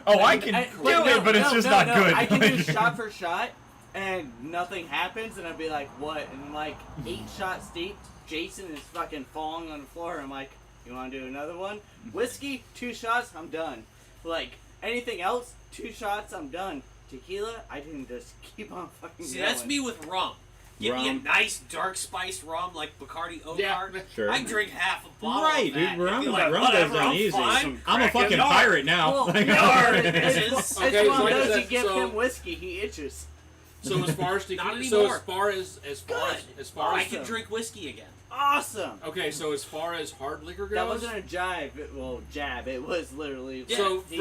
Speaker 8: Oh, I can
Speaker 7: And-
Speaker 8: do
Speaker 7: no,
Speaker 8: it, but it's
Speaker 7: no,
Speaker 8: just
Speaker 7: no,
Speaker 8: not
Speaker 7: no.
Speaker 8: good.
Speaker 7: I can do
Speaker 8: Like-
Speaker 7: shot for shot, and nothing happens, and I'd be like, "What?" And like 8 shots deep, Jason is fucking falling on the floor. And I'm like, "You want to do another one? Whiskey, 2 shots, I'm done. Like anything else, 2 shots, I'm done. Tequila, I can just keep on fucking
Speaker 3: See,
Speaker 7: going."
Speaker 3: that's me with rum. Give me a
Speaker 8: Rum.
Speaker 3: nice dark spiced rum like Bacardi Oak
Speaker 2: Yeah.
Speaker 3: Heart.
Speaker 8: Sure.
Speaker 3: I drink half a bottle
Speaker 8: Right,
Speaker 3: of that.
Speaker 8: dude, rum-
Speaker 3: and be like,
Speaker 8: rum goes
Speaker 3: whatever,
Speaker 8: down
Speaker 3: I'm
Speaker 8: easy.
Speaker 3: fine.
Speaker 8: I'm a fucking
Speaker 5: Crack it.
Speaker 8: pirate now.
Speaker 7: Well,
Speaker 8: Like,
Speaker 3: yard,
Speaker 7: it's,
Speaker 3: bitches.
Speaker 7: it's
Speaker 2: Okay,
Speaker 7: one
Speaker 2: so
Speaker 7: of
Speaker 2: like I
Speaker 7: those
Speaker 2: said,
Speaker 7: you give
Speaker 2: so-
Speaker 7: him whiskey, he itches.
Speaker 2: So as far as
Speaker 3: Not
Speaker 2: tequila, so
Speaker 3: anymore.
Speaker 2: as far as
Speaker 3: Good.
Speaker 2: as far
Speaker 3: I
Speaker 2: as
Speaker 3: can drink whiskey again.
Speaker 1: awesome.
Speaker 2: Okay, so as far as hard liquor goes,
Speaker 1: That wasn't a jab. It was literally.
Speaker 2: So
Speaker 1: he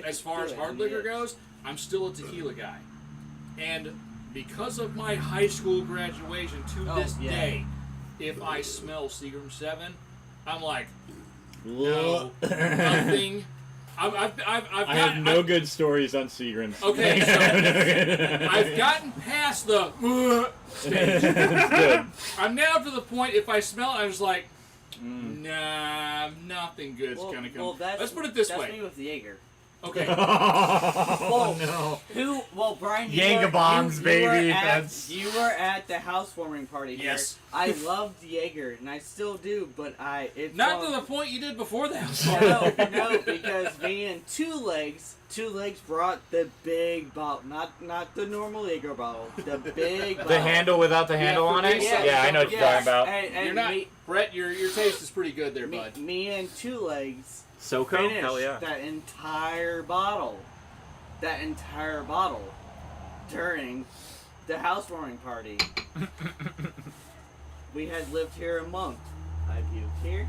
Speaker 2: as far as hard liquor goes, I'm still a tequila guy, and because of my high school graduation to this day, if I smell Seagram 7, I'm like, no, nothing.
Speaker 6: I have no good stories on Seagrams.
Speaker 2: Okay, so I've gotten past the stage.
Speaker 6: It's good.
Speaker 2: I'm now to the point, if I smell it, I'm just like, nah, nothing good's gonna come. Let's put it this way.
Speaker 1: That's me with the Jaeger.
Speaker 2: Okay.
Speaker 6: Oh, no.
Speaker 1: Brian,
Speaker 8: Jaeger bombs, baby.
Speaker 1: You were at the housewarming party here.
Speaker 2: Yes.
Speaker 1: I loved Jaeger, and I still do, but
Speaker 2: Not to the point you did before that.
Speaker 1: No, because me and Two Legs brought the big bottle, not the normal Jaeger bottle, the big bottle.
Speaker 8: The handle without the handle on it? Yeah, I know what you're talking about.
Speaker 1: And
Speaker 2: You're not, Brett, your taste is pretty good there, bud.
Speaker 1: Me and Two Legs
Speaker 8: SoCo?
Speaker 1: finished
Speaker 8: Hell yeah.
Speaker 1: that entire bottle during the housewarming party. We had lived here a month. I puked here.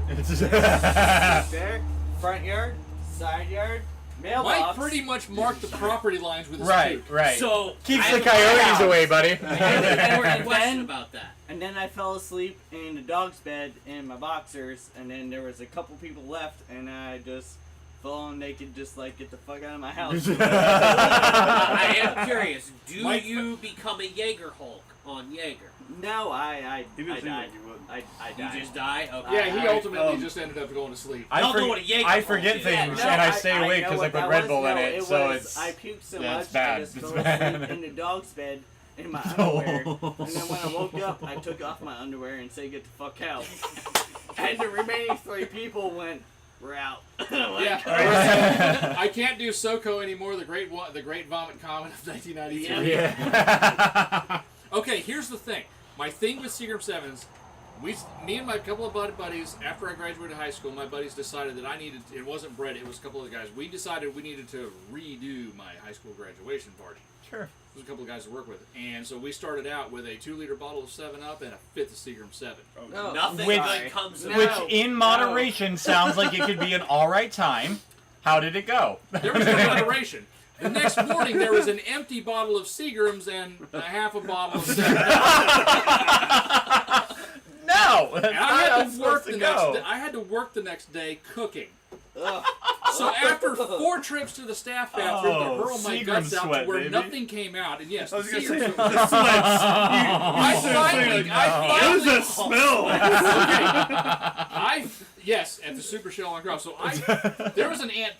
Speaker 1: I puked there. Front yard, side yard, mailbox.
Speaker 2: Mike pretty much marked the property lines with his
Speaker 8: Right,
Speaker 2: puke.
Speaker 8: right.
Speaker 3: So
Speaker 8: Keeps
Speaker 3: I
Speaker 8: the
Speaker 3: have
Speaker 8: coyotes away, buddy.
Speaker 3: I have a
Speaker 1: And
Speaker 3: question
Speaker 1: then-
Speaker 3: about that.
Speaker 1: And then I fell asleep in the dog's bed in my boxers, and then there was a couple people left, and I just fell on naked, just like, get the fuck out of my house.
Speaker 3: I am curious. Do
Speaker 2: Mike-
Speaker 3: you become a Jaeger Hulk on Jaeger?
Speaker 1: No, I
Speaker 5: Even seemed
Speaker 1: died.
Speaker 5: like you would.
Speaker 1: I
Speaker 3: You
Speaker 1: died.
Speaker 3: just die? Okay.
Speaker 2: Yeah, he
Speaker 1: I-
Speaker 2: ultimately just ended up going to sleep.
Speaker 3: I don't know what a Jaeger
Speaker 8: I
Speaker 3: Hulk
Speaker 8: forget
Speaker 3: is.
Speaker 8: things,
Speaker 1: Yeah,
Speaker 8: and I stay awake
Speaker 1: know
Speaker 8: because I
Speaker 1: what
Speaker 8: put
Speaker 1: that
Speaker 8: Red
Speaker 1: was.
Speaker 8: Bull in
Speaker 1: No,
Speaker 8: it, so
Speaker 1: was,
Speaker 8: it's...
Speaker 1: I puked so
Speaker 8: yeah,
Speaker 1: much,
Speaker 8: it's bad.
Speaker 1: I just
Speaker 8: It's
Speaker 1: fell
Speaker 8: bad.
Speaker 1: asleep in the dog's bed in my underwear. And then when I woke up, I took off my underwear and said, get the fuck out. And the remaining 3 people went, we're out.
Speaker 2: Yeah. I can't do SoCo anymore, the great vomit comment of 1993.
Speaker 8: Yeah.
Speaker 2: Okay, here's the thing. My thing with Seagram 7s, me and my couple of buddies, after I graduated high school, my buddies decided that it wasn't Brett, it was a couple of the guys. We decided we needed to redo my high school graduation party.
Speaker 8: Sure.
Speaker 2: There's a couple of guys to work with. And so we started out with a 2-liter bottle of 7-Up and a 5th of Seagram 7.
Speaker 1: No.
Speaker 3: Nothing
Speaker 8: Which-
Speaker 3: good comes of
Speaker 1: No.
Speaker 8: Which,
Speaker 3: it.
Speaker 8: in moderation, sounds like it could be an alright time. How did it go?
Speaker 2: There was no moderation. The next morning, there was an empty bottle of Seagrams and a half a bottle of 7-Up.
Speaker 8: No!
Speaker 2: And
Speaker 8: That's
Speaker 2: I
Speaker 8: not
Speaker 2: had
Speaker 8: how
Speaker 2: to
Speaker 8: it's
Speaker 2: work
Speaker 8: supposed to
Speaker 2: the next
Speaker 8: go.
Speaker 2: day. I had to work the next day cooking.
Speaker 1: Ugh.
Speaker 2: So after 4 trips to the staff bathroom
Speaker 8: Oh,
Speaker 2: to hurl my
Speaker 8: Seagram
Speaker 2: guts out
Speaker 8: sweat,
Speaker 2: to where
Speaker 8: baby.
Speaker 2: nothing came out, and yes,
Speaker 5: I was
Speaker 2: the
Speaker 5: gonna say,
Speaker 2: Seagram
Speaker 5: the
Speaker 2: sweat.
Speaker 5: sweats.
Speaker 2: I
Speaker 5: What is
Speaker 2: finally,
Speaker 5: that smell?
Speaker 2: yes, at the Super Shell on Ground. So there was an ant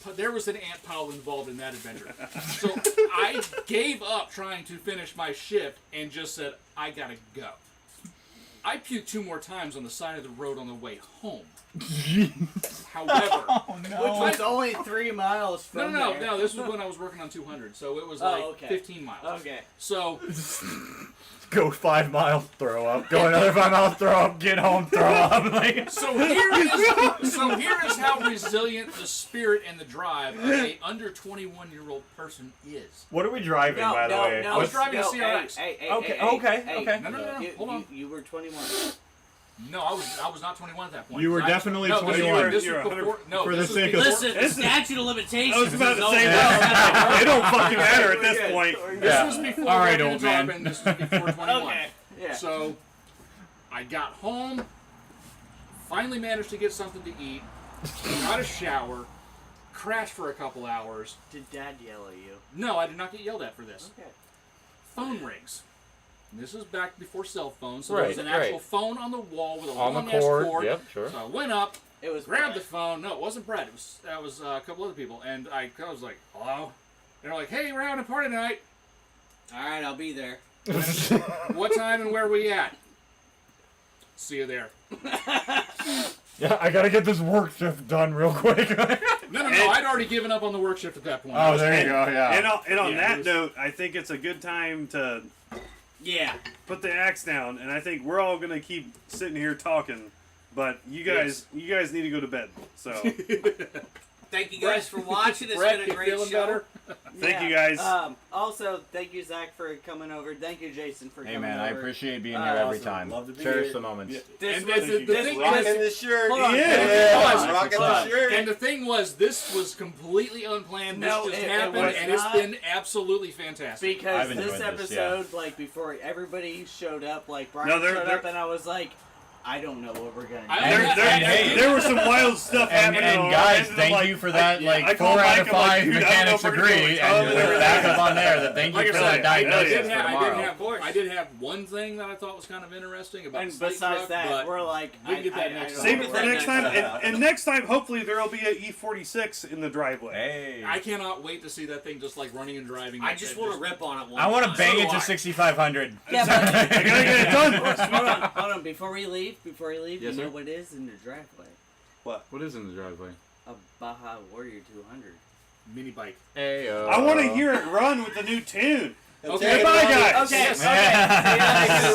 Speaker 2: pile involved in that adventure. So I gave up trying to finish my shift and just said, I gotta go. I puked 2 more times on the side of the road on the way home. However,
Speaker 1: Which was only 3 miles from
Speaker 2: no,
Speaker 1: there.
Speaker 2: this was when I was working on 200, so it was like
Speaker 1: okay.
Speaker 2: 15 miles.
Speaker 1: Okay.
Speaker 2: So
Speaker 8: Go 5 miles, throw up. Go another 5 miles, throw up. Get home, throw up. Like,
Speaker 2: So here is how resilient the spirit and the drive of a under 21-year-old person is.
Speaker 8: what are we driving,
Speaker 1: No,
Speaker 8: by the
Speaker 1: no,
Speaker 8: way?
Speaker 1: no,
Speaker 2: I was driving a
Speaker 1: no,
Speaker 2: CRX.
Speaker 1: Hey,
Speaker 8: Okay,
Speaker 1: hey,
Speaker 8: okay,
Speaker 1: hey,
Speaker 8: okay.
Speaker 2: No, hold on.
Speaker 1: You were 21.
Speaker 2: No, I was not 21 at that point.
Speaker 8: You were
Speaker 2: I-
Speaker 8: definitely
Speaker 2: no,
Speaker 8: 21.
Speaker 2: This
Speaker 5: You're
Speaker 2: was before. No,
Speaker 8: for the
Speaker 2: this was
Speaker 8: sake of-
Speaker 2: before-
Speaker 3: Listen, the statute of limitations
Speaker 5: I was about
Speaker 3: is
Speaker 5: to say
Speaker 3: over.
Speaker 5: that. It don't fucking matter at this point.
Speaker 2: This
Speaker 8: Yeah.
Speaker 2: was before.
Speaker 8: All right,
Speaker 2: working
Speaker 8: old
Speaker 2: in
Speaker 8: man.
Speaker 2: Tarpon, This was before 21.
Speaker 1: Okay. Yeah.
Speaker 2: So I got home, finally managed to get something to eat, got a shower, crashed for a couple hours.
Speaker 1: Did Dad yell at you?
Speaker 2: No, I did not get yelled at for this.
Speaker 1: Okay.
Speaker 2: Phone rings. And this was back before cell phones, so
Speaker 8: Right,
Speaker 2: there was an actual
Speaker 8: right.
Speaker 2: phone on the wall with a
Speaker 8: On the
Speaker 2: long-ass
Speaker 8: cord, yep, sure.
Speaker 2: So I went up,
Speaker 1: It was
Speaker 2: grabbed the
Speaker 1: Brett.
Speaker 2: phone. No, it wasn't Brett. That was a couple other people. And I was like, hello? And they're like, hey, we're having a party tonight.
Speaker 3: All right, I'll be there.
Speaker 2: What time and where are we at? See you there.
Speaker 8: Yeah, I gotta get this work shift done real quick.
Speaker 2: No, I'd already given up on the work shift at that point.
Speaker 8: Oh, there you go, yeah.
Speaker 5: And on
Speaker 2: Yeah,
Speaker 5: that
Speaker 2: it was-
Speaker 5: note, I think it's a good time to
Speaker 3: Yeah.
Speaker 5: put the axe down, and I think we're all gonna keep sitting here talking, but you guys need to go to bed. So
Speaker 3: Thank you guys for watching. It's
Speaker 2: Brett,
Speaker 3: been a
Speaker 2: you
Speaker 3: great
Speaker 2: feeling
Speaker 3: show.
Speaker 2: better?
Speaker 5: Thank you guys.
Speaker 1: Also, thank you, Zach, for coming over. Thank you, Jason, for
Speaker 8: Hey
Speaker 1: coming
Speaker 8: man,
Speaker 1: over.
Speaker 8: I appreciate being here every
Speaker 4: Awesome.
Speaker 8: time.
Speaker 4: Love to be
Speaker 8: Cherish
Speaker 4: here.
Speaker 8: the moments.
Speaker 2: And
Speaker 5: Thank you.
Speaker 2: the thing
Speaker 4: Rocking
Speaker 2: was,
Speaker 4: the shirt.
Speaker 1: Hold on.
Speaker 4: Yeah, rocking the
Speaker 8: Fun.
Speaker 4: shirt.
Speaker 2: and the thing was, this was completely unplanned.
Speaker 1: No,
Speaker 2: this just
Speaker 1: it
Speaker 2: happened,
Speaker 1: was
Speaker 2: and it's
Speaker 1: not.
Speaker 2: been absolutely fantastic.
Speaker 1: Because
Speaker 8: I've
Speaker 1: this
Speaker 8: enjoyed this,
Speaker 1: episode, like, before everybody showed up, like, Brian
Speaker 5: No, they're-
Speaker 1: showed
Speaker 5: they're-
Speaker 1: up, and I was like, I don't know what we're going to do.
Speaker 5: There was some wild stuff happening.
Speaker 8: And
Speaker 5: on
Speaker 8: guys,
Speaker 5: our end,
Speaker 8: thank
Speaker 5: like,
Speaker 8: you for that.
Speaker 5: I
Speaker 8: Like
Speaker 5: called
Speaker 8: 4 out
Speaker 5: Mike,
Speaker 8: of
Speaker 5: I'm like,
Speaker 8: 5
Speaker 5: dude, I don't know
Speaker 8: mechanics
Speaker 5: if we're gonna do
Speaker 8: agree,
Speaker 5: a
Speaker 8: and
Speaker 5: ton
Speaker 8: with
Speaker 5: and
Speaker 8: the backup on there. That thank you
Speaker 2: Like I
Speaker 8: for
Speaker 2: said,
Speaker 8: that
Speaker 2: I
Speaker 8: diagnosis
Speaker 2: did
Speaker 8: for
Speaker 2: have,
Speaker 8: tomorrow.
Speaker 2: I did have one thing that I thought was kind of interesting about
Speaker 1: And
Speaker 2: the slate
Speaker 1: besides
Speaker 2: truck,
Speaker 1: that,
Speaker 2: but
Speaker 1: we're like,
Speaker 2: we can get that next
Speaker 1: don't
Speaker 2: time.
Speaker 5: Save
Speaker 1: know
Speaker 5: it
Speaker 1: what
Speaker 5: for
Speaker 1: we're
Speaker 5: next
Speaker 1: gonna
Speaker 5: time,
Speaker 1: do.
Speaker 5: and next time, hopefully, there will be an E46 in the driveway.
Speaker 8: Hey.
Speaker 2: I cannot wait to see that thing just like running and driving.
Speaker 3: I just want to rip on it. One
Speaker 8: I want to
Speaker 3: time.
Speaker 8: bang
Speaker 2: So
Speaker 8: it
Speaker 2: do
Speaker 8: to
Speaker 2: I.
Speaker 8: 6,500.
Speaker 1: Yeah, but
Speaker 5: I gotta get it done.
Speaker 1: hold on, before we leave,
Speaker 8: Yes,
Speaker 1: you know
Speaker 8: sir?
Speaker 1: what is in the driveway?
Speaker 8: What is in the driveway?
Speaker 1: A Baja Warrior 200.
Speaker 2: mini bike.
Speaker 8: Ayo.
Speaker 5: I want to hear it run with the new tune.
Speaker 2: Okay.
Speaker 5: Goodbye, guys.
Speaker 1: Okay,
Speaker 8: Yes.
Speaker 1: okay. See you later.